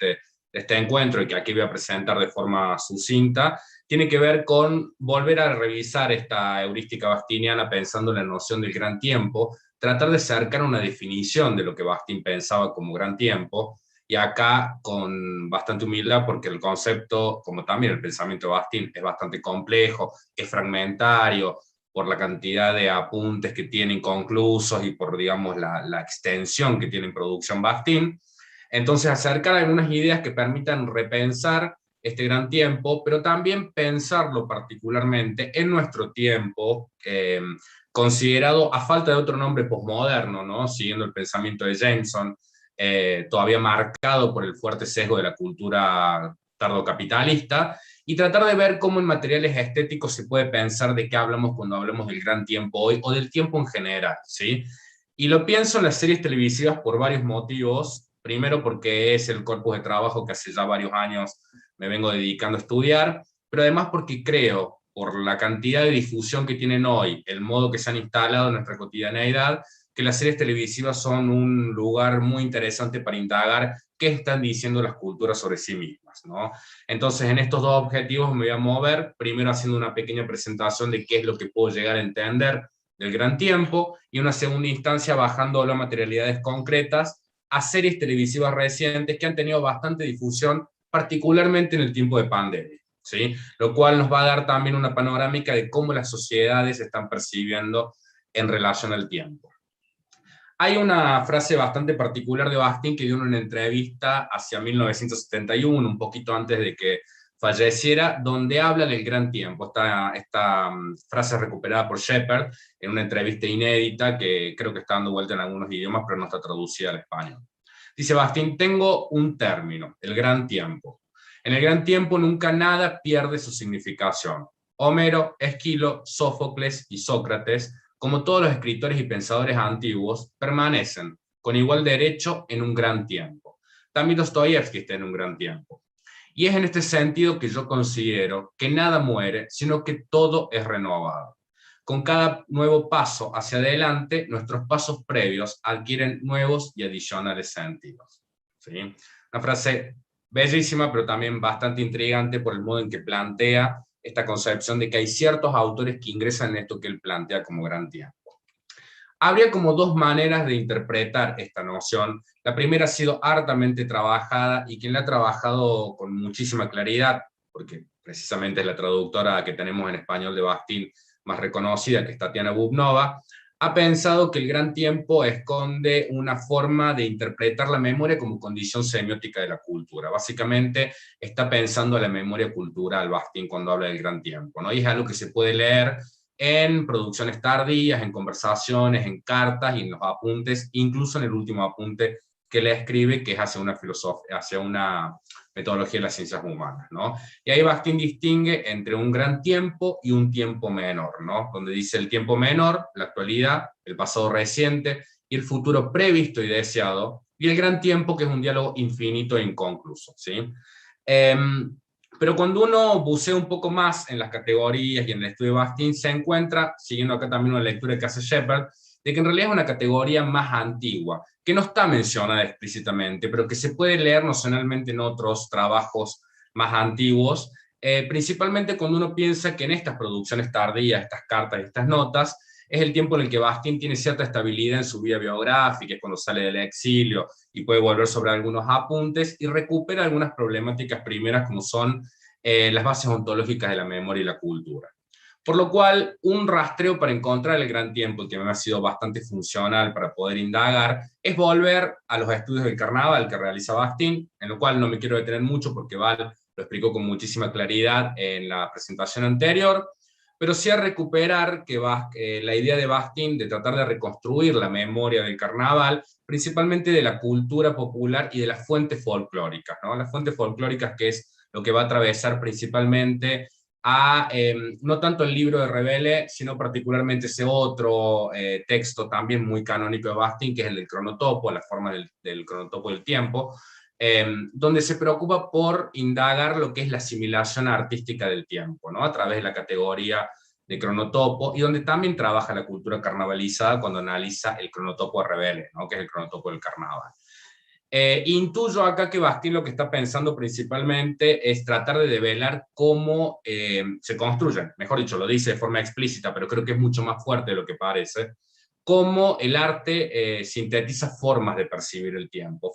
este encuentro y que aquí voy a presentar de forma sucinta, tiene que ver con volver a revisar esta heurística bastiniana pensando en la noción del gran tiempo, tratar de acercar una definición de lo que Bastín pensaba como gran tiempo, y acá con bastante humildad, porque el concepto, como también el pensamiento de Bastín, es bastante complejo, es fragmentario, por la cantidad de apuntes que tiene inconclusos y por, digamos, la extensión que tiene en producción Bastín. Entonces, acercar algunas ideas que permitan repensar este gran tiempo, pero también pensarlo particularmente en nuestro tiempo, considerado a falta de otro nombre posmoderno, ¿no? Siguiendo el pensamiento de Jameson, todavía marcado por el fuerte sesgo de la cultura tardocapitalista, y tratar de ver cómo en materiales estéticos se puede pensar de qué hablamos cuando hablamos del gran tiempo hoy, o del tiempo en general, ¿sí? Y lo pienso en las series televisivas por varios motivos. Primero porque es el corpus de trabajo que hace ya varios años me vengo dedicando a estudiar, pero además porque creo, por la cantidad de difusión que tienen hoy, el modo que se han instalado en nuestra cotidianeidad, que las series televisivas son un lugar muy interesante para indagar qué están diciendo las culturas sobre sí mismas, ¿no? Entonces, en estos dos objetivos me voy a mover, primero haciendo una pequeña presentación de qué es lo que puedo llegar a entender del gran tiempo, y una segunda instancia bajando a materialidades concretas a series televisivas recientes que han tenido bastante difusión, particularmente en el tiempo de pandemia, ¿sí? Lo cual nos va a dar también una panorámica de cómo las sociedades están percibiendo en relación al tiempo. Hay una frase bastante particular de Bastín que dio en una entrevista hacia 1971, un poquito antes de que falleciera, donde habla del gran tiempo. Esta frase recuperada por Shepard en una entrevista inédita que creo que está dando vuelta en algunos idiomas, pero no está traducida al español. Dice Bastín: tengo un término, el gran tiempo. En el gran tiempo nunca nada pierde su significación. Homero, Esquilo, Sófocles y Sócrates, como todos los escritores y pensadores antiguos, permanecen con igual derecho en un gran tiempo. También Dostoyevsky está en un gran tiempo. Y es en este sentido que yo considero que nada muere, sino que todo es renovado. Con cada nuevo paso hacia adelante, nuestros pasos previos adquieren nuevos y adicionales sentidos. ¿Sí? Una frase bellísima, pero también bastante intrigante por el modo en que plantea esta concepción de que hay ciertos autores que ingresan en esto que él plantea como gran tiempo. Habría como dos maneras de interpretar esta noción. La primera ha sido hartamente trabajada, y quien la ha trabajado con muchísima claridad, porque precisamente es la traductora que tenemos en español de Bastín más reconocida, que es Tatiana Bubnova, ha pensado que el gran tiempo esconde una forma de interpretar la memoria como condición semiótica de la cultura. Básicamente está pensando la memoria cultural Bastín cuando habla del gran tiempo, ¿no? Y es algo que se puede leer en producciones tardías, en conversaciones, en cartas y en los apuntes, incluso en el último apunte que le escribe, que es hacia una filosofía, hacia una metodología de las ciencias humanas, ¿no? Y ahí Bastín distingue entre un gran tiempo y un tiempo menor, ¿no? Donde dice el tiempo menor, la actualidad, el pasado reciente y el futuro previsto y deseado, y el gran tiempo, que es un diálogo infinito e inconcluso, ¿sí? Pero cuando uno bucea un poco más en las categorías y en el estudio de Bastín, se encuentra, siguiendo acá también una lectura que hace Shepard, de que en realidad es una categoría más antigua, que no está mencionada explícitamente, pero que se puede leer nocionalmente en otros trabajos más antiguos, principalmente cuando uno piensa que en estas producciones tardías, estas cartas y estas notas, es el tiempo en el que Bastien tiene cierta estabilidad en su vida biográfica, es cuando sale del exilio y puede volver sobre algunos apuntes y recupera algunas problemáticas primeras como son las bases ontológicas de la memoria y la cultura. Por lo cual, un rastreo para encontrar el gran tiempo, que me ha sido bastante funcional para poder indagar, es volver a los estudios del carnaval que realiza Bastien, en lo cual no me quiero detener mucho porque Val lo explicó con muchísima claridad en la presentación anterior, pero sí a recuperar que la idea de Bastien de tratar de reconstruir la memoria del carnaval, principalmente de la cultura popular y de las fuentes folclóricas, ¿no? Las fuentes folclóricas, que es lo que va a atravesar principalmente no tanto el libro de Rebele, sino particularmente ese otro texto también muy canónico de Bastien, que es el del cronotopo, la forma del cronotopo del tiempo, donde se preocupa por indagar lo que es la asimilación artística del tiempo, ¿no? A través de la categoría de cronotopo, y donde también trabaja la cultura carnavalizada cuando analiza el cronotopo de Rebele, ¿no? Que es el cronotopo del carnaval. Intuyo acá que Bastien lo que está pensando principalmente es tratar de develar cómo se construyen, mejor dicho, lo dice de forma explícita, pero creo que es mucho más fuerte de lo que parece, cómo el arte sintetiza formas de percibir el tiempo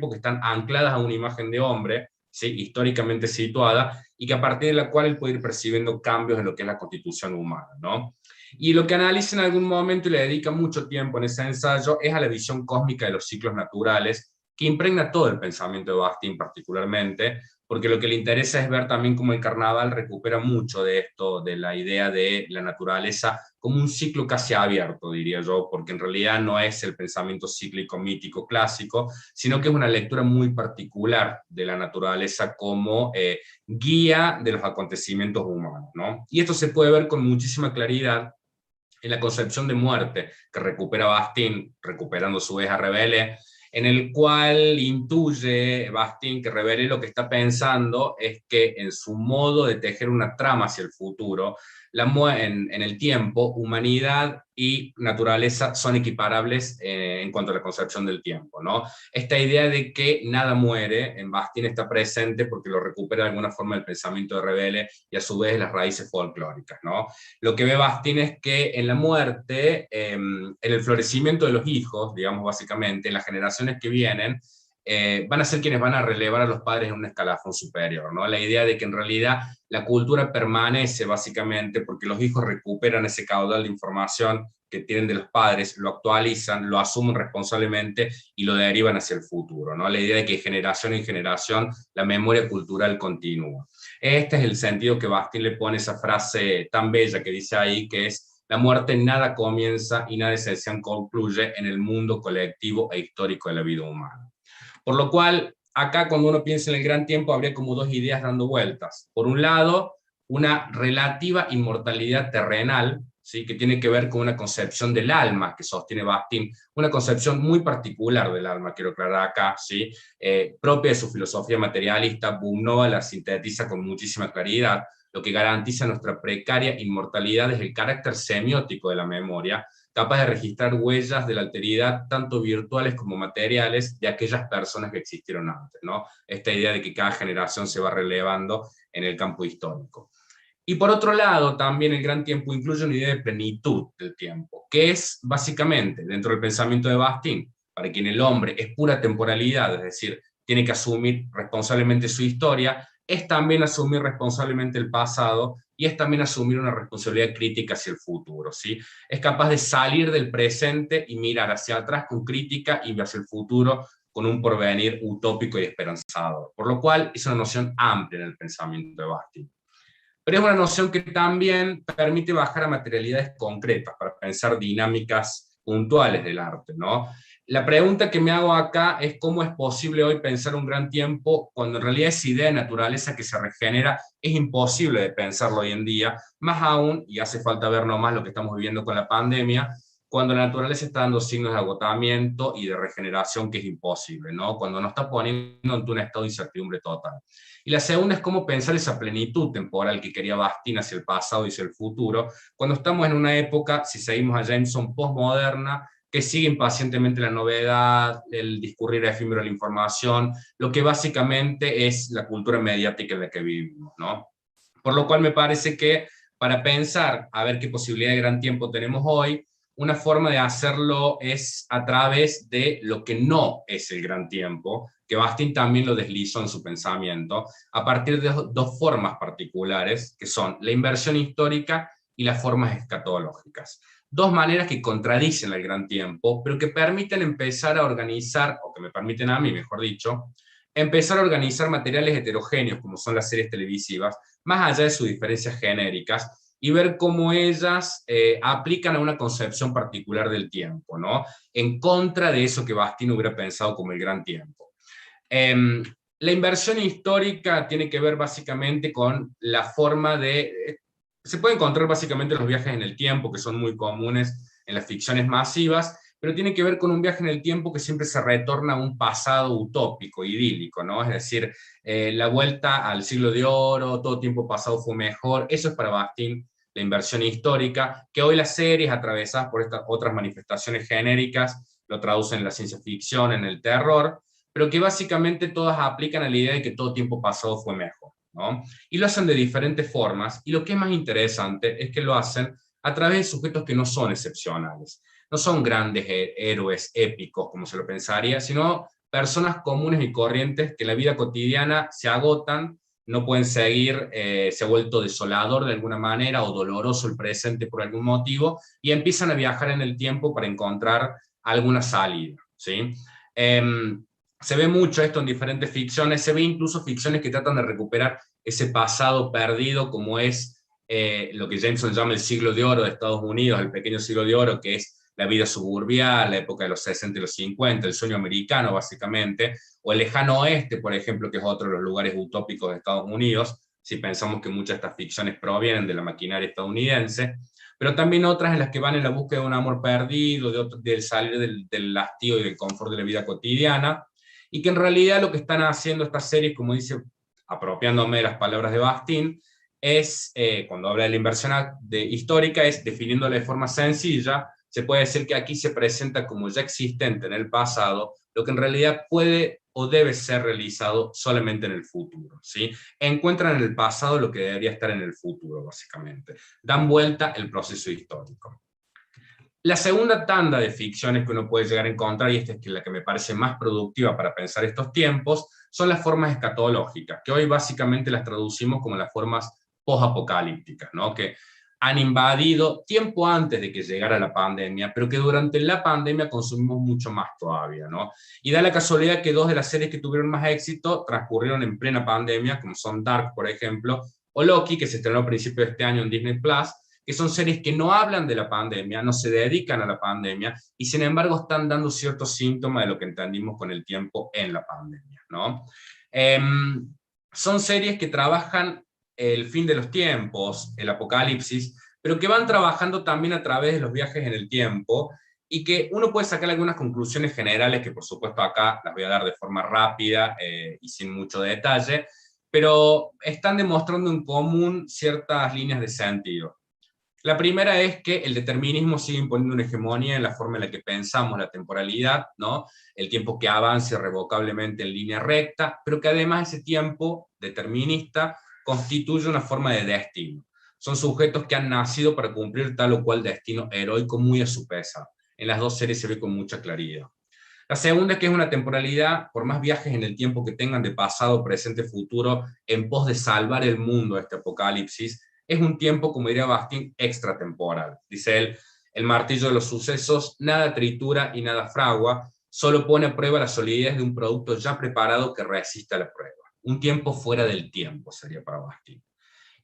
que están ancladas a una imagen de hombre, ¿sí? Históricamente situada, y que a partir de la cual él puede ir percibiendo cambios en lo que es la constitución humana, ¿no? Y lo que analiza en algún momento y le dedica mucho tiempo en ese ensayo es a la visión cósmica de los ciclos naturales, que impregna todo el pensamiento de Bastien particularmente, porque lo que le interesa es ver también cómo el carnaval recupera mucho de esto, de la idea de la naturaleza como un ciclo casi abierto, diría yo, porque en realidad no es el pensamiento cíclico, mítico, clásico, sino que es una lectura muy particular de la naturaleza como guía de los acontecimientos humanos, ¿no? Y esto se puede ver con muchísima claridad en la concepción de muerte que recupera Bastien, recuperando a su vez a Rebele, en el cual intuye Bastien que Rebele lo que está pensando es que en su modo de tejer una trama hacia el futuro, en el tiempo, humanidad y naturaleza son equiparables en cuanto a la concepción del tiempo, ¿no? Esta idea de que nada muere en Bastien está presente porque lo recupera de alguna forma el pensamiento de Rebele y a su vez las raíces folclóricas, ¿no? Lo que ve Bastien es que en la muerte, en el florecimiento de los hijos, digamos básicamente, en las generaciones que vienen, van a ser quienes van a relevar a los padres en un escalafón superior, ¿no? La idea de que en realidad la cultura permanece básicamente porque los hijos recuperan ese caudal de información que tienen de los padres, lo actualizan, lo asumen responsablemente y lo derivan hacia el futuro, ¿no? La idea de que generación en generación la memoria cultural continúa. Este es el sentido que Bastien le pone a esa frase tan bella que dice ahí, que es: la muerte nada comienza y nada esencial concluye en el mundo colectivo e histórico de la vida humana. Por lo cual, acá cuando uno piensa en el gran tiempo, habría como dos ideas dando vueltas. Por un lado, una relativa inmortalidad terrenal, ¿sí? Que tiene que ver con una concepción del alma que sostiene Bastien, una concepción muy particular del alma, quiero aclarar acá, ¿sí? Propia de su filosofía materialista. Bumnova la sintetiza con muchísima claridad. Lo que garantiza nuestra precaria inmortalidad es el carácter semiótico de la memoria, capaz de registrar huellas de la alteridad, tanto virtuales como materiales, de aquellas personas que existieron antes, ¿no? Esta idea de que cada generación se va relevando en el campo histórico. Y por otro lado, también el gran tiempo incluye una idea de plenitud del tiempo, que es básicamente, dentro del pensamiento de Bastien, para quien el hombre es pura temporalidad, es decir, tiene que asumir responsablemente su historia, es también asumir responsablemente el pasado y es también asumir una responsabilidad crítica hacia el futuro, ¿sí? Es capaz de salir del presente y mirar hacia atrás con crítica y hacia el futuro con un porvenir utópico y esperanzador. Por lo cual es una noción amplia en el pensamiento de Bastien. Pero es una noción que también permite bajar a materialidades concretas para pensar dinámicas puntuales del arte, ¿no? La pregunta que me hago acá es cómo es posible hoy pensar un gran tiempo cuando en realidad esa idea de naturaleza que se regenera es imposible de pensarlo hoy en día, más aún, y hace falta ver nomás lo que estamos viviendo con la pandemia, cuando la naturaleza está dando signos de agotamiento y de regeneración que es imposible, ¿no? Cuando nos está poniendo ante un estado de incertidumbre total. Y la segunda es cómo pensar esa plenitud temporal que quería Bastien hacia el pasado y hacia el futuro, cuando estamos en una época, si seguimos a Jameson, postmoderna, que sigue impacientemente la novedad, el discurrir efímero de la información, lo que básicamente es la cultura mediática en la que vivimos, ¿no? Por lo cual me parece que para pensar a ver qué posibilidad de gran tiempo tenemos hoy. Una forma de hacerlo es a través de lo que no es el gran tiempo, que Bastian también lo deslizó en su pensamiento, a partir de dos formas particulares, que son la inversión histórica y las formas escatológicas. Dos maneras que contradicen el gran tiempo, pero que permiten empezar a organizar, o que me permiten a mí, mejor dicho, empezar a organizar materiales heterogéneos, como son las series televisivas, más allá de sus diferencias genéricas, y ver cómo ellas aplican a una concepción particular del tiempo, ¿no? En contra de eso que Bastian hubiera pensado como el gran tiempo. La inversión histórica tiene que ver básicamente con la forma de... Se puede encontrar básicamente los viajes en el tiempo, que son muy comunes en las ficciones masivas, pero tiene que ver con un viaje en el tiempo que siempre se retorna a un pasado utópico, idílico, ¿no? Es decir, la vuelta al siglo de oro, todo tiempo pasado fue mejor, eso es para Bastian la inversión histórica, que hoy las series atravesadas por estas otras manifestaciones genéricas lo traducen en la ciencia ficción, en el terror, pero que básicamente todas aplican a la idea de que todo tiempo pasado fue mejor, ¿no? Y lo hacen de diferentes formas, y lo que es más interesante es que lo hacen a través de sujetos que no son excepcionales. No son grandes héroes épicos, como se lo pensaría, sino personas comunes y corrientes que en la vida cotidiana se agotan, no pueden seguir, se ha vuelto desolador de alguna manera o doloroso el presente por algún motivo, y empiezan a viajar en el tiempo para encontrar alguna salida, ¿sí? Se ve mucho esto en diferentes ficciones, se ve incluso ficciones que tratan de recuperar ese pasado perdido, como es lo que Jameson llama el siglo de oro de Estados Unidos, el pequeño siglo de oro, que es la vida suburbial, la época de los 60 y los 50, el sueño americano básicamente, o el lejano oeste, por ejemplo, que es otro de los lugares utópicos de Estados Unidos, si pensamos que muchas de estas ficciones provienen de la maquinaria estadounidense, pero también otras en las que van en la búsqueda de un amor perdido, del salir del hastío y del confort de la vida cotidiana, y que en realidad lo que están haciendo estas series, como dice, apropiándome de las palabras de Bastian, es, cuando habla de la inversión histórica, es definiéndola de forma sencilla, se puede decir que aquí se presenta como ya existente en el pasado, lo que en realidad puede o debe ser realizado solamente en el futuro, ¿sí? Encuentran en el pasado lo que debería estar en el futuro, básicamente. Dan vuelta el proceso histórico. La segunda tanda de ficciones que uno puede llegar a encontrar, y esta es la que me parece más productiva para pensar estos tiempos, son las formas escatológicas, que hoy básicamente las traducimos como las formas post-apocalípticas, ¿no? Que han invadido tiempo antes de que llegara la pandemia, pero que durante la pandemia consumimos mucho más todavía, ¿no? Y da la casualidad que dos de las series que tuvieron más éxito transcurrieron en plena pandemia, como son Dark, por ejemplo, o Loki, que se estrenó a principios de este año en Disney Plus, que son series que no hablan de la pandemia, no se dedican a la pandemia, y sin embargo están dando ciertos síntomas de lo que entendimos con el tiempo en la pandemia, ¿no? Son series que trabajan el fin de los tiempos, el apocalipsis, pero que van trabajando también a través de los viajes en el tiempo, y que uno puede sacar algunas conclusiones generales, que por supuesto acá las voy a dar de forma rápida y sin mucho detalle, pero están demostrando en común ciertas líneas de sentido. La primera es que el determinismo sigue imponiendo una hegemonía en la forma en la que pensamos la temporalidad, ¿no? El tiempo que avance irrevocablemente en línea recta, pero que además ese tiempo determinista constituye una forma de destino. Son sujetos que han nacido para cumplir tal o cual destino heroico muy a su pesar. En las dos series se ve con mucha claridad. La segunda es que es una temporalidad, por más viajes en el tiempo que tengan de pasado, presente, futuro, en pos de salvar el mundo de este apocalipsis, es un tiempo, como diría Bastian, extratemporal. Dice él, el martillo de los sucesos nada tritura y nada fragua, solo pone a prueba la solidez de un producto ya preparado que resiste a la prueba. Un tiempo fuera del tiempo sería para Bastian.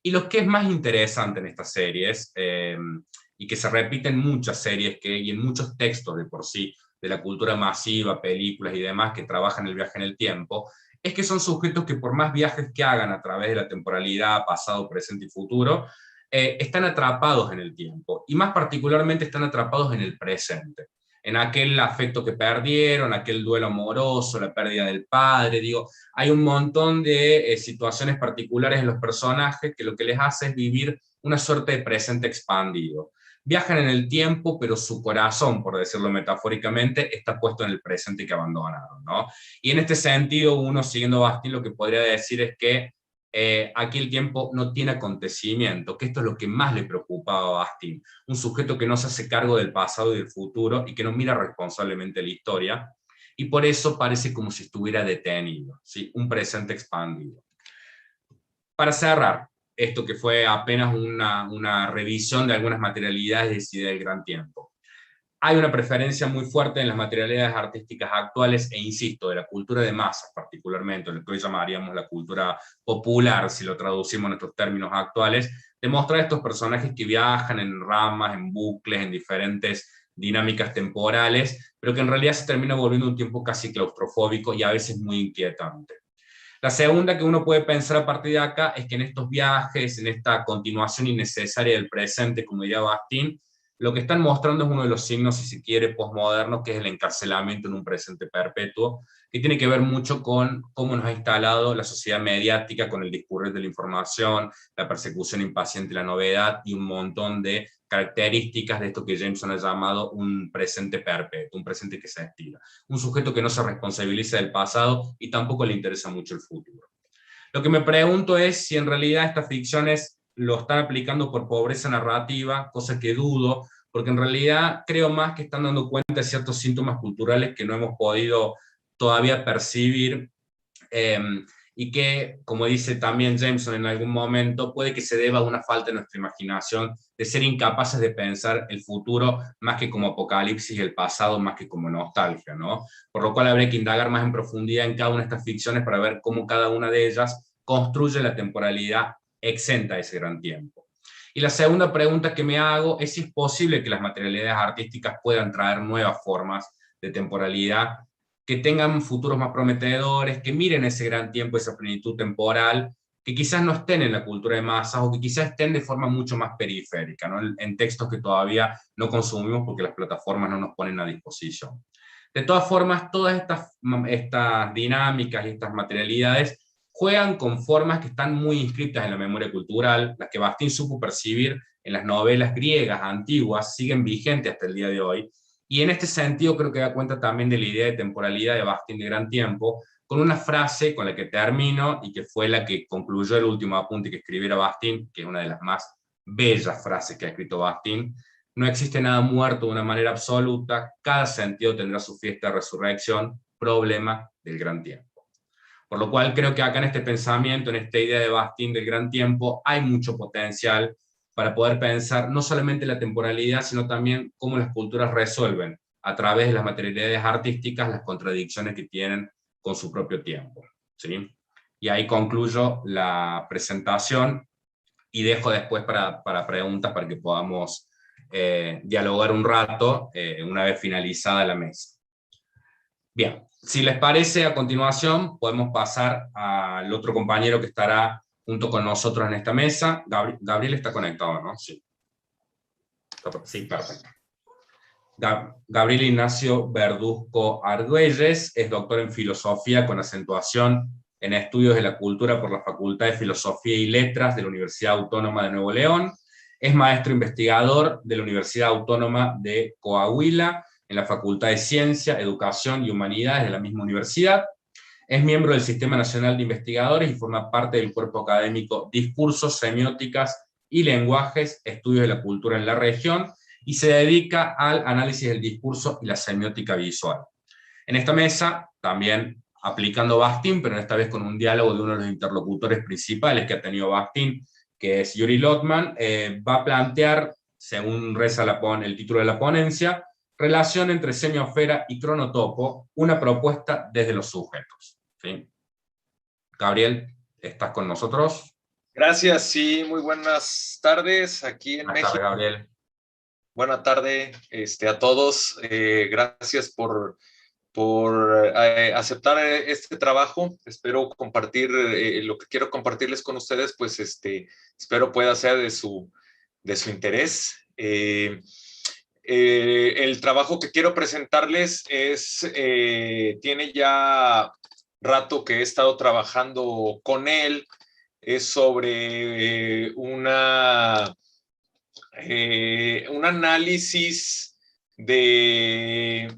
Y lo que es más interesante en estas series, y que se repite en muchas series y en muchos textos de por sí, de la cultura masiva, películas y demás que trabajan el viaje en el tiempo, es que son sujetos que por más viajes que hagan a través de la temporalidad, pasado, presente y futuro, están atrapados en el tiempo, y más particularmente están atrapados en el presente, en aquel afecto que perdieron, aquel duelo amoroso, la pérdida del padre, digo, hay un montón de situaciones particulares en los personajes que lo que les hace es vivir una suerte de presente expandido. Viajan en el tiempo, pero su corazón, por decirlo metafóricamente, está puesto en el presente que abandonaron, ¿no? Y en este sentido, uno, siguiendo Bastian, lo que podría decir es que aquí el tiempo no tiene acontecimiento, que esto es lo que más le preocupaba a Bastian, un sujeto que no se hace cargo del pasado y del futuro y que no mira responsablemente la historia, y por eso parece como si estuviera detenido, ¿sí? Un presente expandido. Para cerrar, esto que fue apenas una revisión de algunas materialidades y del gran tiempo. Hay una preferencia muy fuerte en las materialidades artísticas actuales, e insisto, de la cultura de masas particularmente, lo que hoy llamaríamos la cultura popular, si lo traducimos en nuestros términos actuales, de mostrar estos personajes que viajan en ramas, en bucles, en diferentes dinámicas temporales, pero que en realidad se termina volviendo un tiempo casi claustrofóbico y a veces muy inquietante. La segunda que uno puede pensar a partir de acá es que en estos viajes, en esta continuación innecesaria del presente, como diría Bastian, lo que están mostrando es uno de los signos, si se quiere, postmodernos, que es el encarcelamiento en un presente perpetuo, que tiene que ver mucho con cómo nos ha instalado la sociedad mediática, con el discurrir de la información, la persecución impaciente de la novedad y un montón de características de esto que Jameson ha llamado un presente perpetuo, un presente que se estira. Un sujeto que no se responsabiliza del pasado y tampoco le interesa mucho el futuro. Lo que me pregunto es si en realidad estas ficciones lo están aplicando por pobreza narrativa, cosa que dudo, porque en realidad creo más que están dando cuenta de ciertos síntomas culturales que no hemos podido todavía percibir, y que, como dice también Jameson en algún momento, puede que se deba a una falta de nuestra imaginación, de ser incapaces de pensar el futuro más que como apocalipsis y el pasado más que como nostalgia, ¿no? Por lo cual habría que indagar más en profundidad en cada una de estas ficciones para ver cómo cada una de ellas construye la temporalidad exenta de ese gran tiempo. Y la segunda pregunta que me hago es si es posible que las materialidades artísticas puedan traer nuevas formas de temporalidad que tengan futuros más prometedores, que miren ese gran tiempo, esa plenitud temporal, que quizás no estén en la cultura de masas o que quizás estén de forma mucho más periférica, ¿no? En textos que todavía no consumimos porque las plataformas no nos ponen a disposición. De todas formas, todas estas dinámicas y estas materialidades juegan con formas que están muy inscritas en la memoria cultural, las que Bastian supo percibir en las novelas griegas antiguas, siguen vigentes hasta el día de hoy, y en este sentido creo que da cuenta también de la idea de temporalidad de Bastian de gran tiempo, con una frase con la que termino y que fue la que concluyó el último apunte que escribiera Bastian, que es una de las más bellas frases que ha escrito Bastian: no existe nada muerto de una manera absoluta, cada sentido tendrá su fiesta de resurrección, problema del gran tiempo. Por lo cual creo que acá en este pensamiento, en esta idea de Bastian del gran tiempo, hay mucho potencial para poder pensar no solamente la temporalidad, sino también cómo las culturas resuelven a través de las materialidades artísticas las contradicciones que tienen con su propio tiempo, ¿sí? Y ahí concluyo la presentación y dejo después para preguntas para que podamos dialogar un rato una vez finalizada la mesa. Bien, si les parece, a continuación podemos pasar al otro compañero que estará junto con nosotros en esta mesa. Gabriel está conectado, ¿no? Sí. Sí, perfecto. Gabriel Ignacio Verduzco Argüelles es doctor en Filosofía con acentuación en Estudios de la Cultura por la Facultad de Filosofía y Letras de la Universidad Autónoma de Nuevo León. Es maestro investigador de la Universidad Autónoma de Coahuila, en la Facultad de Ciencia, Educación y Humanidades de la misma universidad. Es miembro del Sistema Nacional de Investigadores y forma parte del cuerpo académico Discursos, Semióticas y Lenguajes, Estudios de la Cultura en la Región, y se dedica al análisis del discurso y la semiótica visual. En esta mesa, también aplicando Bastian, pero esta vez con un diálogo de uno de los interlocutores principales que ha tenido Bastian, que es Yuri Lotman, va a plantear, según reza el título de la ponencia, relación entre semiosfera y cronotopo, una propuesta desde los sujetos. ¿Sí? Gabriel, ¿estás con nosotros? Gracias, sí, muy buenas tardes aquí en Buenas México. tardes, Gabriel. Buenas tardes a todos. Gracias por aceptar este trabajo. Espero compartir lo que quiero compartirles con ustedes, pues espero pueda ser de su interés. El trabajo que quiero presentarles tiene ya rato que he estado trabajando con él. Es sobre un análisis de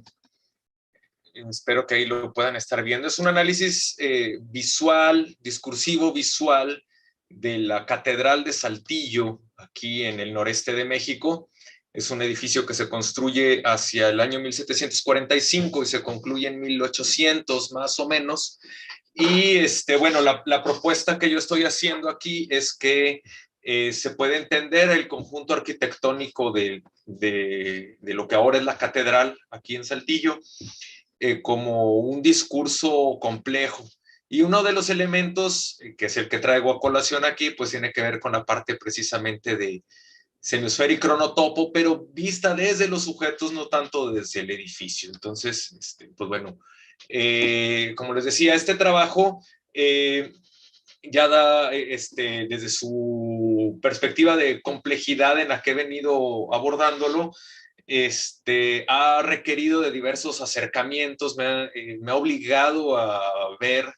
espero que ahí lo puedan estar viendo. Es un análisis visual, discursivo visual de la Catedral de Saltillo, aquí en el noreste de México. Es un edificio que se construye hacia el año 1745 y se concluye en 1800 más o menos. Y bueno, la propuesta que yo estoy haciendo aquí es que se puede entender el conjunto arquitectónico de lo que ahora es la catedral aquí en Saltillo como un discurso complejo. Y uno de los elementos, que es el que traigo a colación aquí, pues tiene que ver con la parte precisamente de semiosfera y cronotopo, pero vista desde los sujetos, no tanto desde el edificio. Entonces, pues bueno, como les decía, este trabajo ya da, desde su perspectiva de complejidad en la que he venido abordándolo, ha requerido de diversos acercamientos, me ha obligado a ver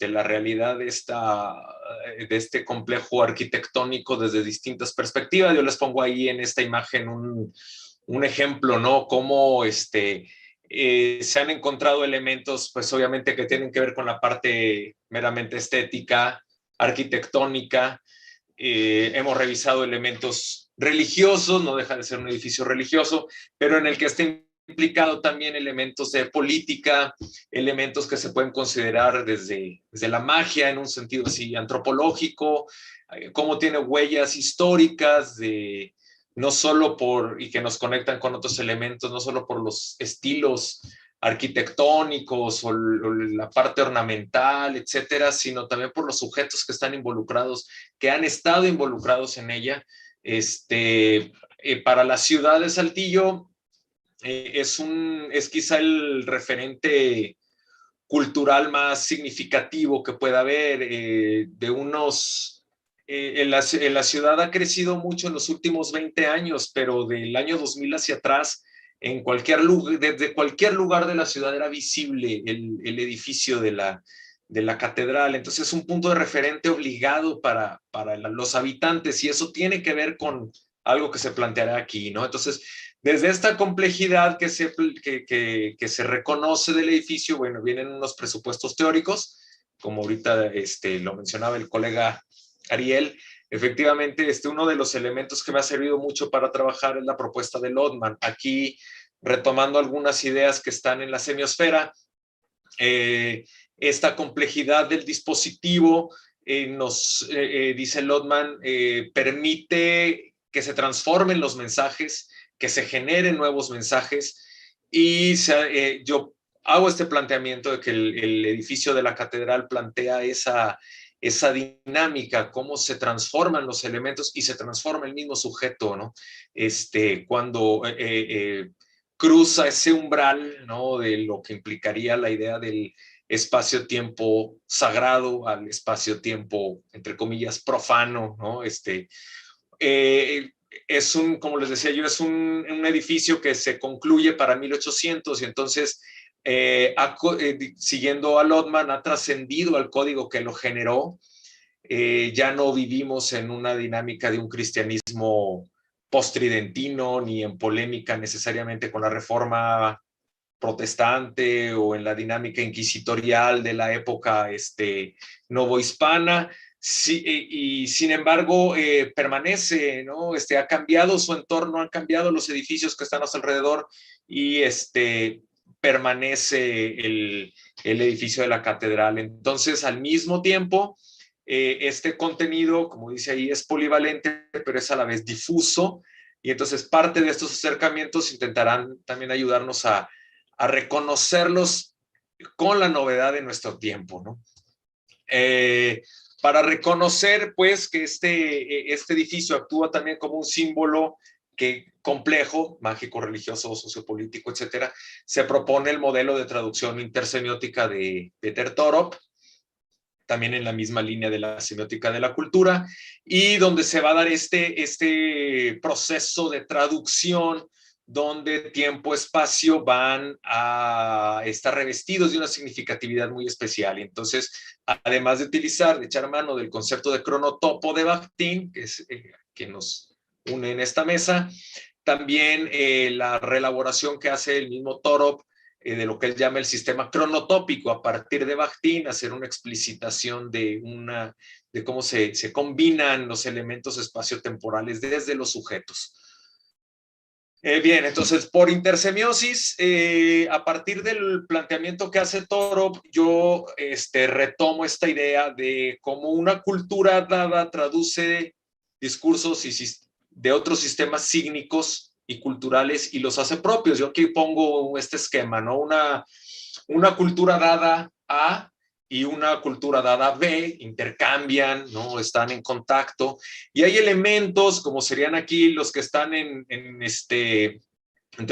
la realidad de este complejo arquitectónico desde distintas perspectivas. Yo les pongo ahí en esta imagen un ejemplo, ¿no? Cómo se han encontrado elementos, pues obviamente que tienen que ver con la parte meramente estética, arquitectónica. Hemos revisado elementos religiosos, no deja de ser un edificio religioso, pero en el que está implicado también elementos de política, elementos que se pueden considerar desde la magia en un sentido así antropológico, cómo tiene huellas históricas de no solo y que nos conectan con otros elementos, no solo por los estilos arquitectónicos o la parte ornamental, etcétera, sino también por los sujetos que están involucrados, que han estado involucrados en ella. Para la ciudad de Saltillo es quizá el referente cultural más significativo que pueda haber, en la ciudad ha crecido mucho en los últimos 20 años, pero del año 2000 hacia atrás, desde cualquier lugar de la ciudad era visible el edificio de la catedral. Entonces es un punto de referente obligado para los habitantes, y eso tiene que ver con algo que se planteará aquí, ¿no? Entonces, desde esta complejidad que se reconoce del edificio, bueno, vienen unos presupuestos teóricos, como ahorita lo mencionaba el colega Ariel. Efectivamente, uno de los elementos que me ha servido mucho para trabajar es la propuesta de Lodman. Aquí, retomando algunas ideas que están en la semiosfera, esta complejidad del dispositivo dice Lodman, permite que se transformen los mensajes, que se generen nuevos mensajes, y yo hago este planteamiento de que el edificio de la catedral plantea esa dinámica, cómo se transforman los elementos y se transforma el mismo sujeto, ¿no? Cuando cruza ese umbral, ¿no? De lo que implicaría la idea del espacio-tiempo sagrado al espacio-tiempo, entre comillas, profano, ¿no? Como les decía yo, es un edificio que se concluye para 1800, y entonces, siguiendo a Lodman, ha trascendido al código que lo generó. Ya no vivimos en una dinámica de un cristianismo postridentino, ni en polémica necesariamente con la reforma protestante o en la dinámica inquisitorial de la época novohispana. Sí, y sin embargo permanece, ¿no? Ha cambiado su entorno, han cambiado los edificios que están a su alrededor, y permanece el edificio de la catedral. Entonces, al mismo tiempo, este contenido, como dice ahí, es polivalente, pero es a la vez difuso, y entonces parte de estos acercamientos intentarán también ayudarnos a reconocerlos con la novedad de nuestro tiempo, ¿no? Para reconocer, pues, que este edificio actúa también como un símbolo complejo, mágico, religioso, sociopolítico, etcétera, se propone el modelo de traducción intersemiótica de Peter Torop, también en la misma línea de la semiótica de la cultura, y donde se va a dar este proceso de traducción, donde tiempo-espacio van a estar revestidos de una significatividad muy especial. Y entonces, además de echar mano del concepto de cronotopo de Bakhtin, que es que nos une en esta mesa, también la reelaboración que hace el mismo Torop de lo que él llama el sistema cronotópico, a partir de Bakhtin, hacer una explicitación de cómo se combinan los elementos espaciotemporales desde los sujetos. Bien, entonces por intersemiosis, a partir del planteamiento que hace Toro, yo retomo esta idea de cómo una cultura dada traduce discursos de otros sistemas sígnicos y culturales y los hace propios. Yo aquí pongo este esquema, ¿no? Una cultura dada A y una cultura dada B intercambian, ¿no? Están en contacto, y hay elementos, como serían aquí los que están entre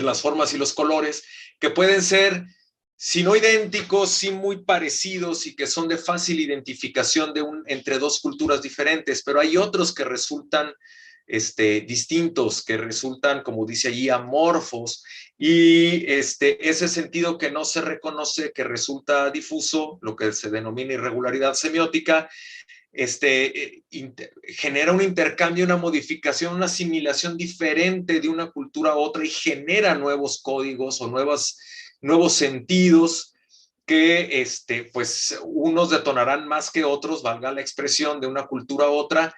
las formas y los colores, que pueden ser, si no idénticos, sí muy parecidos y que son de fácil identificación entre dos culturas diferentes, pero hay otros que resultan distintos, que resultan, como dice allí, amorfos, y ese sentido que no se reconoce, que resulta difuso, lo que se denomina irregularidad semiótica, genera un intercambio, una modificación, una asimilación diferente de una cultura a otra y genera nuevos códigos o nuevos sentidos que pues unos detonarán más que otros, valga la expresión, de una cultura a otra,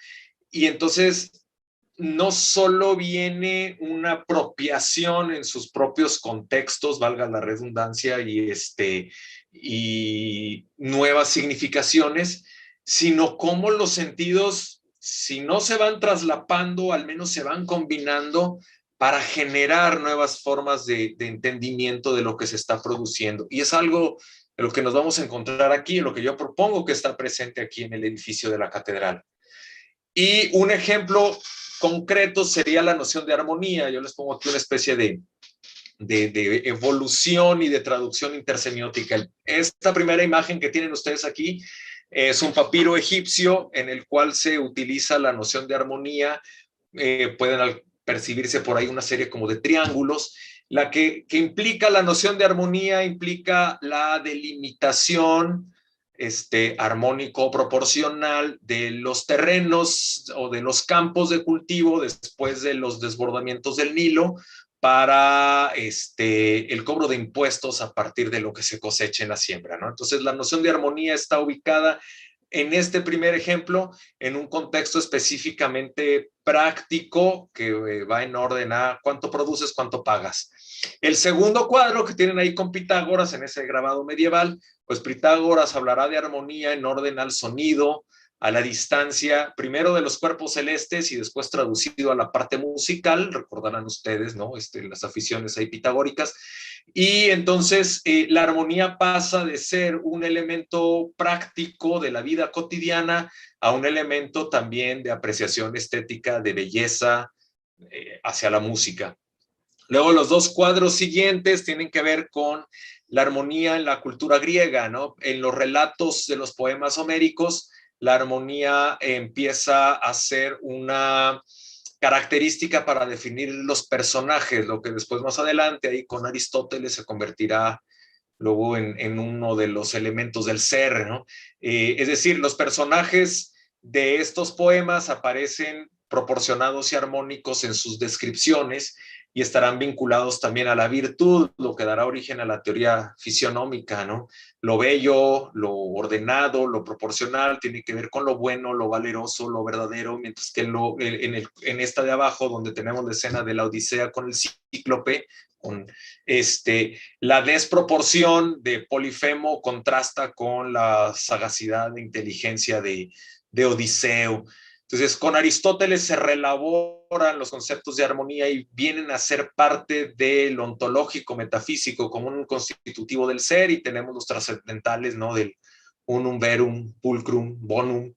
y entonces no solo viene una apropiación en sus propios contextos, valga la redundancia, y nuevas significaciones, sino cómo los sentidos, si no se van traslapando, al menos se van combinando para generar nuevas formas de entendimiento de lo que se está produciendo. Y es algo de lo que nos vamos a encontrar aquí, lo que yo propongo que está presente aquí en el edificio de la catedral. Y un ejemplo concreto sería la noción de armonía. Yo les pongo aquí una especie de evolución y de traducción intersemiótica. Esta primera imagen que tienen ustedes aquí es un papiro egipcio en el cual se utiliza la noción de armonía. Pueden percibirse por ahí una serie como de triángulos. La que implica la noción de armonía implica la delimitación armónico proporcional de los terrenos o de los campos de cultivo después de los desbordamientos del Nilo para el cobro de impuestos a partir de lo que se cosecha en la siembra, ¿no? Entonces la noción de armonía está ubicada en este primer ejemplo en un contexto específicamente práctico que va en orden a cuánto produces, cuánto pagas. El segundo cuadro que tienen ahí con Pitágoras en ese grabado medieval, pues Pitágoras hablará de armonía en orden al sonido, a la distancia, primero de los cuerpos celestes y después traducido a la parte musical, recordarán ustedes, ¿no? Las aficiones ahí pitagóricas. Y entonces la armonía pasa de ser un elemento práctico de la vida cotidiana a un elemento también de apreciación estética, de belleza hacia la música. Luego los dos cuadros siguientes tienen que ver con la armonía en la cultura griega, ¿no? En los relatos de los poemas homéricos, la armonía empieza a ser una característica para definir los personajes, lo que después más adelante ahí con Aristóteles se convertirá luego en uno de los elementos del ser, ¿no? Es decir, los personajes de estos poemas aparecen proporcionados y armónicos en sus descripciones y estarán vinculados también a la virtud, lo que dará origen a la teoría fisionómica, ¿no? Lo bello, lo ordenado, lo proporcional, tiene que ver con lo bueno, lo valeroso, lo verdadero, mientras que en esta de abajo, donde tenemos la escena de la Odisea con el cíclope, con la desproporción de Polifemo contrasta con la sagacidad e inteligencia de Odiseo. Entonces, con Aristóteles se reelaboran los conceptos de armonía y vienen a ser parte del ontológico metafísico como un constitutivo del ser, y tenemos los trascendentales, ¿no? Del unum verum, pulcrum, bonum,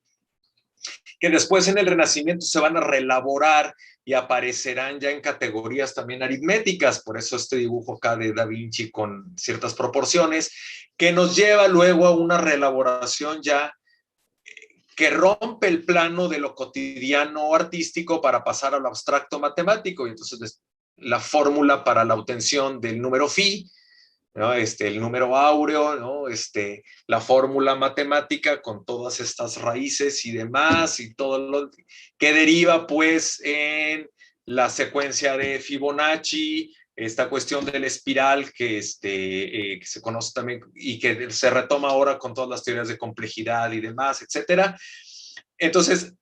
que después en el Renacimiento se van a reelaborar y aparecerán ya en categorías también aritméticas, por eso este dibujo acá de Da Vinci con ciertas proporciones, que nos lleva luego a una reelaboración ya que rompe el plano de lo cotidiano o artístico para pasar a lo abstracto matemático, y entonces la fórmula para la obtención del número phi, ¿no? El número áureo, ¿no? La fórmula matemática con todas estas raíces y demás, y todo lo que deriva pues en la secuencia de Fibonacci, esta cuestión de la espiral que se conoce también y que se retoma ahora con todas las teorías de complejidad y demás, etcétera. Entonces,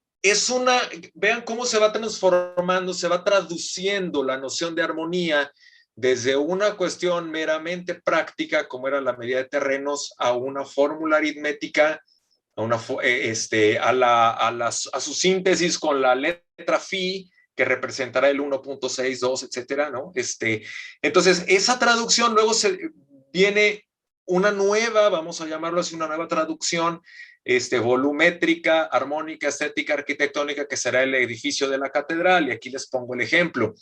vean cómo se va transformando, se va traduciendo la noción de armonía desde una cuestión meramente práctica, como era la medida de terrenos, a una fórmula aritmética, a su síntesis con la letra phi, que representará el 1.62, etcétera, ¿no? Entonces, esa traducción luego viene una nueva, vamos a llamarlo así, una nueva traducción, volumétrica, armónica, estética, arquitectónica, que será el edificio de la catedral, y aquí les pongo el ejemplo.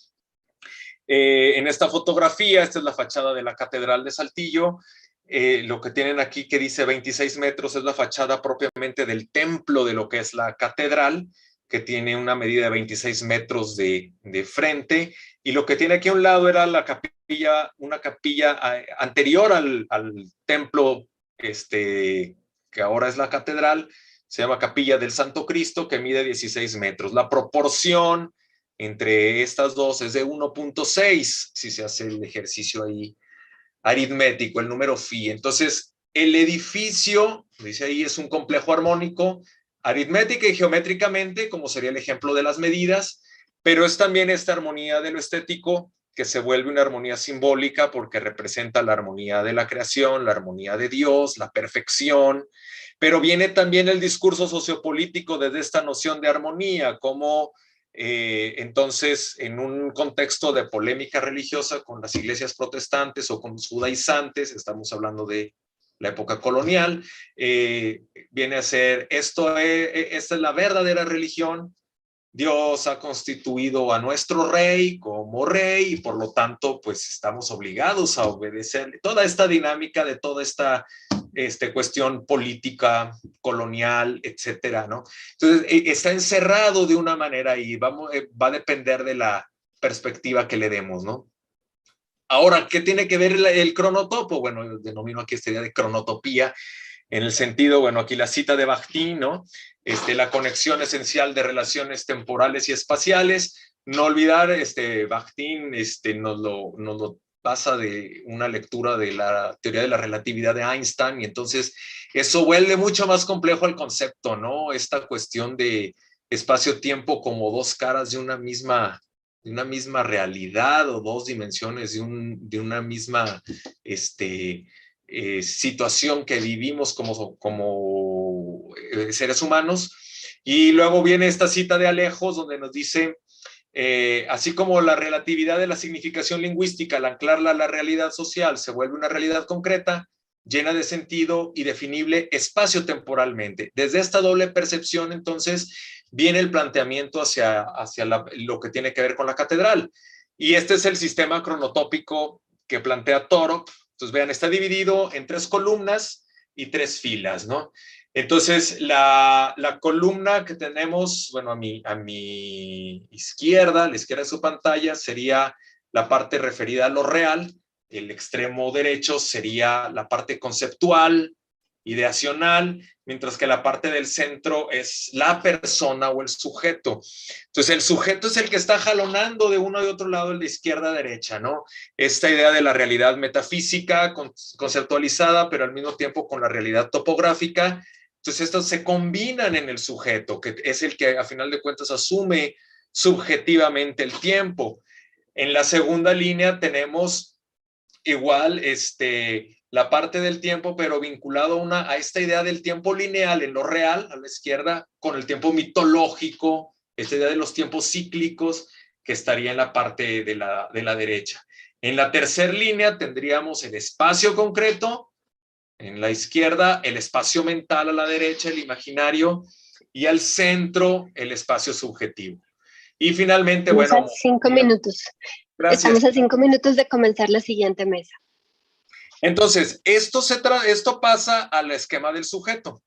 En esta fotografía, esta es la fachada de la Catedral de Saltillo. Lo que tienen aquí que dice 26 metros es la fachada propiamente del templo de lo que es la catedral, que tiene una medida de 26 metros de frente, y lo que tiene aquí a un lado era la capilla, una capilla anterior al templo que ahora es la catedral, se llama Capilla del Santo Cristo, que mide 16 metros. La proporción entre estas dos es de 1.6, si se hace el ejercicio ahí aritmético, el número phi. Entonces, el edificio, dice ahí, es un complejo armónico, aritmética y geométricamente, como sería el ejemplo de las medidas, pero es también esta armonía de lo estético que se vuelve una armonía simbólica porque representa la armonía de la creación, la armonía de Dios, la perfección, pero viene también el discurso sociopolítico desde esta noción de armonía, como entonces, en un contexto de polémica religiosa con las iglesias protestantes o con los judaizantes, estamos hablando de la época colonial, viene a ser, esta es la verdadera religión, Dios ha constituido a nuestro rey como rey y por lo tanto, pues estamos obligados a obedecer toda esta dinámica de toda esta cuestión política, colonial, etcétera, ¿no? Entonces, está encerrado de una manera y va a depender de la perspectiva que le demos, ¿no? Ahora, ¿qué tiene que ver el cronotopo? Bueno, yo denomino aquí esta idea de cronotopía, en el sentido, bueno, aquí la cita de Bakhtin, ¿no? La conexión esencial de relaciones temporales y espaciales. No olvidar, Bakhtin nos lo pasa de una lectura de la teoría de la relatividad de Einstein, y entonces eso vuelve mucho más complejo el concepto, ¿no? Esta cuestión de espacio-tiempo como dos caras de una misma realidad o dos dimensiones de una misma situación que vivimos como seres humanos. Y luego viene esta cita de Alejos donde nos dice, así como la relatividad de la significación lingüística al anclarla a la realidad social se vuelve una realidad concreta, llena de sentido y definible espacio-temporalmente. Desde esta doble percepción, entonces, viene el planteamiento hacia lo que tiene que ver con la catedral. Y este es el sistema cronotópico que plantea Torok. Entonces, vean, está dividido en 3 columnas y 3 filas, ¿no? Entonces, la columna que tenemos, bueno, a mi izquierda, a la izquierda de su pantalla, sería la parte referida a lo real. El extremo derecho sería la parte conceptual, ideacional, mientras que la parte del centro es la persona o el sujeto. Entonces, el sujeto es el que está jalonando de uno y otro lado, el de izquierda a derecha, ¿no? Esta idea de la realidad metafísica, conceptualizada, pero al mismo tiempo con la realidad topográfica. Entonces, estos se combinan en el sujeto, que es el que a final de cuentas asume subjetivamente el tiempo. En la segunda línea tenemos igual la parte del tiempo, pero vinculado a esta idea del tiempo lineal en lo real, a la izquierda, con el tiempo mitológico, esta idea de los tiempos cíclicos, que estaría en la parte de la derecha. En la tercera línea tendríamos el espacio concreto, en la izquierda el espacio mental a la derecha, el imaginario, y al centro el espacio subjetivo. Y finalmente, Estamos bueno... a 5 minutos. Gracias. Estamos a 5 minutos de comenzar la siguiente mesa. Entonces, esto pasa al esquema del sujeto.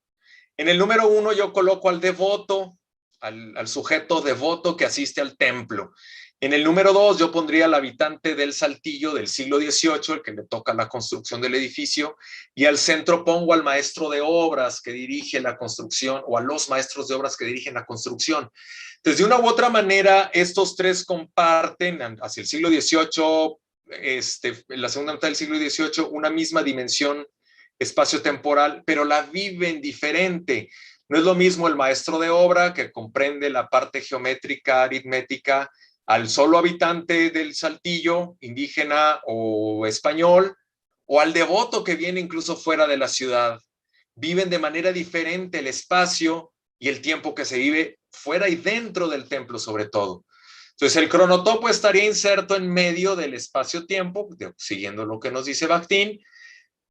En el número 1 yo coloco al devoto, al sujeto devoto que asiste al templo. En el número 2 yo pondría al habitante del Saltillo del siglo XVIII, el que le toca la construcción del edificio, y al centro pongo al maestro de obras que dirige la construcción, o a los maestros de obras que dirigen la construcción. Entonces, de una u otra manera, estos tres comparten hacia el siglo XVIII, en la segunda mitad del siglo XVIII, una misma dimensión espacio-temporal, pero la viven diferente. No es lo mismo el maestro de obra, que comprende la parte geométrica, aritmética, al solo habitante del Saltillo, indígena o español, o al devoto que viene incluso fuera de la ciudad. Viven de manera diferente el espacio y el tiempo que se vive fuera y dentro del templo, sobre todo. Entonces, el cronotopo estaría inserto en medio del espacio-tiempo, siguiendo lo que nos dice Bakhtin,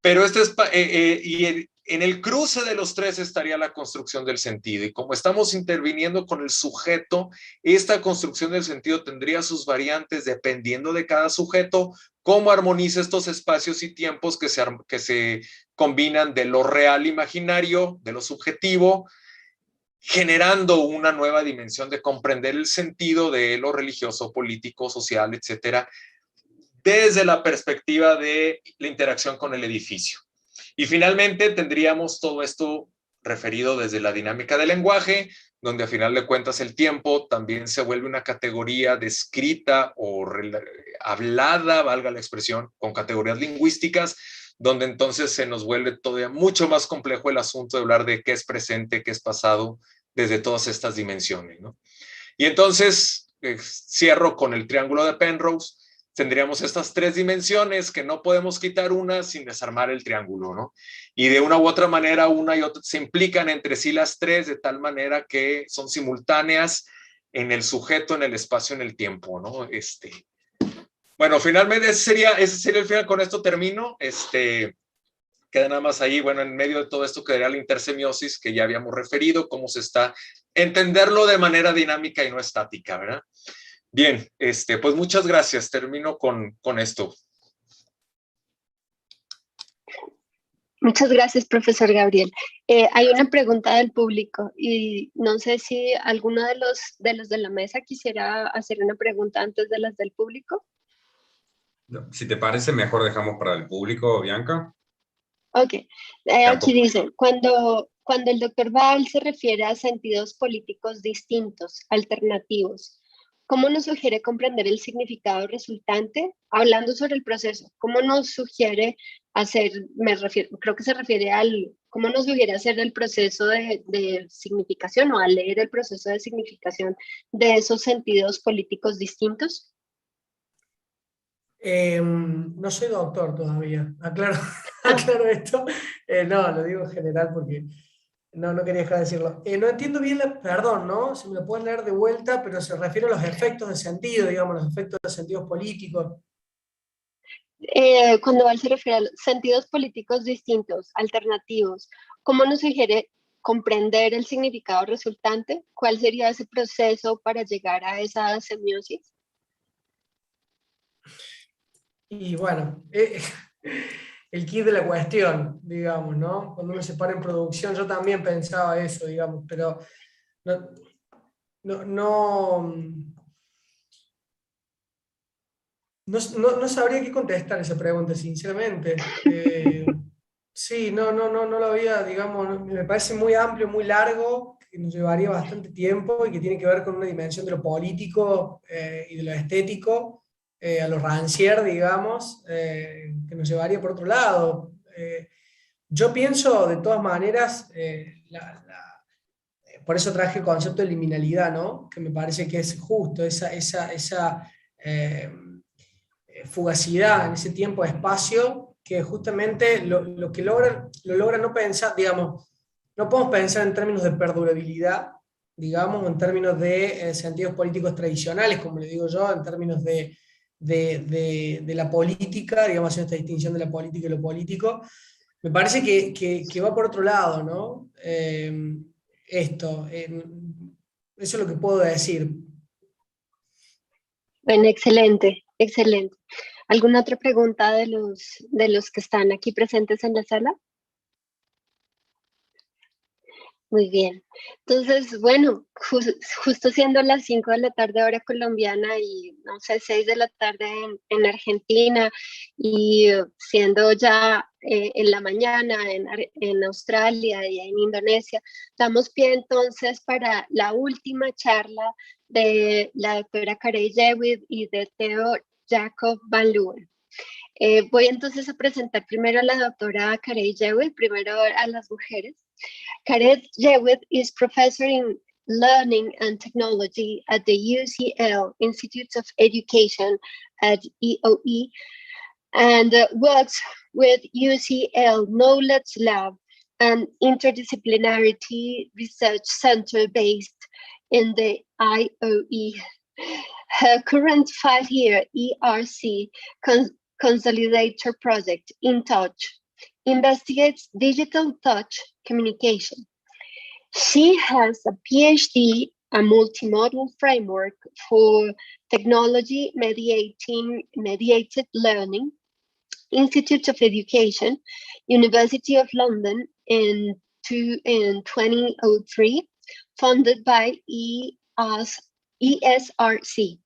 pero en el cruce de los tres estaría la construcción del sentido. Y como estamos interviniendo con el sujeto, esta construcción del sentido tendría sus variantes dependiendo de cada sujeto, cómo armoniza estos espacios y tiempos que se combinan de lo real imaginario, de lo subjetivo, generando una nueva dimensión de comprender el sentido de lo religioso, político, social, etcétera, desde la perspectiva de la interacción con el edificio. Y finalmente tendríamos todo esto referido desde la dinámica del lenguaje, donde a final de cuentas el tiempo también se vuelve una categoría descrita o hablada, valga la expresión, con categorías lingüísticas, donde entonces se nos vuelve todavía mucho más complejo el asunto de hablar de qué es presente, qué es pasado, desde todas estas dimensiones, ¿no? Y entonces cierro con el triángulo de Penrose. Tendríamos estas tres dimensiones que no podemos quitar una sin desarmar el triángulo, ¿no? Y de una u otra manera, una y otra se implican entre sí las tres de tal manera que son simultáneas en el sujeto, en el espacio, en el tiempo, ¿no? Bueno, finalmente ese sería el final. Con esto termino. Queda nada más ahí, bueno, en medio de todo esto quedaría la intersemiosis que ya habíamos referido, cómo se está, entenderlo de manera dinámica y no estática, ¿verdad? Bien, pues muchas gracias. Termino con esto. Muchas gracias, profesor Gabriel. Hay una pregunta del público y no sé si alguno de los de la mesa quisiera hacer una pregunta antes de las del público. Si te parece, mejor dejamos para el público, Bianca. Ok, aquí dice, cuando el doctor Baal se refiere a sentidos políticos distintos, alternativos, ¿cómo nos sugiere comprender el significado resultante? Hablando sobre el proceso, ¿cómo nos sugiere hacer, creo que se refiere cómo nos sugiere hacer el proceso de significación o a leer el proceso de significación de esos sentidos políticos distintos? No soy doctor todavía, aclaro esto. No, lo digo en general porque no quería dejar de decirlo. No entiendo bien, perdón, ¿no? Si me lo pueden leer de vuelta, pero se refiere a los efectos de sentido, digamos, los efectos de sentidos políticos. Cuando Val se refiere a los sentidos políticos distintos, alternativos, ¿cómo nos sugiere comprender el significado resultante? ¿Cuál sería ese proceso para llegar a esa semiosis? Y bueno, el kit de la cuestión, digamos, ¿no? Cuando uno se para en producción, yo también pensaba eso, digamos, pero no sabría qué contestar esa pregunta, sinceramente. Sí, no lo había, digamos, me parece muy amplio, muy largo, que nos llevaría bastante tiempo y que tiene que ver con una dimensión de lo político y de lo estético, a lo rancier, digamos, que nos llevaría por otro lado. Yo pienso, de todas maneras, por eso traje el concepto de liminalidad, ¿no? Que me parece que es justo, esa fugacidad en ese tiempo-espacio que justamente lo que logra no pensar, digamos, no podemos pensar en términos de perdurabilidad, digamos, en términos de sentidos políticos tradicionales, como le digo yo, en términos de la política, digamos, haciendo esta distinción de la política y lo político. Me parece que va por otro lado, ¿no? Eso es lo que puedo decir. Bueno, excelente, excelente. ¿Alguna otra pregunta de los que están aquí presentes en la sala? Muy bien. Entonces, bueno, justo siendo las 5 de la tarde hora colombiana y, no sé, 6 de la tarde en Argentina y siendo ya en la mañana en Australia y en Indonesia, damos pie entonces para la última charla de la doctora Carey Jewett y de Theo Jacob Van Leeuwen. Voy entonces a presentar primero a la doctora Caret Jewett, primero a las mujeres. Caret Jewett is professor in Learning and Technology at the UCL Institute of Education at EOE and works with UCL Knowledge Lab, an interdisciplinarity research center based in the IOE. Her current 5-year ERC Consolidator project, In Touch, investigates digital touch communication. She has a PhD, a multimodal framework for technology mediated learning, Institute of Education, University of London in 2003, funded by ESRC.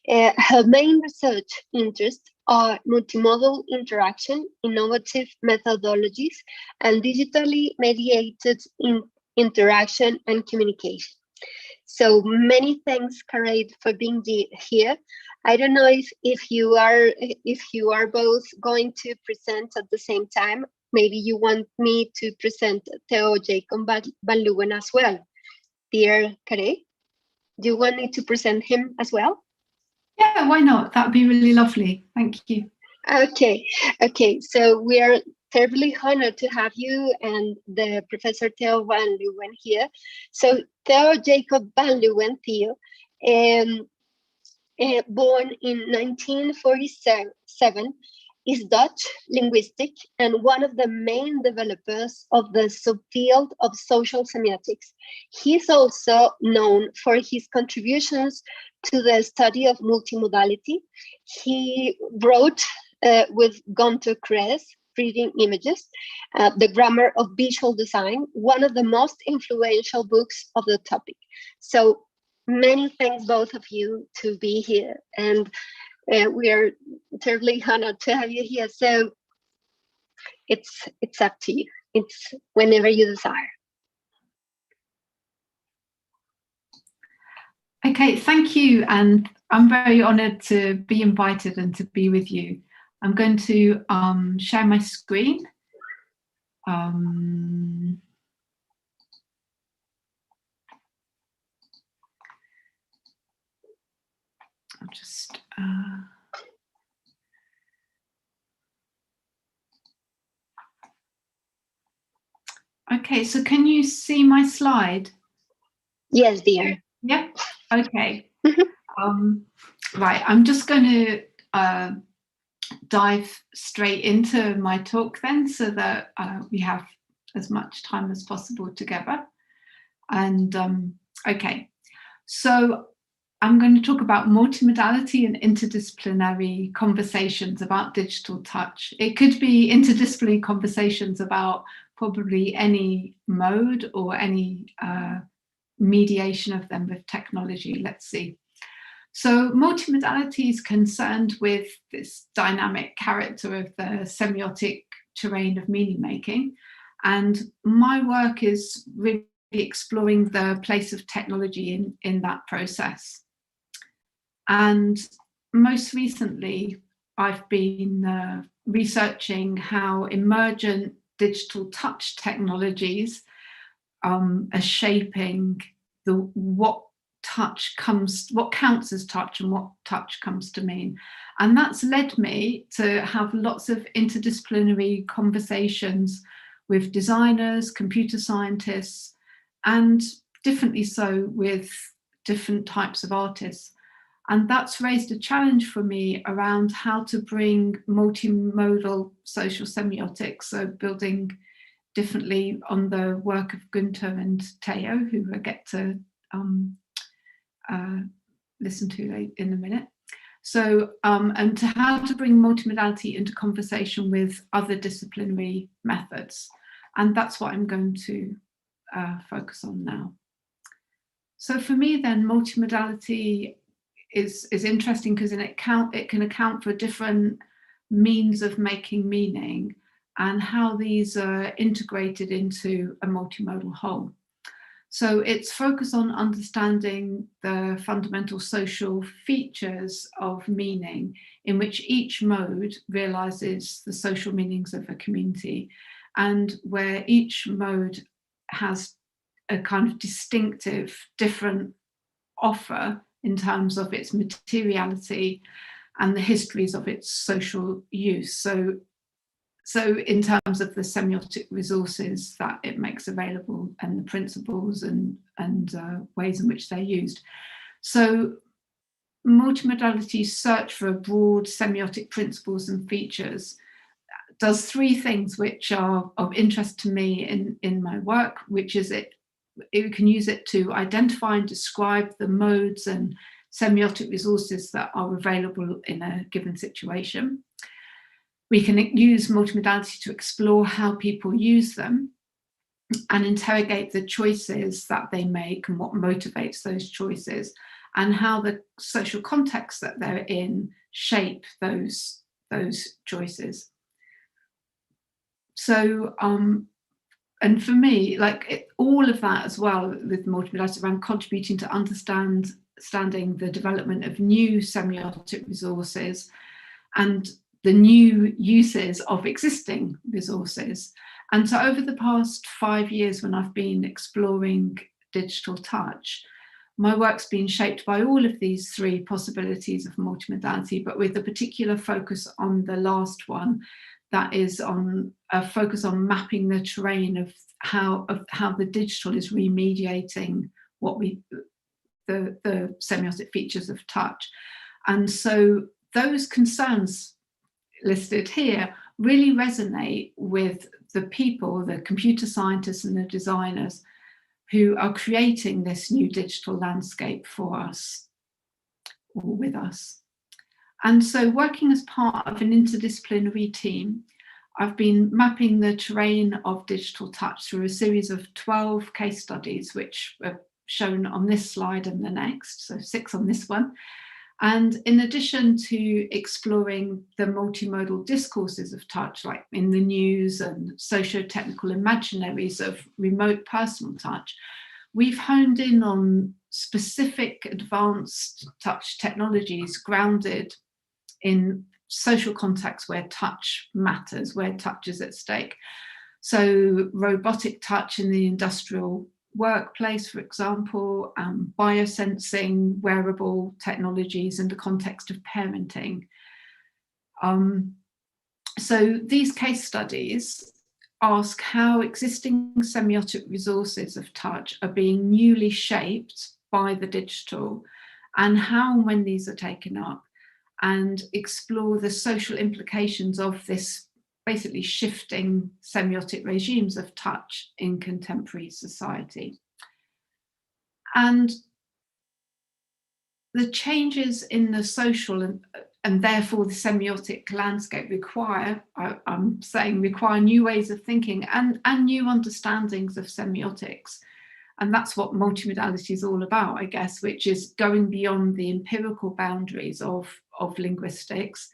Her main research interests are multimodal interaction, innovative methodologies, and digitally mediated interaction and communication. So many thanks, Caret, for being here. I don't know if you are both going to present at the same time. Maybe you want me to present Theo Jacob Van Leeuwen as well. Dear Caret, do you want me to present him as well? Yeah, why not? That would be really lovely. Thank you. Okay. So we are terribly honored to have you and the Professor Theo Van Leeuwen here. So Theo Jacob Van Leeuwen, Theo, born in 1947, is Dutch linguistic and one of the main developers of the subfield of social semiotics. He is also known for his contributions to the study of multimodality. He wrote with Gunter Kress, Reading Images, The Grammar of Visual Design, one of the most influential books of the topic. So many thanks both of you to be here, and we are terribly honored to have you here. So it's up to you. It's whenever you desire. Okay, thank you. And I'm very honored to be invited and to be with you. I'm going to share my screen. I'll just... Okay, so can you see my slide? Yes, dear. Yeah, okay. Right, I'm just going to dive straight into my talk then, so that we have as much time as possible together. And okay, so I'm going to talk about multimodality and interdisciplinary conversations about digital touch. It could be interdisciplinary conversations about probably any mode or any mediation of them with technology. Let's see. So multimodality is concerned with this dynamic character of the semiotic terrain of meaning making. And my work is really exploring the place of technology in that process. And most recently, I've been researching how emergent digital touch technologies are shaping what counts as touch and what touch comes to mean. And that's led me to have lots of interdisciplinary conversations with designers, computer scientists, and differently so with different types of artists. And that's raised a challenge for me around how to bring multimodal social semiotics, so building differently on the work of Gunter and Theo, who I get to listen to in a minute. So, and to how to bring multimodality into conversation with other disciplinary methods. And that's what I'm going to focus on now. So for me then, multimodality is interesting because it can account for different means of making meaning and how these are integrated into a multimodal whole. So it's focused on understanding the fundamental social features of meaning in which each mode realizes the social meanings of a community, and where each mode has a kind of distinctive, different offer in terms of its materiality and the histories of its social use. So in terms of the semiotic resources that it makes available and the principles and ways in which they're used. So multimodality search for broad semiotic principles and features does three things which are of interest to me in my work, which is it can use it to identify and describe the modes and semiotic resources that are available in a given situation. We can use multimodality to explore how people use them and interrogate the choices that they make and what motivates those choices, and how the social context that they're in shape those choices. So, and for me, all of that as well with multimodality around contributing to understanding the development of new semiotic resources and the new uses of existing resources. And so over the past 5 years, when I've been exploring digital touch, my work's been shaped by all of these three possibilities of multimodality, but with a particular focus on the last one, that is on a focus on mapping the terrain of how the digital is remediating the semiotic features of touch. And so those concerns listed here really resonate with the people, the computer scientists and the designers who are creating this new digital landscape for us, or with us. And so working as part of an interdisciplinary team, I've been mapping the terrain of digital touch through a series of 12 case studies, which are shown on this slide and the next, so 6 on this one. And in addition to exploring the multimodal discourses of touch, like in the news and socio-technical imaginaries of remote personal touch, we've honed in on specific advanced touch technologies grounded in social contexts where touch matters, where touch is at stake. So robotic touch in the industrial workplace, for example, biosensing, wearable technologies in the context of parenting. So these case studies ask how existing semiotic resources of touch are being newly shaped by the digital, and how and when these are taken up, and explore the social implications of this basically shifting semiotic regimes of touch in contemporary society. And the changes in the social and therefore the semiotic landscape require new ways of thinking and new understandings of semiotics. And that's what multimodality is all about, I guess, which is going beyond the empirical boundaries of linguistics.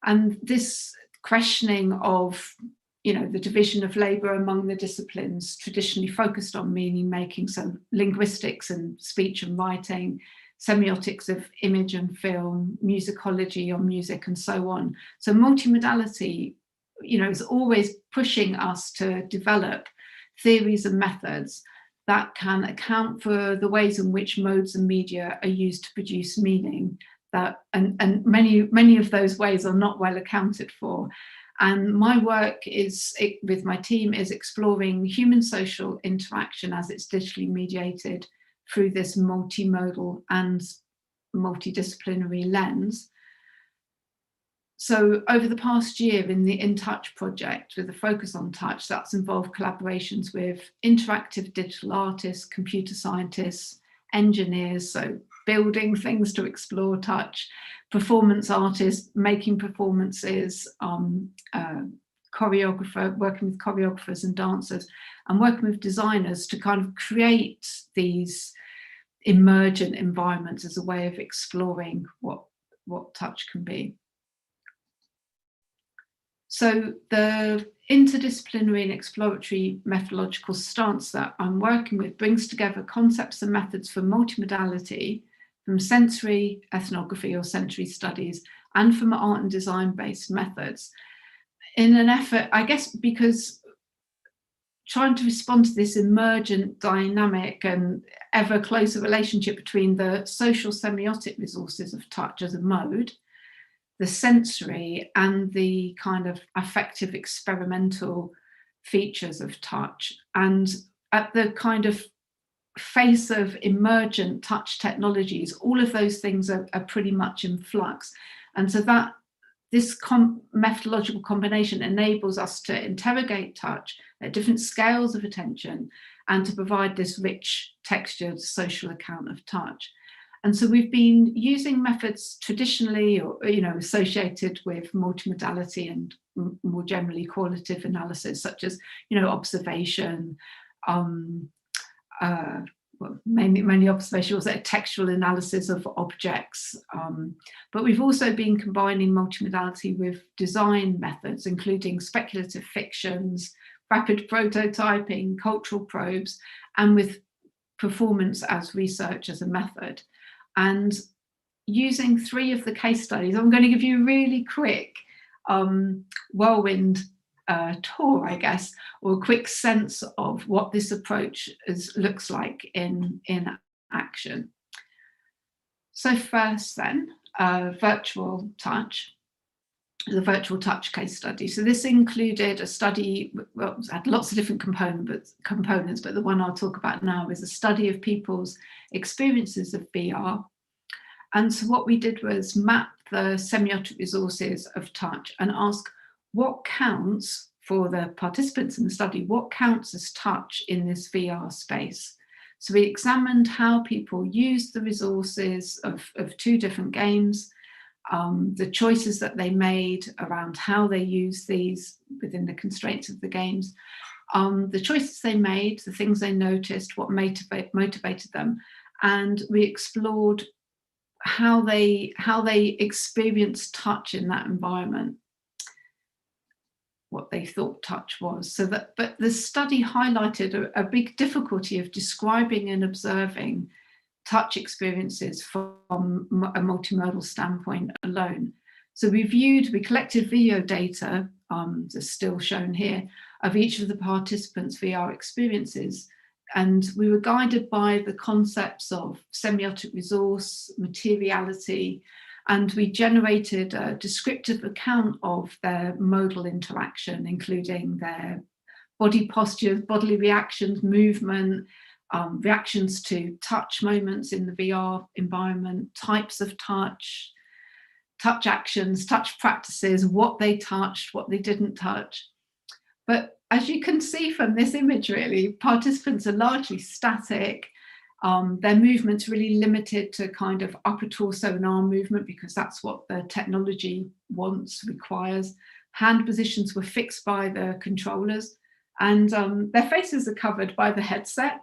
And this questioning of, the division of labour among the disciplines traditionally focused on meaning making, so linguistics and speech and writing, semiotics of image and film, musicology on music, and so on. So multimodality, is always pushing us to develop theories and methods that can account for the ways in which modes and media are used to produce meaning, and many of those ways are not well accounted for. And my work with my team is exploring human social interaction as it's digitally mediated through this multimodal and multidisciplinary lens. So over the past year in the In Touch project, with a focus on touch, that's involved collaborations with interactive digital artists, computer scientists, engineers, so building things to explore touch, performance artists, making performances, working with choreographers and dancers, and working with designers to kind of create these emergent environments as a way of exploring what touch can be. So the interdisciplinary and exploratory methodological stance that I'm working with brings together concepts and methods for multimodality from sensory ethnography or sensory studies and from art and design based methods in an effort, I guess, because trying to respond to this emergent, dynamic and ever closer relationship between the social semiotic resources of touch as a mode, the sensory and the kind of affective experimental features of touch. And at the kind of face of emergent touch technologies, all of those things are pretty much in flux. And so that this methodological combination enables us to interrogate touch at different scales of attention and to provide this rich textured social account of touch. And so we've been using methods traditionally, or associated with multimodality and more generally qualitative analysis, such as observation, well, mainly observation, also textual analysis of objects. But we've also been combining multimodality with design methods, including speculative fictions, rapid prototyping, cultural probes, and with performance as research as a method. And using 3 of the case studies, I'm going to give you a really quick whirlwind tour, I guess, or a quick sense of what this approach looks like in action. So first then, virtual touch, the virtual touch case study. So this included a study, well, it had lots of different components, but the one I'll talk about now is a study of people's experiences of VR. And so what we did was map the semiotic resources of touch and ask what counts for the participants in the study, what counts as touch in this VR space. So we examined how people used the resources of 2 different games, the choices that they made around how they use these within the constraints of the games, the choices they made, the things they noticed, what motivated them, and we explored how they experienced touch in that environment, what they thought touch was. So that, but the study highlighted a big difficulty of describing and observing touch experiences from a multimodal standpoint alone. So we collected video data, that's still shown here, of each of the participants' VR experiences. And we were guided by the concepts of semiotic resource, materiality, and we generated a descriptive account of their modal interaction, including their body postures, bodily reactions, movement, reactions to touch moments in the VR environment, types of touch, touch actions, touch practices, what they touched, what they didn't touch. But as you can see from this image, really, participants are largely static. Their movement's really limited to kind of upper torso and arm movement because that's what the technology requires. Hand positions were fixed by the controllers, and their faces are covered by the headset,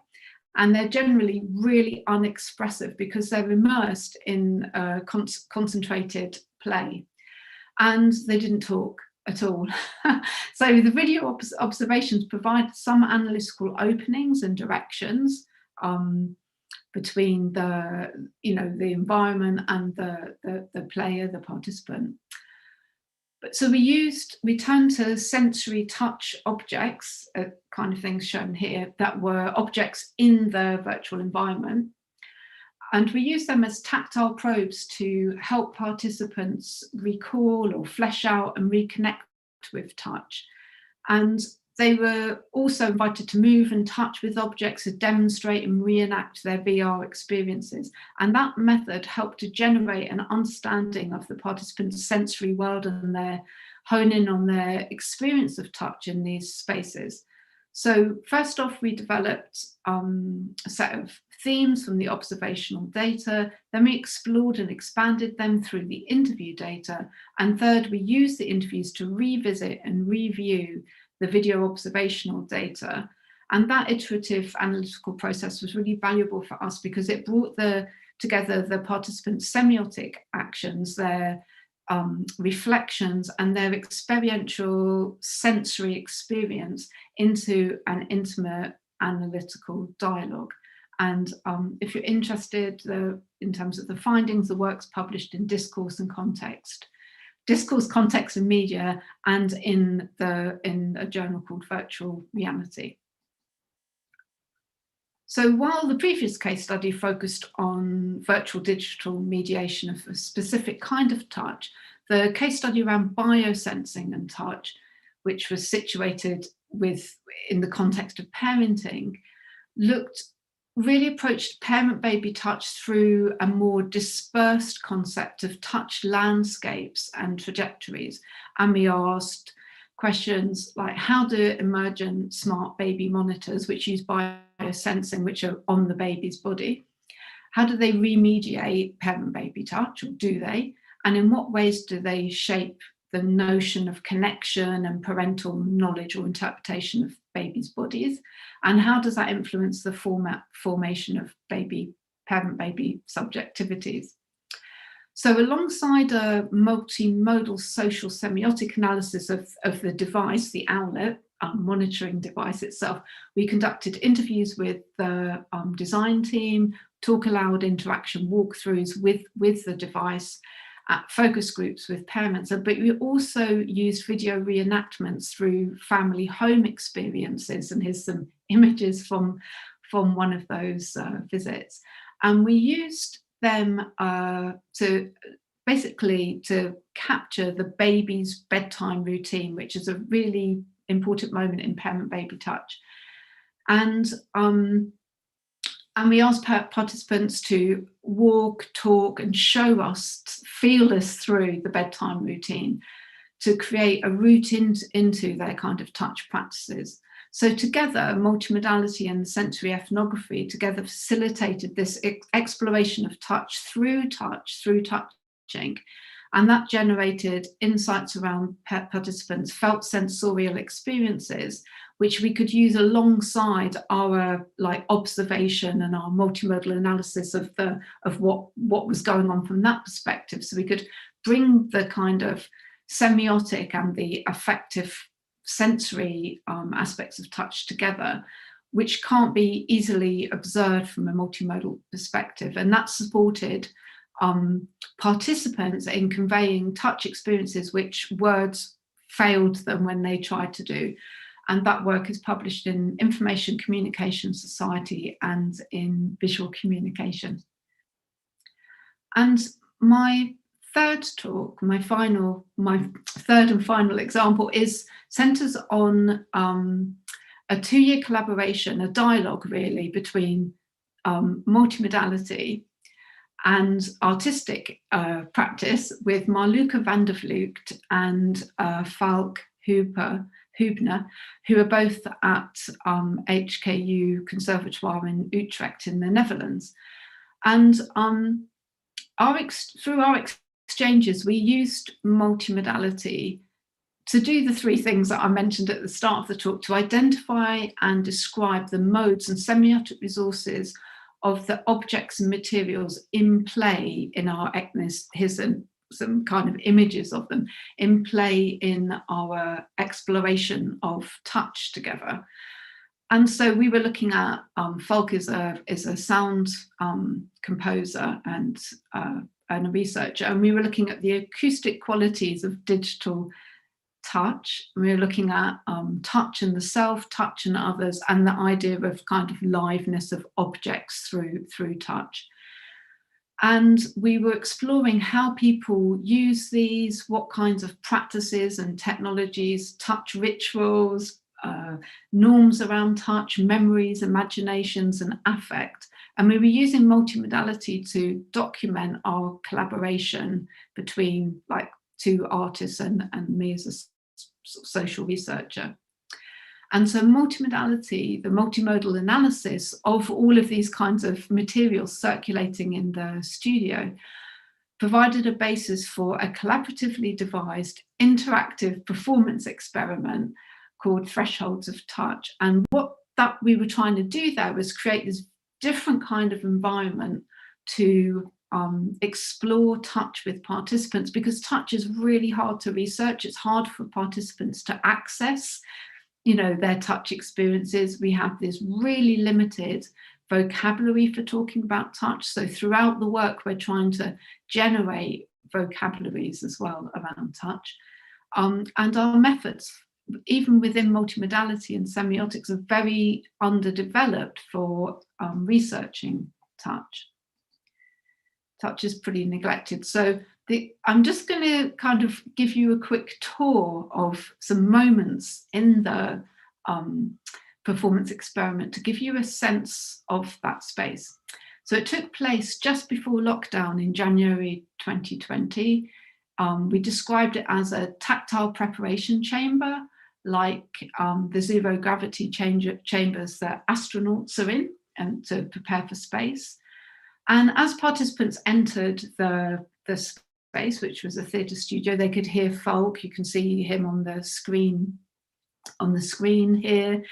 and they're generally really unexpressive because they're immersed in concentrated play, and they didn't talk at all. So the video observations provide some analytical openings and directions between the environment and the player, the participant. But so we turned to sensory touch objects, kind of things shown here, that were objects in the virtual environment. And we used them as tactile probes to help participants recall or flesh out and reconnect with touch. And they were also invited to move and touch with objects to demonstrate and reenact their VR experiences. And that method helped to generate an understanding of the participants' sensory world and hone in on their experience of touch in these spaces. So first off, we developed a set of themes from the observational data. Then we explored and expanded them through the interview data. And third, we used the interviews to revisit and review the video observational data. And that iterative analytical process was really valuable for us because it brought together the participants' semiotic actions, their reflections and their experiential sensory experience into an intimate analytical dialogue. And if you're interested in terms of the findings, the work's published in Discourse, Context and Media, and in a journal called Virtual Reality. So while the previous case study focused on virtual digital mediation of a specific kind of touch, the case study around biosensing and touch, which was situated in the context of parenting, really approached parent-baby touch through a more dispersed concept of touch landscapes and trajectories. And we asked questions like, how do emergent smart baby monitors, which use biosensing, which are on the baby's body, how do they remediate parent-baby touch, or do they? And in what ways do they shape the notion of connection and parental knowledge or interpretation of babies' bodies? And how does that influence the formation of parent-baby subjectivities? So alongside a multimodal social semiotic analysis of the device, the owlet, monitoring device itself, we conducted interviews with the design team, talk aloud interaction walkthroughs with the device, at focus groups with parents, but we also used video reenactments through family home experiences, and here's some images from one of those visits. And we used them to capture the baby's bedtime routine, which is a really important moment in parent-baby touch. And we asked participants to walk, talk, and show us, feel us through the bedtime routine to create a route into their kind of touch practices. So together, multimodality and sensory ethnography together facilitated this exploration of touch through touching. And that generated insights around participants' felt sensorial experiences, which we could use alongside our observation and our multimodal analysis of what was going on from that perspective. So we could bring the kind of semiotic and the affective sensory aspects of touch together, which can't be easily observed from a multimodal perspective. And that supported participants in conveying touch experiences which words failed them when they tried to do. And that work is published in Information Communication Society and in Visual Communication. And my third talk, my third and final example, centers on a 2-year collaboration, a dialogue really between multimodality and artistic practice with Marluca van der Vlugt and Falk Hubner, who are both at HKU Conservatoire in Utrecht in the Netherlands. And through our exchanges, we used multimodality to do the 3 things that I mentioned at the start of the talk, to identify and describe the modes and semiotic resources of the objects and materials in play in our ECNIS. Here's some kind of images of them in play in our exploration of touch together. And so we were looking at, Falk is a sound composer and a researcher, and we were looking at the acoustic qualities of digital touch. We were looking at touch and the self, touch and others, and the idea of kind of liveness of objects through touch. And we were exploring how people use these, what kinds of practices and technologies, touch rituals, norms around touch, memories, imaginations, and affect. And we were using multimodality to document our collaboration between 2 artists and me as a social researcher. And so multimodality, the multimodal analysis of all of these kinds of materials circulating in the studio, provided a basis for a collaboratively devised interactive performance experiment called Thresholds of Touch. And what that we were trying to do there was create this different kind of environment to explore touch with participants, because touch is really hard to research. It's hard for participants to access, you know, their touch experiences. We have this really limited vocabulary for talking about touch. So throughout the work, we're trying to generate vocabularies as well around touch. And our methods, even within multimodality and semiotics, are very underdeveloped for researching touch. Touch is pretty neglected. So I'm just going to kind of give you a quick tour of some moments in the performance experiment to give you a sense of that space. So it took place just before lockdown in January 2020. We described it as a tactile preparation chamber, like the zero gravity chambers that astronauts are in, and to prepare for space. And as participants entered the space, which was a theatre studio, they could hear Falk. You can see him on the screen here,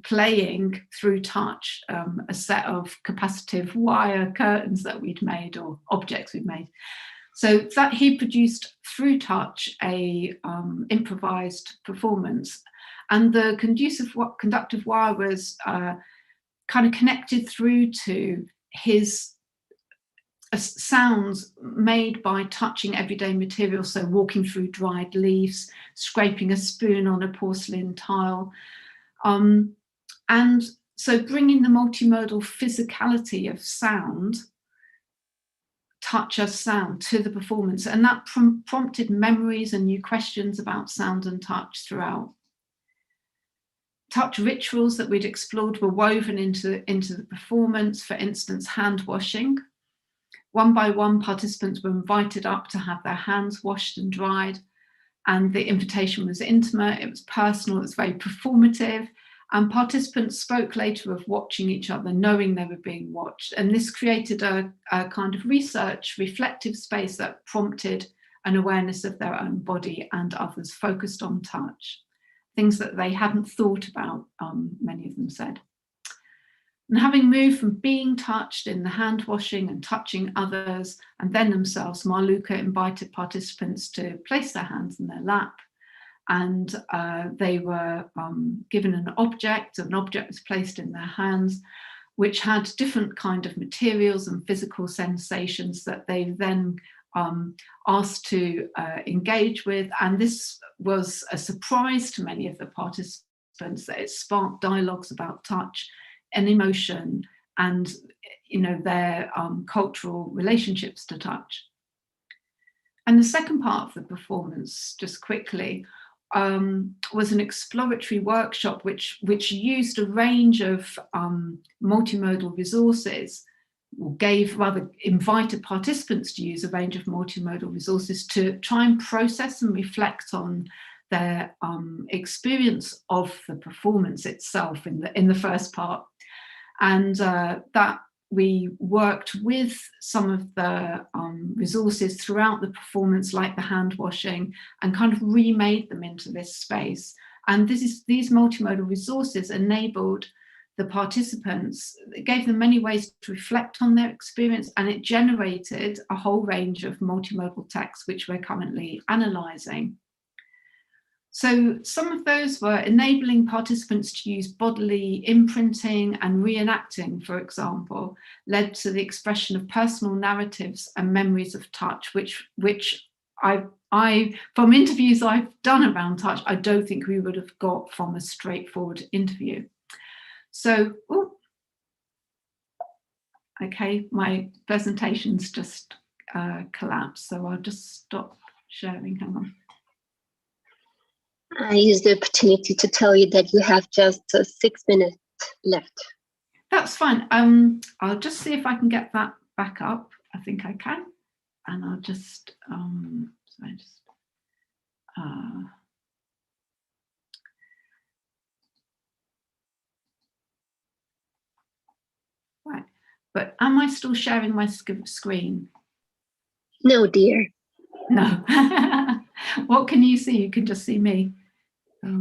playing through touch a set of capacitive wire curtains that we'd made, or objects we'd made. So that he produced through touch a improvised performance, and the conductive wire was kind of connected through to his sounds made by touching everyday materials, so walking through dried leaves, scraping a spoon on a porcelain tile, and so bringing the multimodal physicality of sound, touch as sound, to the performance, and that prompted memories and new questions about sound and touch throughout. Touch rituals that we'd explored were woven into the performance. For instance, hand washing. One by one, participants were invited up to have their hands washed and dried, and the invitation was intimate, it was personal, it was very performative, and participants spoke later of watching each other, knowing they were being watched, and this created a kind of research, reflective space that prompted an awareness of their own body and others, focused on touch, things that they hadn't thought about, many of them said. And having moved from being touched in the hand washing and touching others and then themselves, Marluka invited participants to place their hands in their lap, and they were given an object was placed in their hands, which had different kind of materials and physical sensations that they then asked to engage with. And this was a surprise to many of the participants, that it sparked dialogues about touch and emotion and, you know, their cultural relationships to touch. And the second part of the performance, just quickly, was an exploratory workshop which used a range of multimodal resources, or invited participants to use a range of multimodal resources to try and process and reflect on their experience of the performance itself in the first part. And that we worked with some of the resources throughout the performance, like the hand washing, and kind of remade them into this space. And these multimodal resources enabled the participants, it gave them many ways to reflect on their experience, and it generated a whole range of multimodal texts, which we're currently analysing. So some of those were enabling participants to use bodily imprinting and reenacting, for example, led to the expression of personal narratives and memories of touch, which I from interviews I've done around touch, I don't think we would have got from a straightforward interview. So, okay, my presentation's just collapsed, so I'll just stop sharing, hang on. I use the opportunity to tell you that you have just 6 minutes left. That's fine. I'll just see if I can get that back up. I think I can. And I'll just, right. But am I still sharing my screen? No, dear. No. What can you see? You can just see me.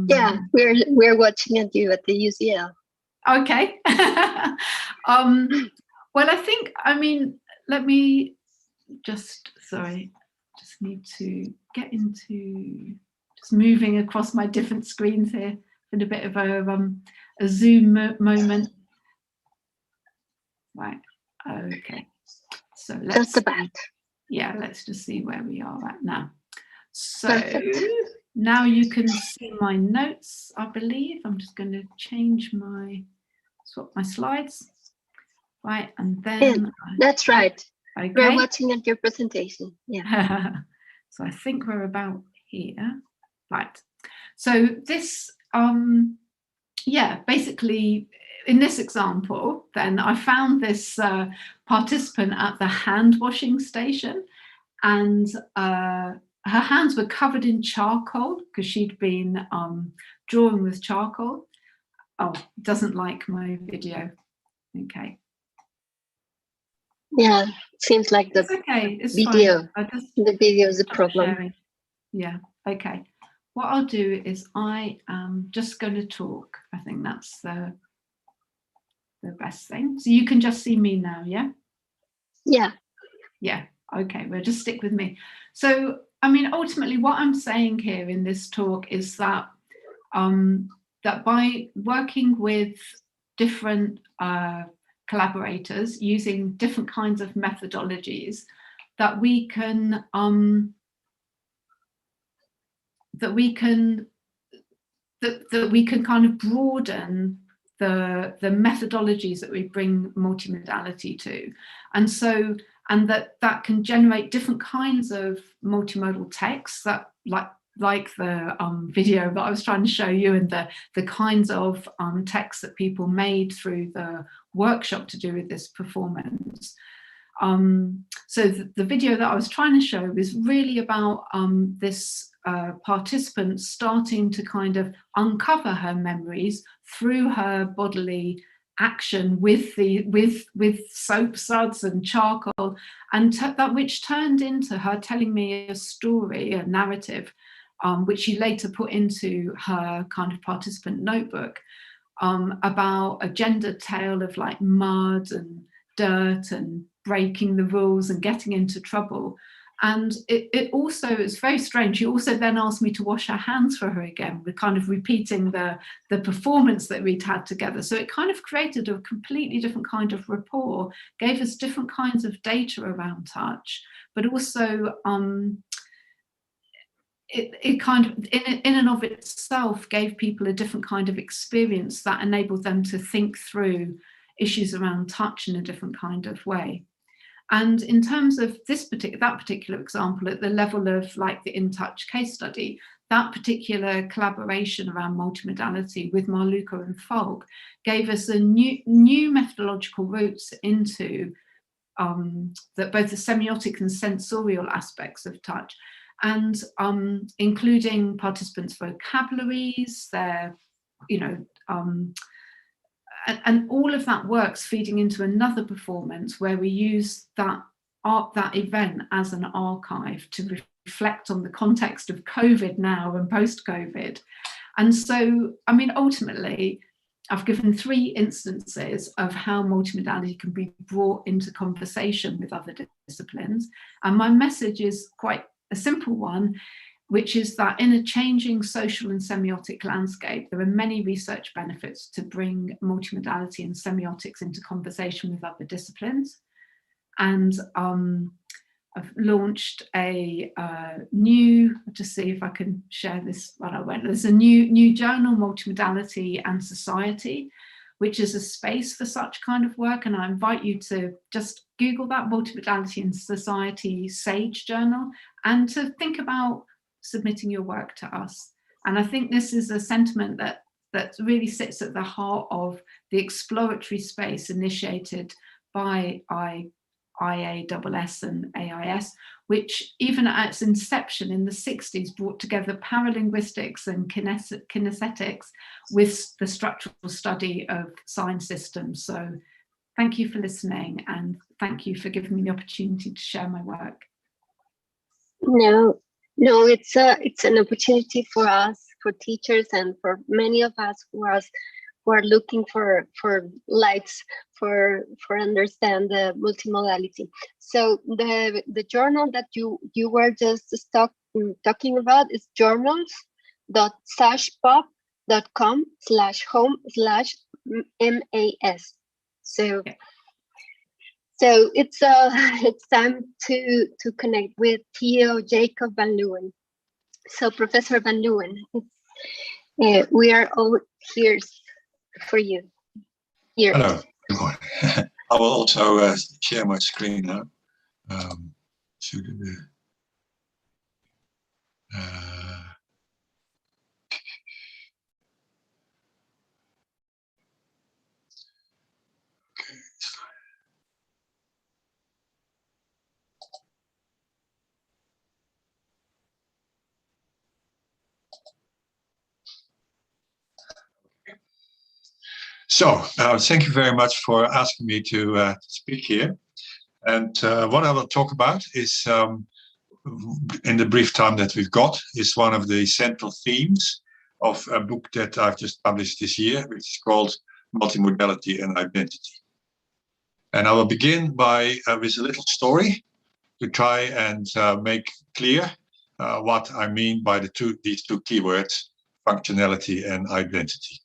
Yeah, we're watching at you at the UCL. Okay. Well, I think, I mean, let me sorry, just need to get into, just moving across my different screens here in a bit of a Zoom moment. Right, okay. So let's, just about. Yeah, let's just see where we are at now. So Perfect. now you can see my notes, I believe. I'm just going to change swap my slides. Right, and then... That's right. Okay. We're watching at your presentation. Yeah. So I think we're about here. Right. So this, yeah, basically in this example, then I found this participant at the hand washing station, and her hands were covered in charcoal because she'd been drawing with charcoal. Oh, doesn't like my video. Okay. Yeah, seems like the video. The video is the problem. Sharing. Yeah, okay. What I'll do is I am just going to talk. I think that's the best thing. So you can just see me now, yeah? Yeah. Yeah, okay, well, just stick with me. So, I mean, ultimately what I'm saying here in this talk is that that by working with different collaborators using different kinds of methodologies, that we can kind of broaden the methodologies that we bring multimodality to, and that can generate different kinds of multimodal texts that like the video that I was trying to show you, and the kinds of texts that people made through the workshop to do with this performance. So the video that I was trying to show was really about this participant starting to kind of uncover her memories through her bodily action with soap suds and charcoal, and that which turned into her telling me a story, a narrative, which she later put into her kind of participant notebook, about a gendered tale of like mud and dirt and breaking the rules and getting into trouble. And it also is very strange. She also then asked me to wash her hands for her again. We're kind of repeating the performance that we'd had together. So it kind of created a completely different kind of rapport, gave us different kinds of data around touch, but also it kind of in and of itself gave people a different kind of experience that enabled them to think through issues around touch in a different kind of way. And in terms of that particular example, at the level of like the In Touch case study, that particular collaboration around multimodality with Marluka and Falk gave us a new methodological routes into both the semiotic and sensorial aspects of touch, and including participants' vocabularies, their, and all of that works feeding into another performance where we use that event as an archive to reflect on the context of COVID now and post-COVID. And so, I mean, ultimately, I've given 3 instances of how multimodality can be brought into conversation with other disciplines. And my message is quite a simple one, which is that in a changing social and semiotic landscape, there are many research benefits to bring multimodality and semiotics into conversation with other disciplines. And I've launched a new, just see if I can share this while I went. There's a new journal, Multimodality and Society, which is a space for such kind of work. And I invite you to just Google that, Multimodality and Society Sage Journal, and to think about submitting your work to us. And I think this is a sentiment that really sits at the heart of the exploratory space initiated by IASS and AIS, which even at its inception in the 60s brought together paralinguistics and kinesthetics with the structural study of sign systems. So thank you for listening, and thank you for giving me the opportunity to share my work. No, it's an opportunity for us, for teachers, and for many of us who who are looking for lights for understand the multimodality. So the journal that you were just talking about is journals.sashpop.com/home/MAS. So it's it's time to connect with Theo Jacob van Leeuwen. So Professor van Leeuwen, we are all here for you. Here. Hello. I will also share my screen now. So, thank you very much for asking me to speak here. And what I will talk about is, in the brief time that we've got, is one of the central themes of a book that I've just published this year, which is called Multimodality and Identity. And I will begin with a little story to try and make clear what I mean by these two keywords, functionality and identity.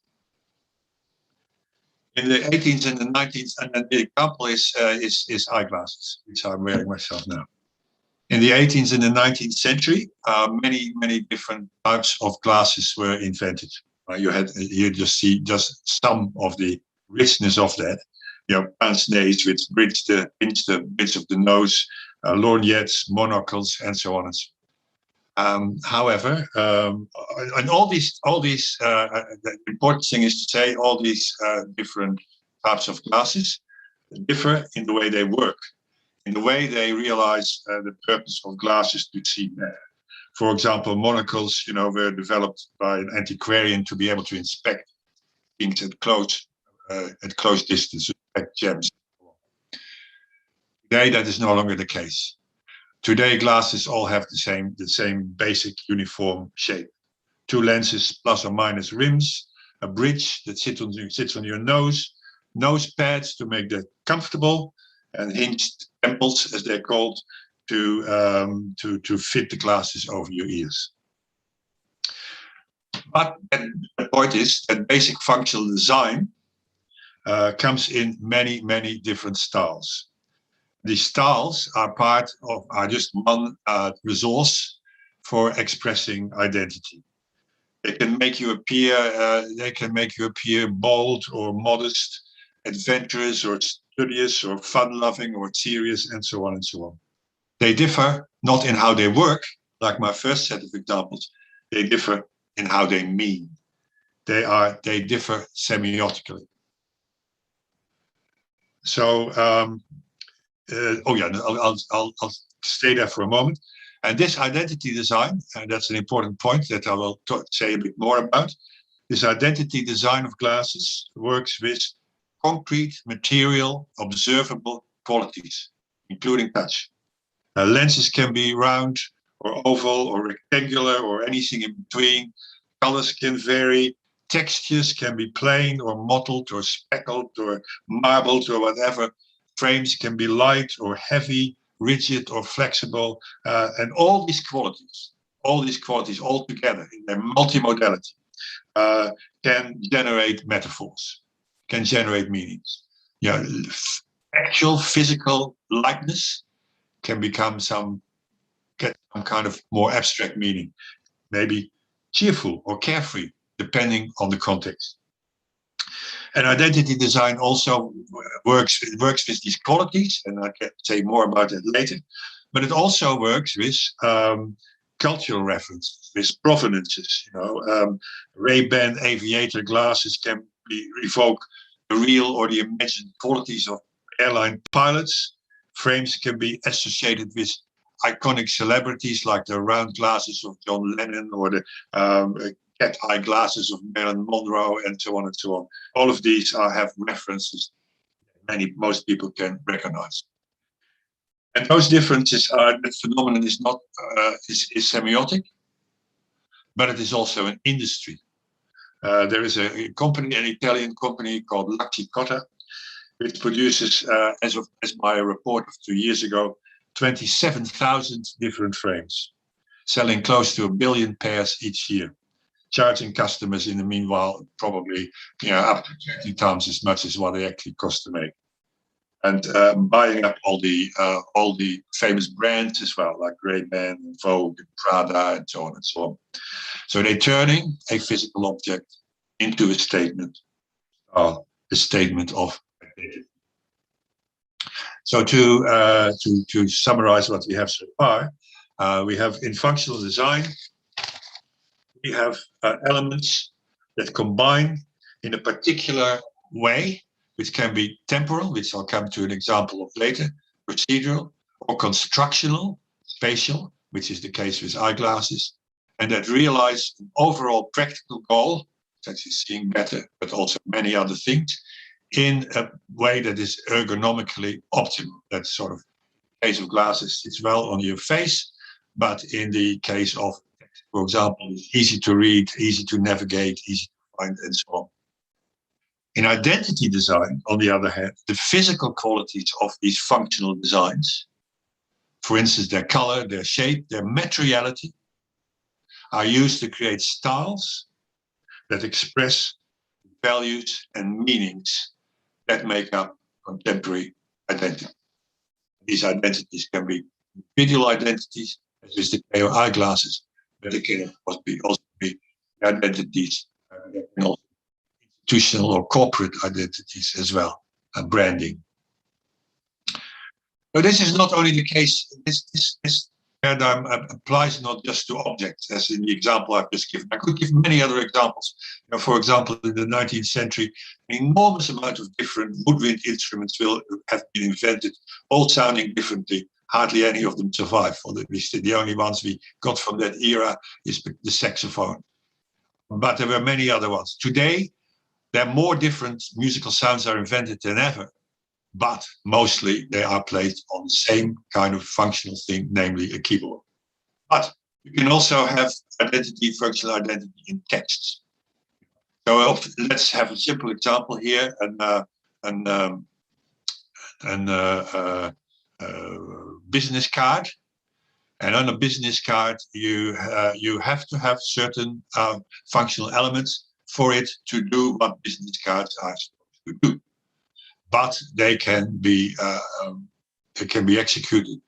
In the 18th and the 19th, and the example is eyeglasses, which I'm wearing myself now. In the 18th and the 19th century, many different types of glasses were invented. You just see just some of the richness of that. You know, pince-nez, which pinch the bits of the nose, lorgnettes, monocles, and so on and so on. However, and all these, the important thing is to say all these different types of glasses differ in the way they work, in the way they realize the purpose of glasses to see better. For example, monocles, were developed by an antiquarian to be able to inspect things at close distance, inspect gems. Today, that is no longer the case. Today, glasses all have the same basic uniform shape. Two lenses plus or minus rims, a bridge that sits on your nose pads to make that comfortable, and hinged temples, as they're called, to fit the glasses over your ears. But the point is that basic functional design comes in many different styles. These styles are just one resource for expressing identity. They can make you appear bold or modest, adventurous or studious or fun-loving or serious, and so on and so on. They differ not in how they work, like my first set of examples. They differ in how they mean. They differ semiotically. So, I'll stay there for a moment. And this identity design, and that's an important point that I will say a bit more about. This identity design of glasses works with concrete, material, observable qualities, including touch. Lenses can be round or oval or rectangular or anything in between. Colors can vary. Textures can be plain or mottled or speckled or marbled or whatever. Frames can be light or heavy, rigid or flexible, and all these qualities all together in their multimodality can generate metaphors, can generate meanings. Actual physical likeness can get some kind of more abstract meaning, maybe cheerful or carefree, depending on the context. And identity design also works with these qualities, and I can say more about it later. But it also works with cultural references, with provenances. Ray-Ban aviator glasses can evoke the real or the imagined qualities of airline pilots. Frames can be associated with iconic celebrities like the round glasses of John Lennon or the cat eye glasses of Marilyn Monroe, and so on and so on. All of these have references most people can recognize. And those differences are, the phenomenon is not is semiotic, but it is also an industry. There is a company, an Italian company called Cotta, which produces, as my report of 2 years ago, 27,000 different frames, selling close to 1 billion pairs each year, charging customers in the meanwhile probably up to 20 times as much as what they actually cost to make, and buying up all the famous brands as well, like Ray-Ban, and Vogue, and Prada, and so on and so on. So they're turning a physical object into a statement of identity. So to summarize what we have so far, we have in functional design, we have elements that combine in a particular way, which can be temporal, which I'll come to an example of later, procedural, or constructional, spatial, which is the case with eyeglasses, and that realize an overall practical goal, such as seeing better, but also many other things, in a way that is ergonomically optimal. That's sort of the case of glasses, it's well on your face, but in the case of, for example, it's easy to read, easy to navigate, easy to find, and so on. In identity design, on the other hand, the physical qualities of these functional designs, for instance, their color, their shape, their materiality, are used to create styles that express values and meanings that make up contemporary identity. These identities can be individual identities, as is the case of eyeglasses, but they can also be identities, and also institutional or corporate identities as well, and branding. But this is not only the case, this paradigm applies not just to objects, as in the example I've just given. I could give many other examples. For example, in the 19th century, an enormous amount of different woodwind instruments will have been invented, all sounding differently. Hardly any of them survive, or at least the only ones we got from that era is the saxophone. But there were many other ones. Today, there are more different musical sounds are invented than ever, but mostly they are played on the same kind of functional thing, namely a keyboard. But you can also have identity, functional identity in texts. So let's have a simple example here, business card. And on a business card, you have to have certain functional elements for it to do what business cards are supposed to do. But they can be executed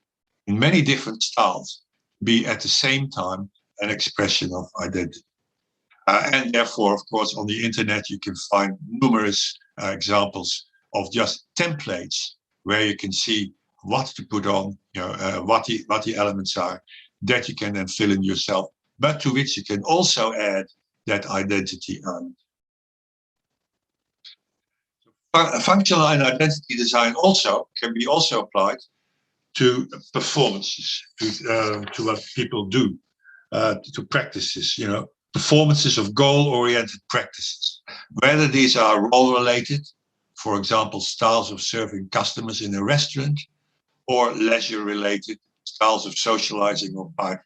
in many different styles, be at the same time an expression of identity. And therefore, of course, on the internet, you can find numerous examples of just templates where you can see what to put on, what the elements are, that you can then fill in yourself, but to which you can also add that identity element. Functional and identity design also can be applied to performances, to what people do, to practices, performances of goal-oriented practices, whether these are role-related, for example, styles of serving customers in a restaurant, or leisure-related styles of socializing or partying.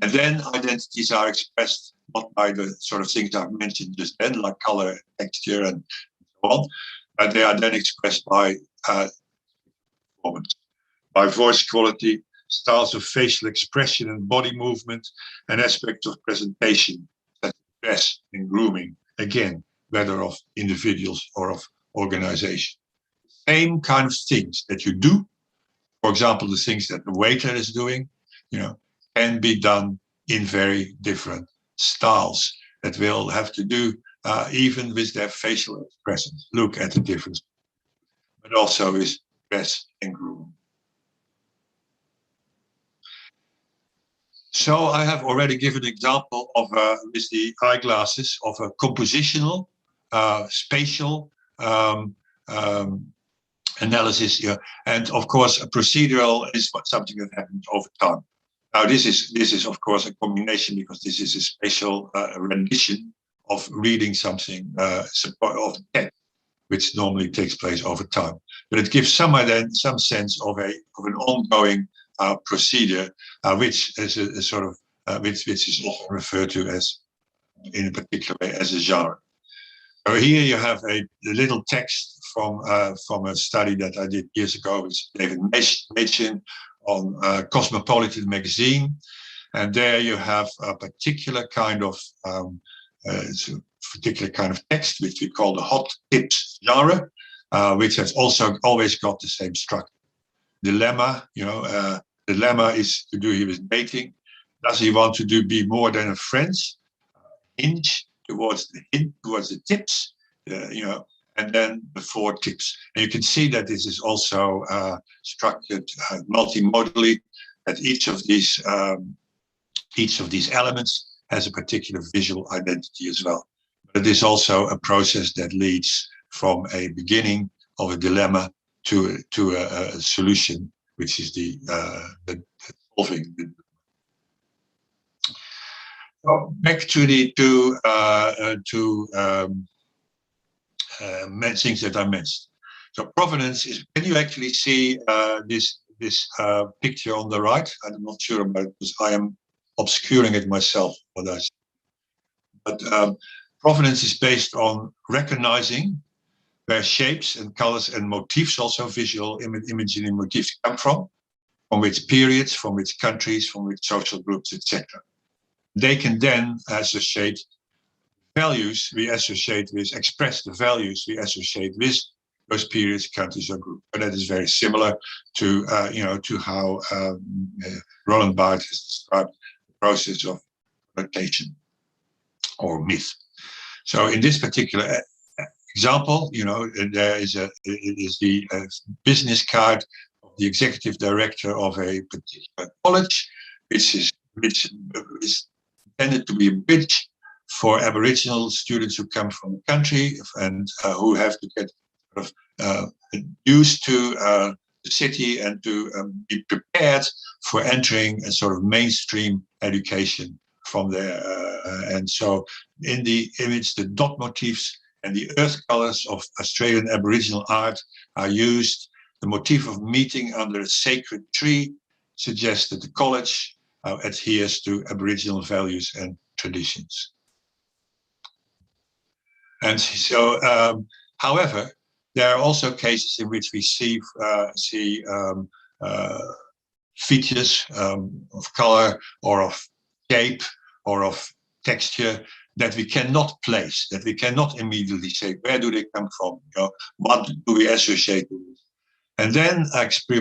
And then identities are expressed not by the sort of things I've mentioned just then, like color, texture, and so on, but they are then expressed by performance, by voice quality, styles of facial expression and body movement, and aspects of presentation, such as dress and grooming, again, whether of individuals or of organization. Same kind of things that you do, for example, the things that the waiter is doing, can be done in very different styles that will have to do even with their facial expressions. Look at the difference, but also with dress and grooming. So I have already given an example of, with the eyeglasses, of a compositional, spatial analysis, and of course, a procedural is something that happens over time. Now, this is of course a combination, because this is a spatial rendition of reading something of text, which normally takes place over time. But it gives some sense of an ongoing procedure, which is a sort of which is often referred to as in a particular way as a genre. So here you have a little text from a study that I did years ago with David Machin on Cosmopolitan magazine, and there you have a particular kind of text which we call the hot tips genre, which has also always got the same structure. Dilemma, dilemma is to do here with dating. Does he want to be more than a friend? Hinge towards the tips, and then the 4 tips. And you can see that this is also structured multimodally. That each of these elements has a particular visual identity as well. But it is also a process that leads from a beginning of a dilemma to a solution, which is the solving. Back to the two things that I mentioned. So provenance is. Can you actually see this picture on the right? I'm not sure about it because I am obscuring it myself. But provenance is based on recognizing where shapes and colors and motifs, also visual imagery motifs, come from which periods, from which countries, from which social groups, etc. They can then associate values we associate with, express the values we associate with those periods, countries, or groups. And that is very similar to how Roland Barthes has described the process of notation or myth. So in this particular example, there is the business card of the executive director of a particular college, which is intended to be a bridge for Aboriginal students who come from the country and who have to get used to the city and to be prepared for entering a sort of mainstream education from there. And so in the image, the dot motifs and the earth colors of Australian Aboriginal art are used. The motif of meeting under a sacred tree suggests that the college adheres to Aboriginal values and traditions. And so, however, there are also cases in which we see features of color or of shape or of texture that we cannot place, that we cannot immediately say, where do they come from? What do we associate with this? And then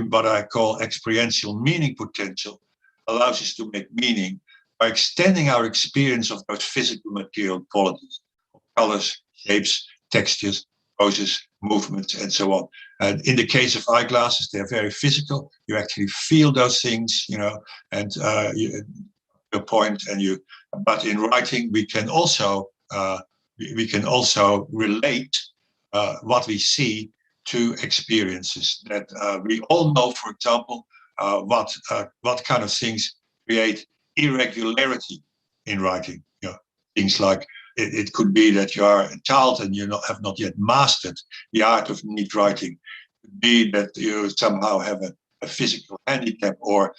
what I call experiential meaning potential allows us to make meaning by extending our experience of those physical material qualities, of colors, shapes, textures, poses, movements, and so on. And in the case of eyeglasses, they're very physical. You actually feel those things, and you point and you. But in writing, we can also relate what we see to experiences that we all know. For example, what kind of things create irregularity in writing? Things like it could be that you are a child and you have not yet mastered the art of neat writing. It could be that you somehow have a physical handicap or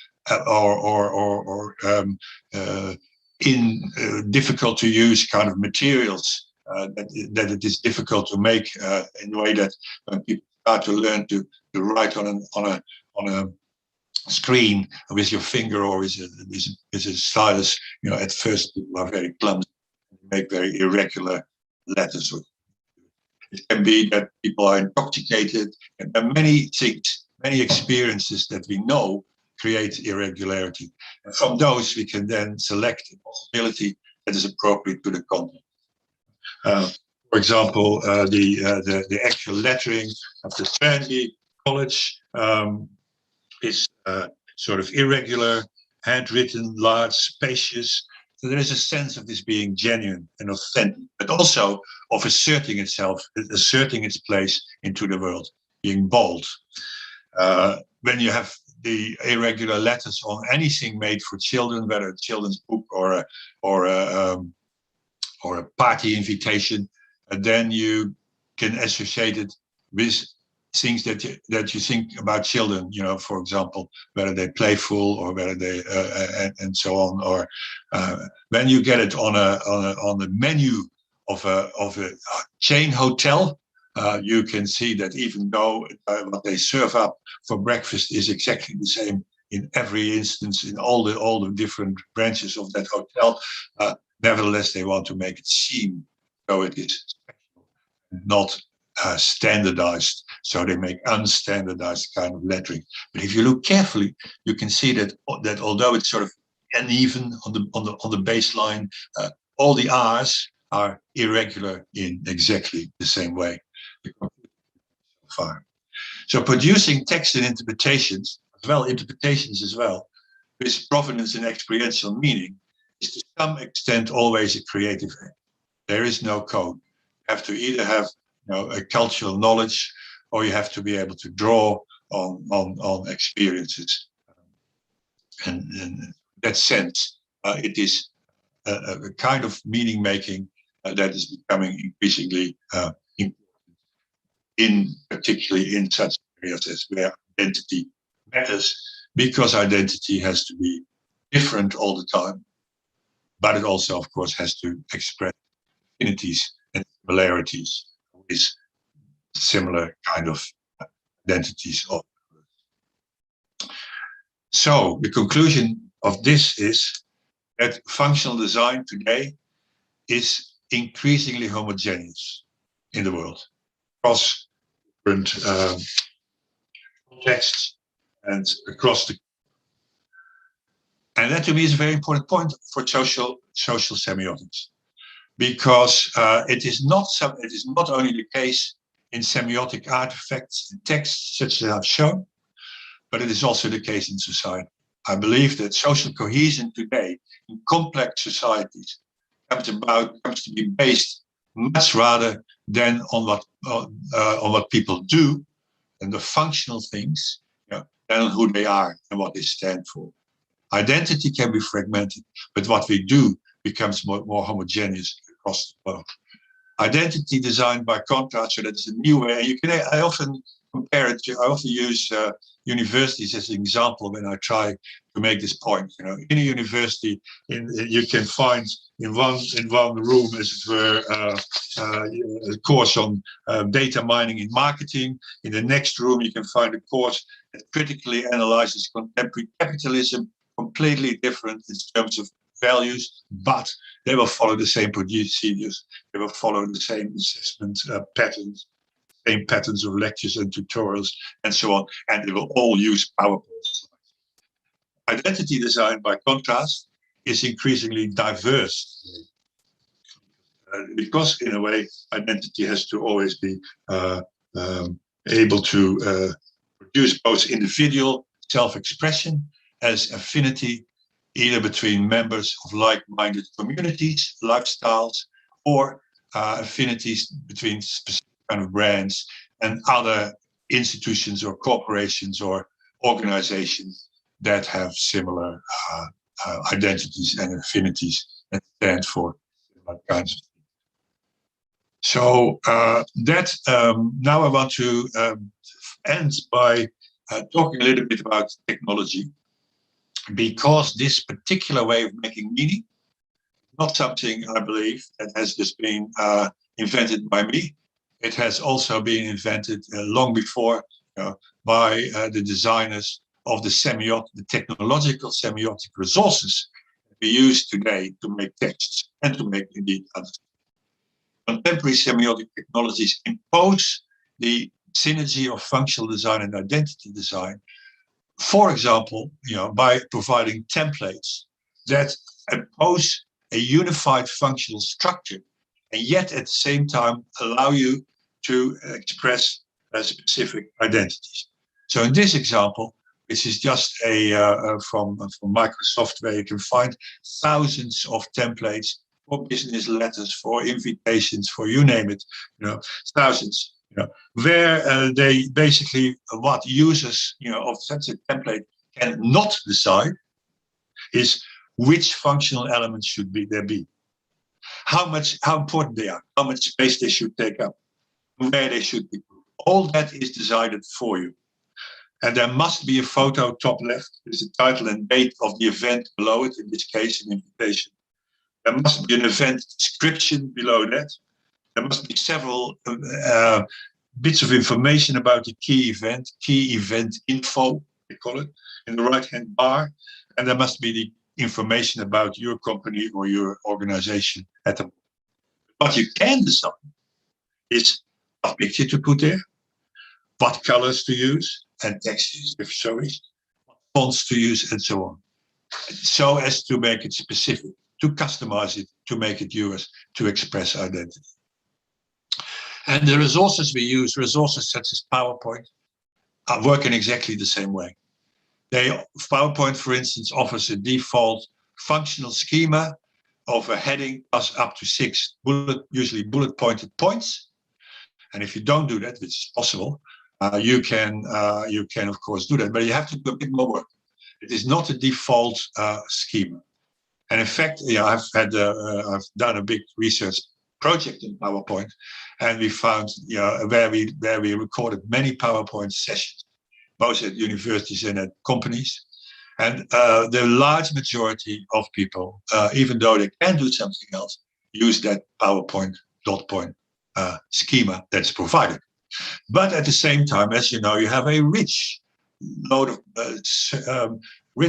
in difficult to use kind of materials that it is difficult to make in a way that when people start to learn to write on a screen with your finger or with a stylus, at first people are very clumsy, make very irregular letters. It can be that people are intoxicated, and there are many things, many experiences that we know create irregularity. And from those, we can then select a possibility that is appropriate to the content. For example, the actual lettering of the Trinity College is sort of irregular, handwritten, large, spacious. So there is a sense of this being genuine and authentic, but also of asserting itself, asserting its place into the world, being bold. When you have the irregular letters on anything made for children, whether a children's book or a party invitation, then you can associate it with things that you think about children, for example, whether they're playful or whether they and so on, or when you get it on a menu of a chain hotel, you can see that even though what they serve up for breakfast is exactly the same in every instance in all the different branches of that hotel, nevertheless they want to make it seem though it is not standardized, so they make unstandardized kind of lettering. But if you look carefully, you can see that although it's sort of uneven on the baseline, all the R's are irregular in exactly the same way. So producing text and interpretations as well, with provenance and experiential meaning, is to some extent always a creative act. There is no code. You have to either have a cultural knowledge, or you have to be able to draw on experiences. And in that sense, it is a kind of meaning making that is becoming increasingly important, particularly in such areas as where identity matters, because identity has to be different all the time, but it also, of course, has to express affinities and similarities with similar kind of identities. So the conclusion of this is that functional design today is increasingly homogeneous in the world, across different contexts and across the. And that to me is a very important point for social semiotics, because it is not only the case in semiotic artifacts and texts such as I've shown, but it is also the case in society. I believe that social cohesion today in complex societies comes to be based much rather than on what people do and the functional things, than on who they are and what they stand for. Identity can be fragmented, but what we do becomes more homogeneous across the world. Identity designed by contrast, so that's a new way. I often compare it to, I often use universities as an example when I try to make this point. In a university, you can find in one room, as it were, a course on data mining in marketing. In the next room, you can find a course that critically analyzes contemporary capitalism, completely different in terms of values, but they will follow the same procedures. They will follow the same assessment patterns, same patterns of lectures and tutorials, and so on. And they will all use PowerPoint slides. Identity design, by contrast, is increasingly diverse. Because, in a way, identity has to always be able to produce both individual self-expression as affinity, either between members of like-minded communities, lifestyles, or affinities between specific kind of brands and other institutions or corporations or organizations that have similar identities and affinities and stand for similar kinds of things. So now I want to end by talking a little bit about technology, because this particular way of making meaning, not something I believe that has just been invented by me. It has also been invented long before by the designers of the technological semiotic resources we use today to make texts and to make indeed others. Contemporary semiotic technologies impose the synergy of functional design and identity design. For example, by providing templates that impose a unified functional structure, and yet at the same time allow you to express specific identities. So in this example, which is just from Microsoft, where you can find thousands of templates for business letters, for invitations, for you name it, thousands. Where they basically, what users of such a template cannot decide is which functional elements should there be, how important they are, how much space they should take up, where they should be. All that is decided for you. And there must be a photo top left with the title and date of the event below it, in this case, an invitation. There must be an event description below that. There must be several bits of information about the key event info, they call it, in the right-hand bar. And there must be the information about your company or your organization at the moment. What you can decide is what picture to put there, what colors to use, and text if so is, what fonts to use, and so on. So as to make it specific, to customize it, to make it yours, to express identity. And the resources we use, resources such as PowerPoint, are working exactly the same way. PowerPoint, for instance, offers a default functional schema of a heading plus up to 6 usually bullet-pointed points. And if you don't do that, which is possible, you can of course do that, but you have to do a bit more work. It is not a default schema. And in fact, I've done a big research project in PowerPoint, and we found where we recorded many PowerPoint sessions, both at universities and at companies. And the large majority of people, even though they can do something else, use that PowerPoint dot point schema that's provided. But at the same time, as you know, you have a rich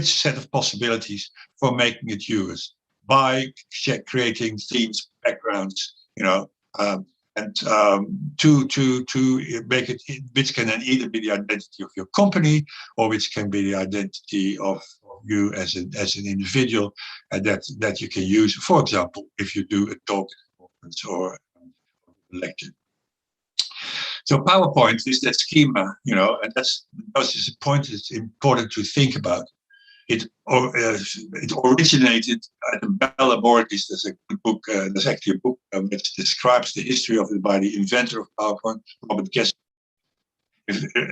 set of possibilities for making it yours by creating themes, backgrounds, and to make it, which can then either be the identity of your company or which can be the identity of you as an individual, and that you can use, for example, if you do a talk, conference, or a lecture. So PowerPoint is that schema, and that's a point that's important to think about. It originated at the Bell Laboratories. There's a good book. There's actually a book which describes the history of it by the inventor of PowerPoint, Robert Kessler,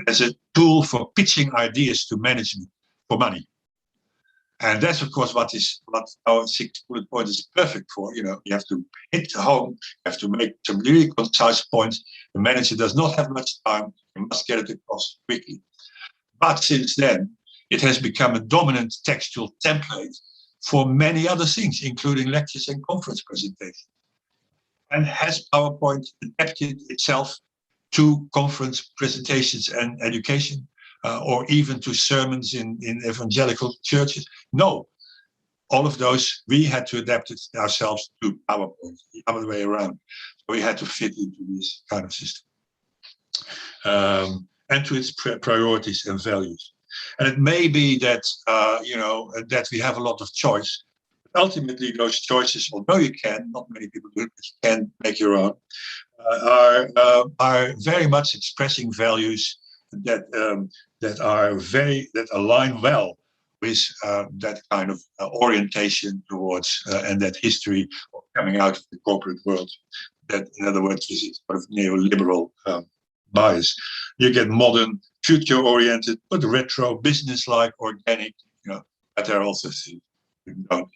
as a tool for pitching ideas to management for money. And that's, of course, what our 6 bullet point is perfect for. You have to hit home, you have to make some really concise points. The manager does not have much time, you must get it across quickly. But since then, it has become a dominant textual template for many other things, including lectures and conference presentations. And has PowerPoint adapted itself to conference presentations and education? Or even to sermons in evangelical churches? No, all of those, we had to adapt it ourselves to PowerPoint, the other way around. So we had to fit into this kind of system and to its priorities and values. And it may be that, that we have a lot of choice. Ultimately, those choices, although you can, not many people do it, but you can make your own, are very much expressing values that align well with that kind of orientation towards and that history of coming out of the corporate world. That, in other words, is sort of neoliberal bias. You get modern, future-oriented, but retro, business-like, organic. But there are also things you don't.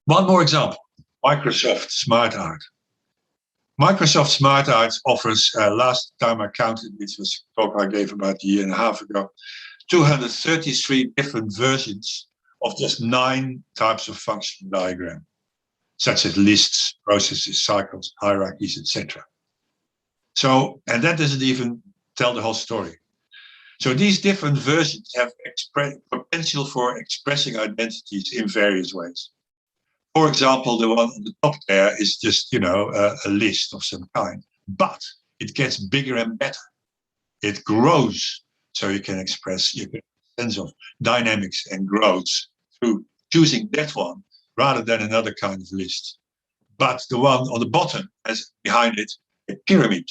One more example: Microsoft Smart Art. Microsoft Smart Art offers, last time I counted, which was a talk I gave about a year and a half ago, 233 different versions of just 9 types of functional diagram, such as lists, processes, cycles, hierarchies, etc. So, and that doesn't even tell the whole story. So these different versions have potential for expressing identities in various ways. For example, the one on the top there is just, a list of some kind, but it gets bigger and better. It grows, so you can express your sense of dynamics and growth through choosing that one rather than another kind of list. But the one on the bottom has behind it a pyramid,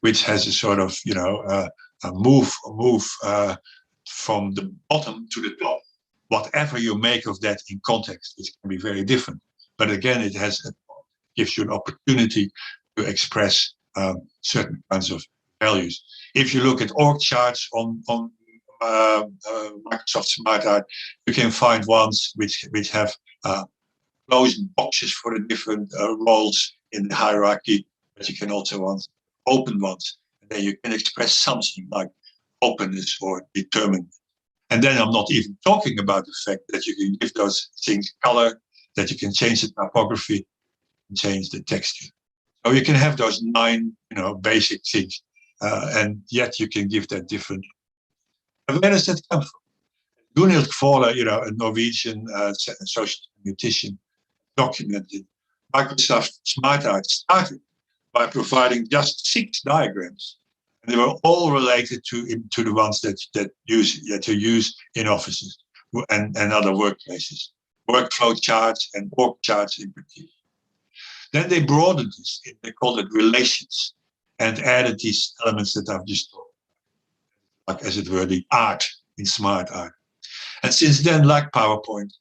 which has a sort of, a move from the bottom to the top. Whatever you make of that in context, which can be very different. But again, it gives you an opportunity to express certain kinds of values. If you look at org charts on Microsoft Smart Art, you can find ones which have closed boxes for the different roles in the hierarchy, but you can also open ones. And then you can express something like openness or determined. And then I'm not even talking about the fact that you can give those things color, that you can change the typography, and change the texture. So you can have those 9, basic things, and yet you can give that different. And where does that come from? Gunhild Kvåle, a Norwegian social semiotician, documented Microsoft Smart Art started by providing just 6 diagrams. And they were all related to the ones that you use in offices and other workplaces, workflow charts and org charts in particular. Then they broadened this, they called it relations, and added these elements that I've just talked about, like as it were, the art in smart art. And since then, like PowerPoint,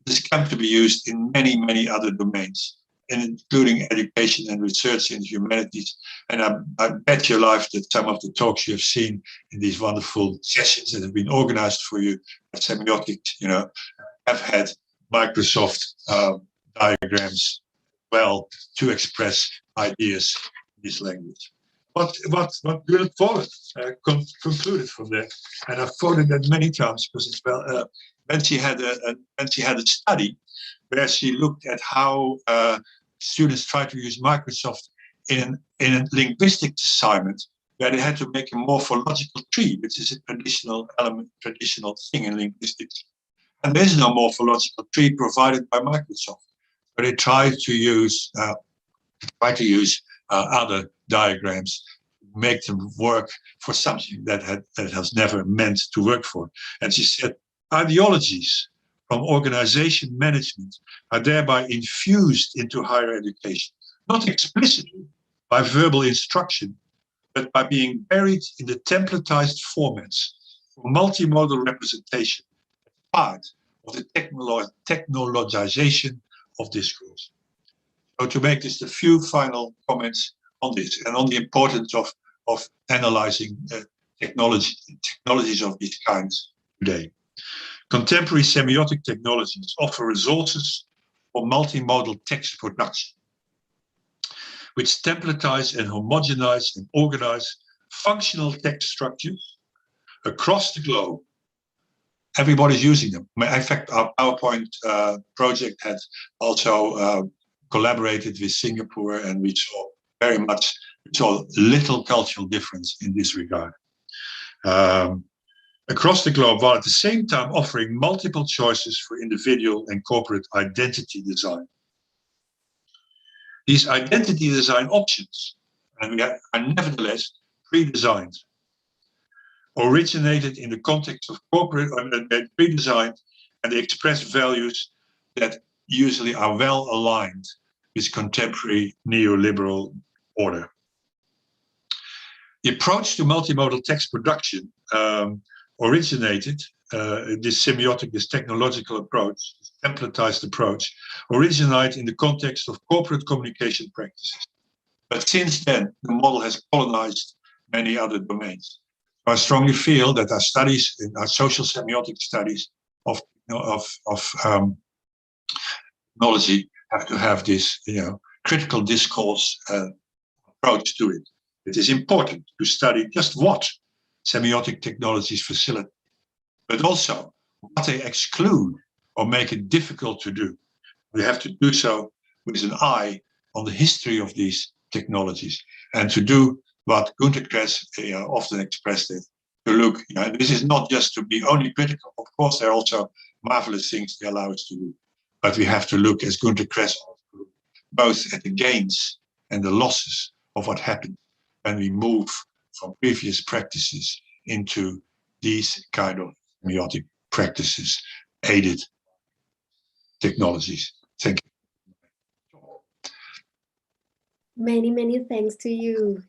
it has come to be used in many, many other domains, including education and research in the humanities. And I bet your life that some of the talks you have seen in these wonderful sessions that have been organized for you at Semiotik, have had Microsoft diagrams well to express ideas in this language. What Gunhild Kvåle concluded from that, and I've quoted that many times because it's when she had a study where she looked at how students try to use Microsoft in a linguistic assignment where they had to make a morphological tree, which is a traditional thing in linguistics. And there is no morphological tree provided by Microsoft. But they tried to use other diagrams, make them work for something that has never meant to work for. And she said, ideologies from organization management are thereby infused into higher education, not explicitly by verbal instruction, but by being buried in the templatized formats for multimodal representation, part of the technologization of discourse. So to make just a few final comments on this and on the importance of analyzing technologies of these kinds today. Contemporary semiotic technologies offer resources for multimodal text production, which templatize and homogenize and organize functional text structures across the globe. Everybody's using them. In fact, our PowerPoint project had also collaborated with Singapore, and we saw little cultural difference in this regard. Across the globe, while at the same time offering multiple choices for individual and corporate identity design. These identity design options are nevertheless pre-designed, originated in the context of corporate, they're pre-designed, and they express values that usually are well aligned with contemporary neoliberal order. The approach to multimodal text production originated, this semiotic, this technological approach, this templatized approach, originated in the context of corporate communication practices. But since then, the model has colonized many other domains. I strongly feel that our studies, our social semiotic studies of technology, have to have this, critical discourse approach to it. It is important to study just what semiotic technologies facilitate, but also what they exclude or make it difficult to do. We have to do so with an eye on the history of these technologies and to do what Günter Kress often expressed it, to look, this is not just to be only critical. Of course, there are also marvelous things they allow us to do, but we have to look, as Günter Kress, both at the gains and the losses of what happened when we move from previous practices into these kind of semiotic practices, aided technologies. Thank you. Many, many thanks to you,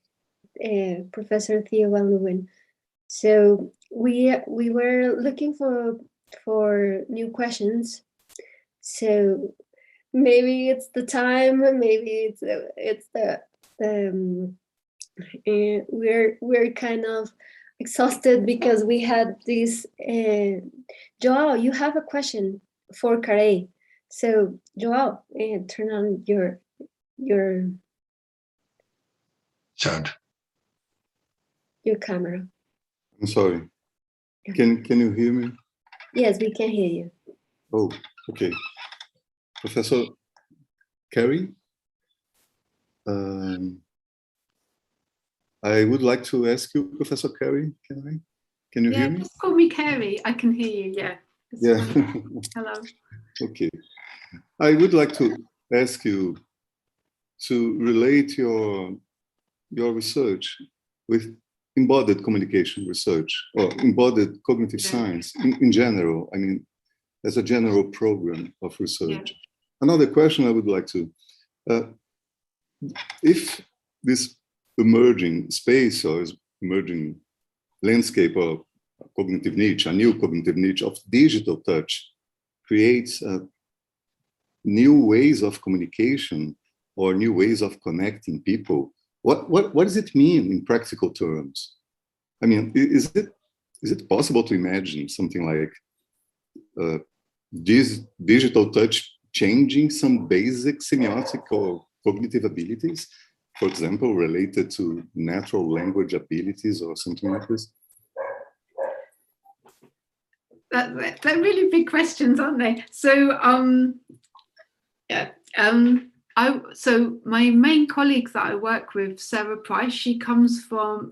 Professor Theo van Leeuwen. So we were looking for new questions. So maybe it's the time. Maybe it's the we're kind of exhausted because we had this. Joao, you have a question for Carey. So Joao, turn on your sound. your camera. I'm sorry. Can you hear me? Yes, we can hear you. Oh, okay. Professor Carey, I would like to ask you, Professor Carey, can you hear me? Just call me Carey. I can hear you, yeah. Yeah. Hello. Okay. I would like to ask you to relate your research with embodied communication research or embodied cognitive science in general, I mean, as a general program of research. Another question I would like to, if this emerging space or emerging landscape or cognitive niche, a new cognitive niche of digital touch creates new ways of communication or new ways of connecting people, what does it mean in practical terms? I mean, is it possible to imagine something like this digital touch changing some basic semiotic or cognitive abilities, for example, related to natural language abilities or something like this? They're really big questions, aren't they? So, so my main colleague that I work with, Sarah Price, she comes from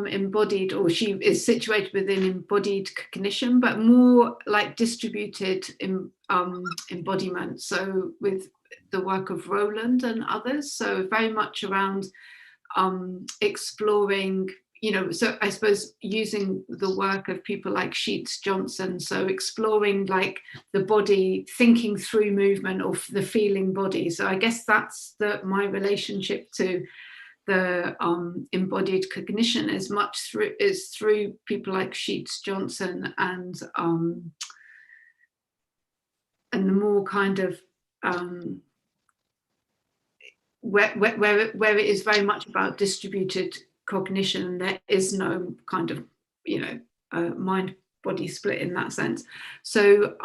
embodied, or she is situated within embodied cognition, but more like distributed embodiment. So with the work of Roland and others, so very much around exploring, you know, so I suppose using the work of people like Sheets Johnson, so exploring like the body, thinking through movement or the feeling body. So I guess that's my relationship to the embodied cognition is through people like Sheets Johnson and the more kind of where it is very much about distributed cognition. There is no kind of, you know, mind-body split in that sense. So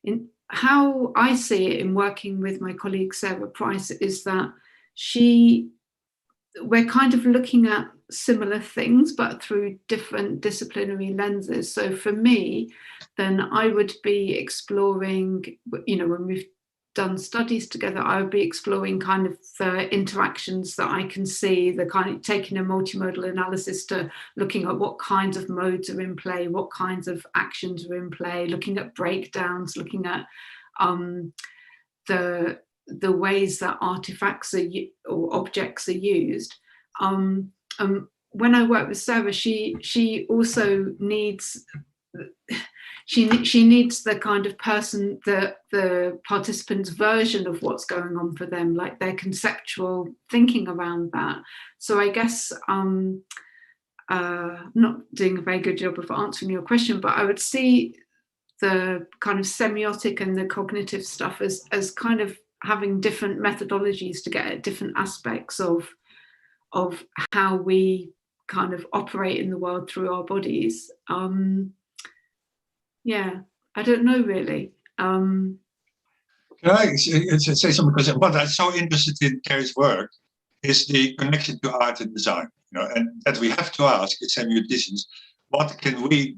in how I see it in working with my colleague Sarah Price is that we're kind of looking at similar things, but through different disciplinary lenses. So for me, then I would be exploring, you know, when we've done studies together, I would be exploring kind of the interactions that I can see, the kind of taking a multimodal analysis to looking at what kinds of modes are in play, what kinds of actions are in play, looking at breakdowns, looking at the ways that artifacts or objects are used. When I work with Sarah, she also needs she needs the kind of person, the participant's version of what's going on for them, like their conceptual thinking around that. So I guess not doing a very good job of answering your question, but I would see the kind of semiotic and the cognitive stuff as kind of having different methodologies to get at different aspects of how we kind of operate in the world through our bodies. Yeah, I don't know really. Can I say something? Because what I'm so interested in Carey's work is the connection to art and design. You know, and that we have to ask as semioticians, what can we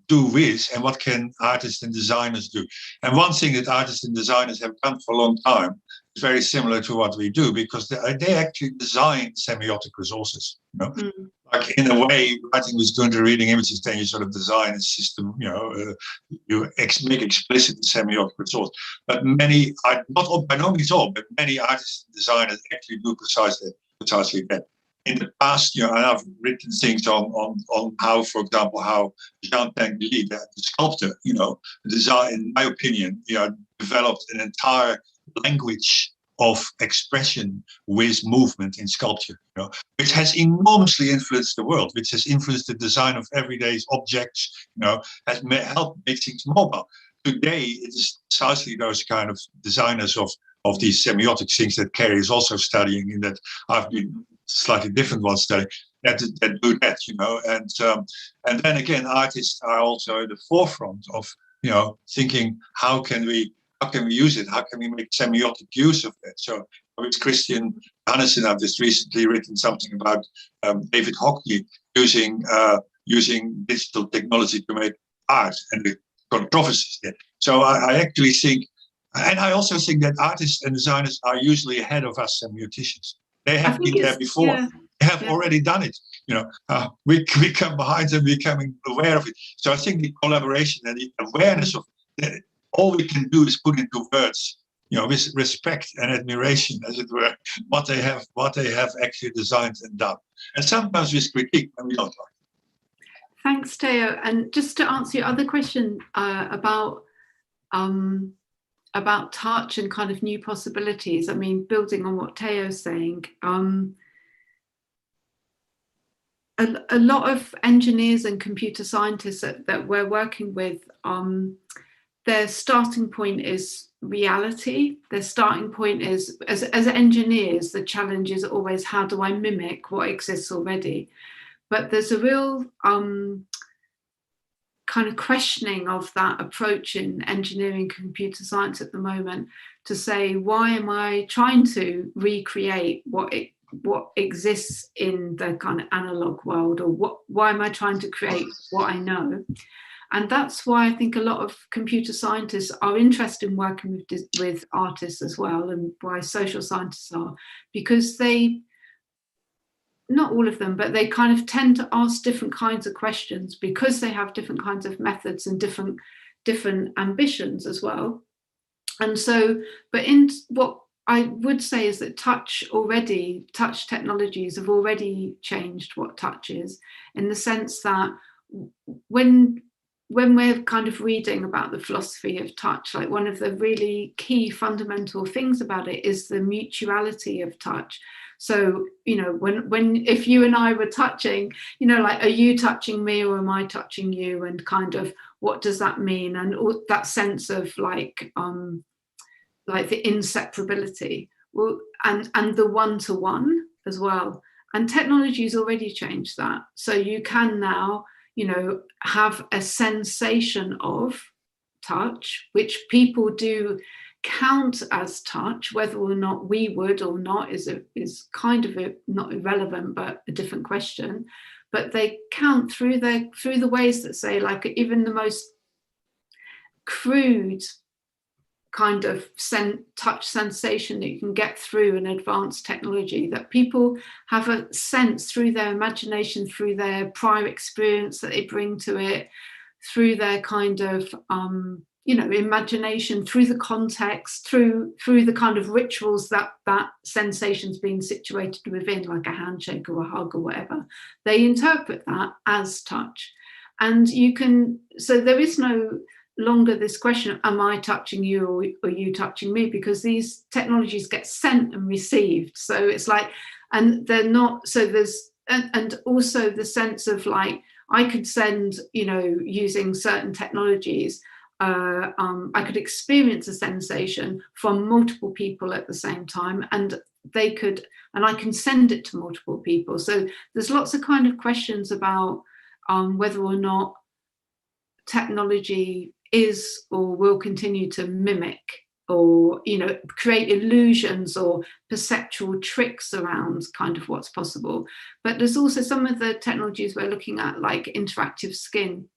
do with and what can artists and designers do? And one thing that artists and designers have done for a long time is very similar to what we do, because they actually design semiotic resources. You know? Like in a way, writing was doing the reading images, then you sort of design a system, you know, you make explicit the semiotic resource. But many, not by no means all, but many artists and designers actually do precisely that. In the past, you know, and I've written things on how, for example, how Jean Tinguely, the sculptor, you know, design, in my opinion, you know, developed an entire language of expression with movement in sculpture, you know, which has enormously influenced the world, which has influenced the design of everyday objects, you know, has helped make things mobile. Today, it is precisely those kind of designers of these semiotic things that Carey is also studying, in that I've been slightly different ones studying, that do that, you know, and then again, artists are also at the forefront of, you know, thinking how can we use it? How can we make semiotic use of that? So with Christian Hannessen. I've just recently written something about David Hockney using digital technology to make art and the controversies there. So I actually think, and I also think that artists and designers are usually ahead of us semioticians. They have been there before. Yeah, they have already done it. We come behind them, becoming aware of it. So I think the collaboration and the awareness of that, all we can do is put into words, with respect and admiration, as it were, what they have actually designed and done. And sometimes with critique, and we don't like it. Thanks, Theo. And just to answer your other question about touch and kind of new possibilities, I mean, building on what Theo's saying, a lot of engineers and computer scientists that we're working with, their starting point is reality. Their starting point is, as engineers, the challenge is always, how do I mimic what exists already? But there's a real kind of questioning of that approach in engineering computer science at the moment, to say, why am I trying to recreate what exists in the kind of analog world, or why am I trying to create what I know? And that's why I think a lot of computer scientists are interested in working with artists as well, and why social scientists are, because they, not all of them, but they kind of tend to ask different kinds of questions because they have different kinds of methods and different ambitions as well. And so, but in what I would say is that touch technologies have already changed what touch is, in the sense that when we're kind of reading about the philosophy of touch, like one of the really key fundamental things about it is the mutuality of touch. So, if you and I were touching, like, are you touching me or am I touching you? And kind of, what does that mean? And all that sense of like the inseparability, well, and the one-to-one as well. And technology's already changed that. So you can now, have a sensation of touch, which people do count as touch. Whether or not we would or not is kind of not irrelevant, but a different question. But they count through the ways that say, like, even the most crude kind of touch sensation that you can get through an advanced technology, that people have a sense through their imagination, through their prior experience that they bring to it, through their kind of imagination, through the context, through the kind of rituals that sensation's been situated within, like a handshake or a hug or whatever. They interpret that as touch. And so there is no longer this question of, am I touching you or are you touching me? Because these technologies get sent and received. So it's like, and they're not, so there's, and also the sense of like, I could send, using certain technologies, I could experience a sensation from multiple people at the same time, and I can send it to multiple people. So there's lots of kind of questions about whether or not technology is or will continue to mimic or create illusions or perceptual tricks around kind of what's possible. But there's also some of the technologies we're looking at, like interactive skin.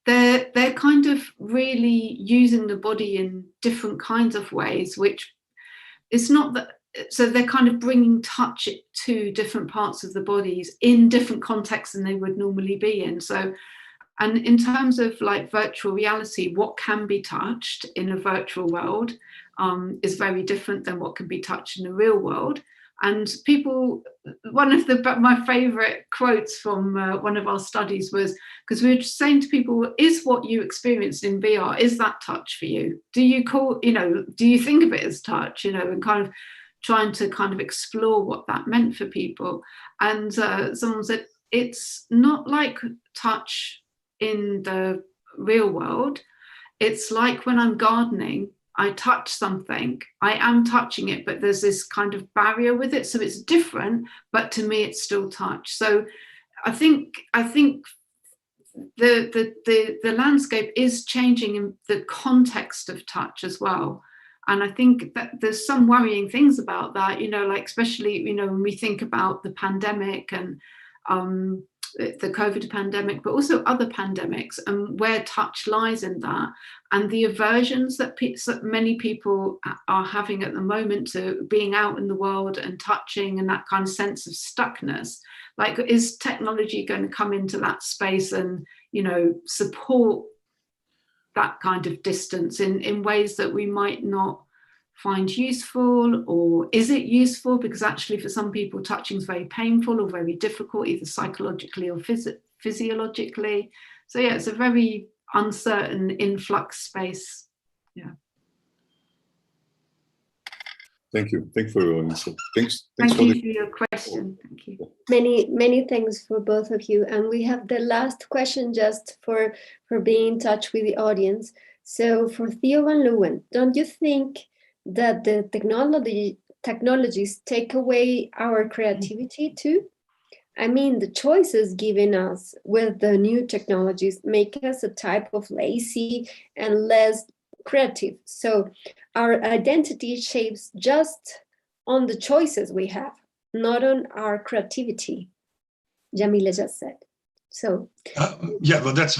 They're kind of really using the body in different kinds of ways, which it's not that, so they're kind of bringing touch to different parts of the bodies in different contexts than they would normally be in. So, and in terms of like virtual reality, what can be touched in a virtual world is very different than what can be touched in the real world. And people, one of my favorite quotes from one of our studies was, because we were saying to people, is what you experienced in VR, is that touch for you? Do you do you think of it as touch, and kind of trying to kind of explore what that meant for people. And someone said, it's not like touch in the real world. It's like when I'm gardening, I touch something, I am touching it, but there's this kind of barrier with it. So it's different, but to me, it's still touch. So I think the landscape is changing in the context of touch as well. And I think that there's some worrying things about that, like especially, when we think about the pandemic and the COVID pandemic, but also other pandemics, and where touch lies in that, and the aversions that many people are having at the moment to being out in the world and touching, and that kind of sense of stuckness. Like, is technology going to come into that space and, support that kind of distance in ways that we might not find useful? Or is it useful? Because actually for some people touching is very painful or very difficult, either psychologically or physiologically. So yeah, it's a very uncertain influx space. Yeah. Thank you. Thank you for your answer. Thanks Thank for you for your question. Thank you. Many thanks for both of you. And we have the last question just for being in touch with the audience. So for Theo and Lewin, don't you think that the technologies take away our creativity too? I mean, the choices given us with the new technologies make us a type of lazy and less creative. So our identity shapes just on the choices we have, not on our creativity. Jamila just said. So yeah, well, that's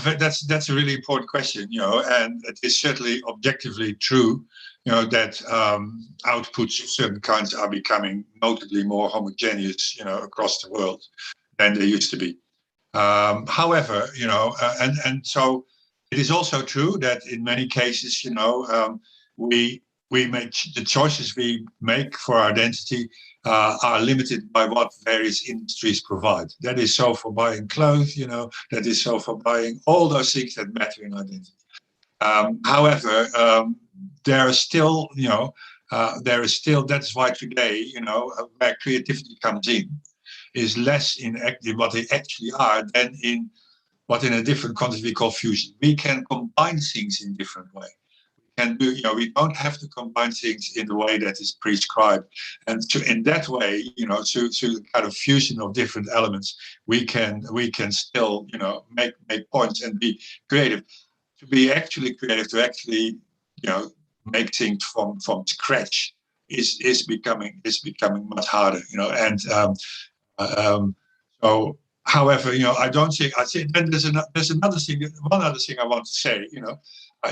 a really important question, and it is certainly objectively true, that outputs of certain kinds are becoming notably more homogeneous, across the world than they used to be. However, and so it is also true that in many cases, we make the choices we make for our identity are limited by what various industries provide. That is so for buying clothes, that is so for buying all those things that matter in identity. However, there is still, that's why today, where creativity comes in is less in what they actually are than in what in a different context we call fusion. We can combine things in different ways. And we don't have to combine things in the way that is prescribed. And in that way, through the kind of fusion of different elements, we can still, make points and be creative. To be actually creative, to actually, make things from scratch is becoming much harder, And so, however, I don't think. I think then there's another thing. One other thing I want to say,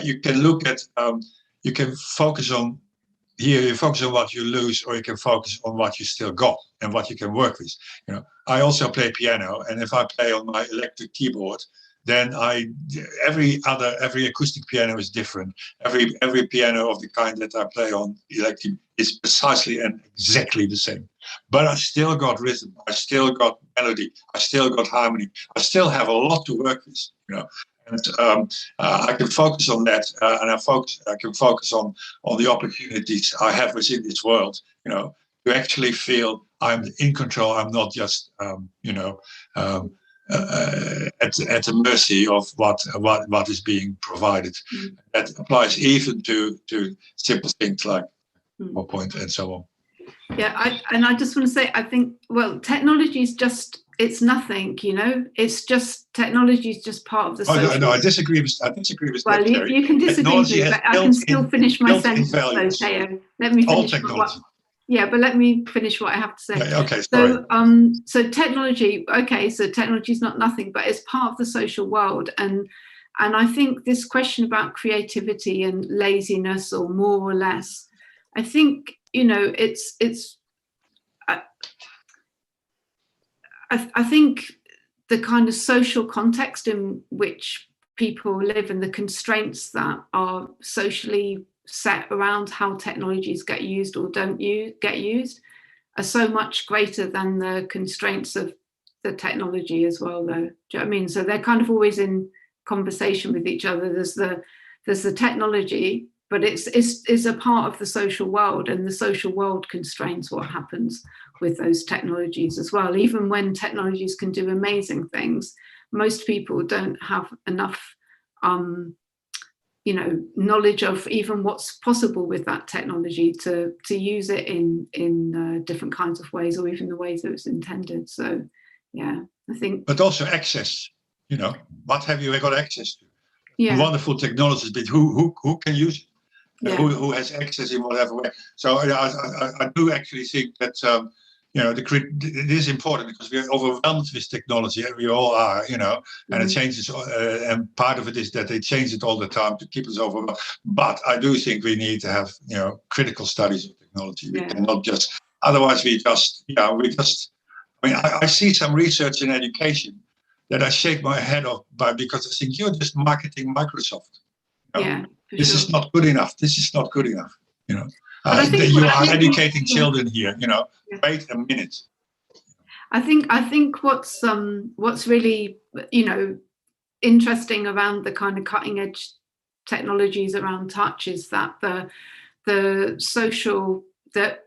you can look at, you can focus on, here you focus on what you lose, or you can focus on what you still got and what you can work with. I also play piano, and if I play on my electric keyboard, then every acoustic piano is different. Every piano of the kind that I play on electric is precisely and exactly the same. But I still got rhythm, I still got melody, I still got harmony, I still have a lot to work with, And I can focus on that, and I can focus on the opportunities I have within this world, to actually feel I'm in control. I'm not just, at the mercy of what is being provided. That applies even to simple things like PowerPoint and so on. Yeah, I just want to say, I think, well, technology is just, it's nothing, it's just, technology is just part of the social. No, I disagree with well, that. You can disagree with me, but I can still finish my sentence, though, Theo. Let me finish. But let me finish what I have to say. Okay, sorry. So technology, so technology is not nothing, but it's part of the social world. And I think this question about creativity and laziness, or more or less, I think, I think the kind of social context in which people live and the constraints that are socially set around how technologies get used or don't get used are so much greater than the constraints of the technology as well, though. Do you know what I mean? So they're kind of always in conversation with each other. There's the technology, but it's a part of the social world, and the social world constrains what happens with those technologies as well. Even when technologies can do amazing things, most people don't have enough knowledge of even what's possible with that technology to use it in different kinds of ways, or even the ways that it's intended. So yeah, I think. But also access, what have you got access to? Yeah. Wonderful technologies, but who can use it? who has access in whatever way. So I do actually think that it is important because we are overwhelmed with technology. We all are, and it changes. And part of it is that they change it all the time to keep us overwhelmed. But I do think we need to have, critical studies of technology. We cannot just, otherwise I mean, I see some research in education that I shake my head off by, because I think you're just marketing Microsoft. This is not good enough. This is not good enough. You are educating children here. Wait a minute. I think what's really interesting around the kind of cutting edge technologies around touch is that the social there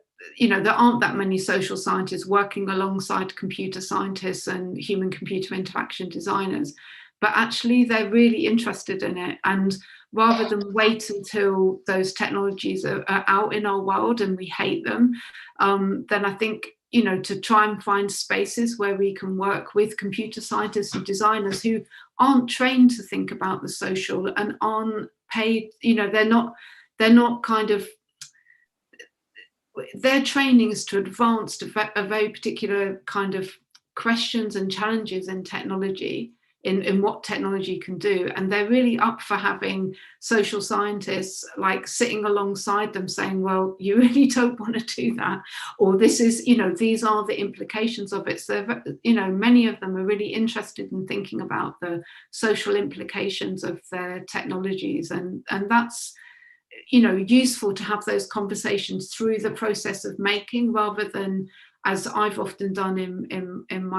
aren't that many social scientists working alongside computer scientists and human computer interaction designers, but actually they're really interested in it. And rather than wait until those technologies are out in our world and we hate them, then I think, to try and find spaces where we can work with computer scientists and designers who aren't trained to think about the social and aren't paid, they're not kind of, their training is to advance to a very particular kind of questions and challenges in technology, in what technology can do. And they're really up for having social scientists like sitting alongside them saying, well, you really don't want to do that. Or this is, these are the implications of it. So, many of them are really interested in thinking about the social implications of their technologies. And that's, useful to have those conversations through the process of making, rather than, as I've often done in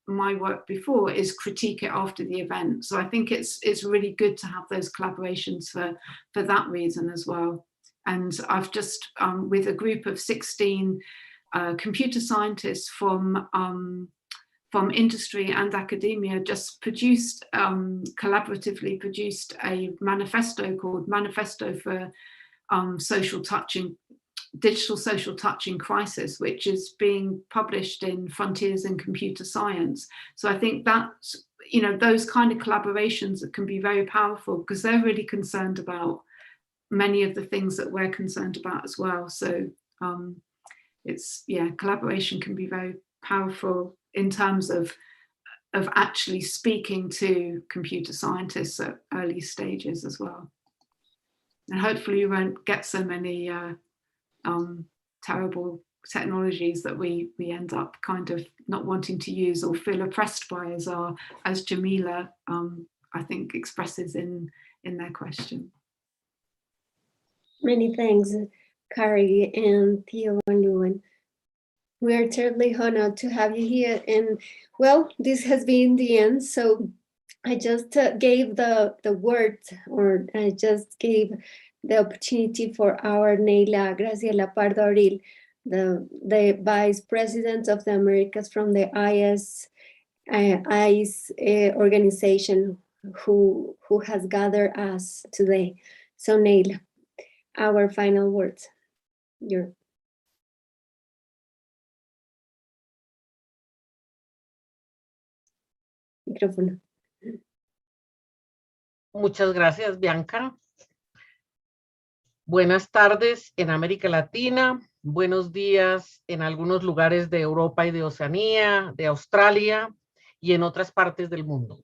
my work before, is critique it after the event. So I think it's really good to have those collaborations for that reason as well. And I've just, with a group of 16 computer scientists from industry and academia, just collaboratively produced a manifesto called Manifesto for Digital Social Touch in Crisis, which is being published in Frontiers in Computer Science. So I think that's, those kind of collaborations that can be very powerful, because they're really concerned about many of the things that we're concerned about as well. So collaboration can be very powerful in terms of actually speaking to computer scientists at early stages as well. And hopefully you won't get so many terrible technologies that we end up kind of not wanting to use or feel oppressed by, as Jamila I think expresses in their question. Many thanks, Carrie and Theo and Luan. We are terribly honored to have you here. And well, this has been the end. So I just gave the word, or I just gave the opportunity for our Neila Graciela Pardo Abril, the Vice President of the Americas from the ICE organization, who has gathered us today. So Neila, our final words. Your micrófono. Muchas gracias, Bianca. Buenas tardes en América Latina, buenos días en algunos lugares de Europa y de Oceanía, de Australia y en otras partes del mundo.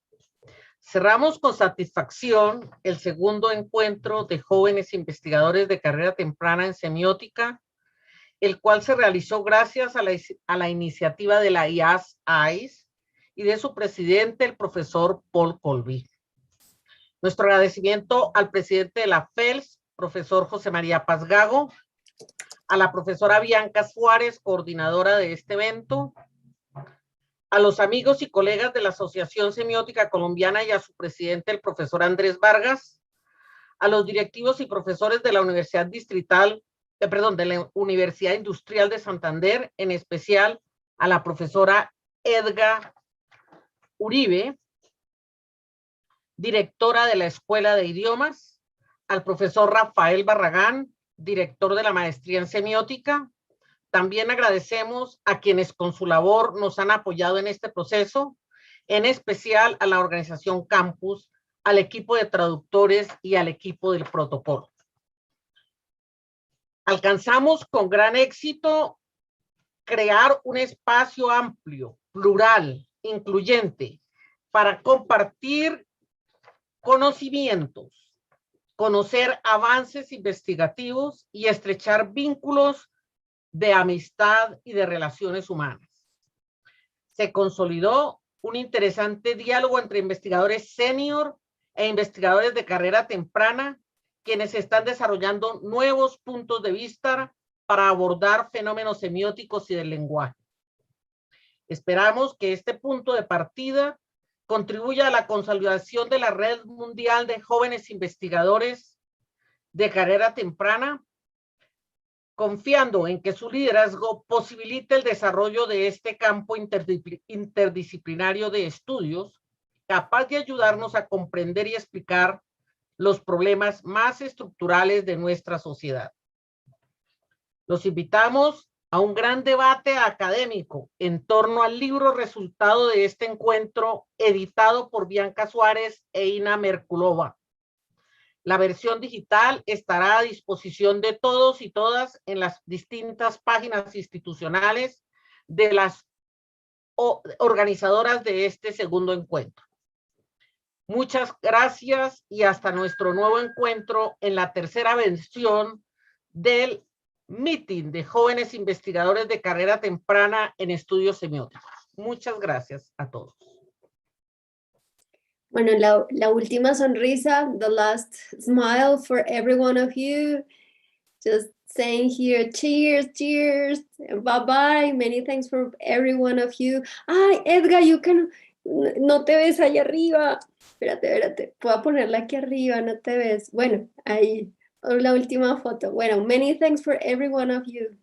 Cerramos con satisfacción el segundo encuentro de jóvenes investigadores de carrera temprana en semiótica, el cual se realizó gracias a la iniciativa de la ICE y de su presidente, el profesor Paul Colby. Nuestro agradecimiento al presidente de la FELS, profesor José María Paz Gago, a la profesora Bianca Suárez, coordinadora de este evento, a los amigos y colegas de la Asociación Semiótica Colombiana y a su presidente, el profesor Andrés Vargas, a los directivos y profesores de la Universidad de la Universidad Industrial de Santander, en especial a la profesora Edga Uribe, directora de la Escuela de Idiomas, al profesor Rafael Barragán, director de la maestría en semiótica. También agradecemos a quienes con su labor nos han apoyado en este proceso, en especial a la organización Campus, al equipo de traductores y al equipo del protocolo. Alcanzamos con gran éxito crear un espacio amplio, plural, incluyente, para compartir conocimientos, conocer avances investigativos y estrechar vínculos de amistad y de relaciones humanas. Se consolidó un interesante diálogo entre investigadores senior e investigadores de carrera temprana, quienes están desarrollando nuevos puntos de vista para abordar fenómenos semióticos y del lenguaje. Esperamos que este punto de partida contribuya a la consolidación de la red mundial de jóvenes investigadores de carrera temprana, confiando en que su liderazgo posibilite el desarrollo de este campo interdisciplinario de estudios, capaz de ayudarnos a comprender y explicar los problemas más estructurales de nuestra sociedad. Los invitamos a un gran debate académico en torno al libro resultado de este encuentro, editado por Bianca Suárez e Ina Merkulova. La versión digital estará a disposición de todos y todas en las distintas páginas institucionales de las organizadoras de este segundo encuentro. Muchas gracias y hasta nuestro nuevo encuentro en la tercera versión del Meeting de Jóvenes Investigadores de Carrera Temprana en Estudios Semióticos. Muchas gracias a todos. Bueno, la última sonrisa, the last smile for every one of you. Just saying here, cheers, cheers, bye-bye. Many thanks for every one of you. Ay, Edgar, no te ves allá arriba. Espérate, puedo ponerla aquí arriba, no te ves. Bueno, ahí, la última foto. Bueno, many thanks for every one of you.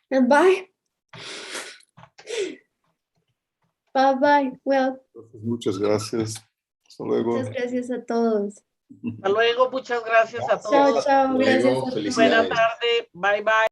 And bye. Bye. Well. Muchas gracias. Hasta luego. Muchas gracias a todos. Hasta luego, muchas gracias a todos. Chao, gracias a todos. Buena tarde, bye.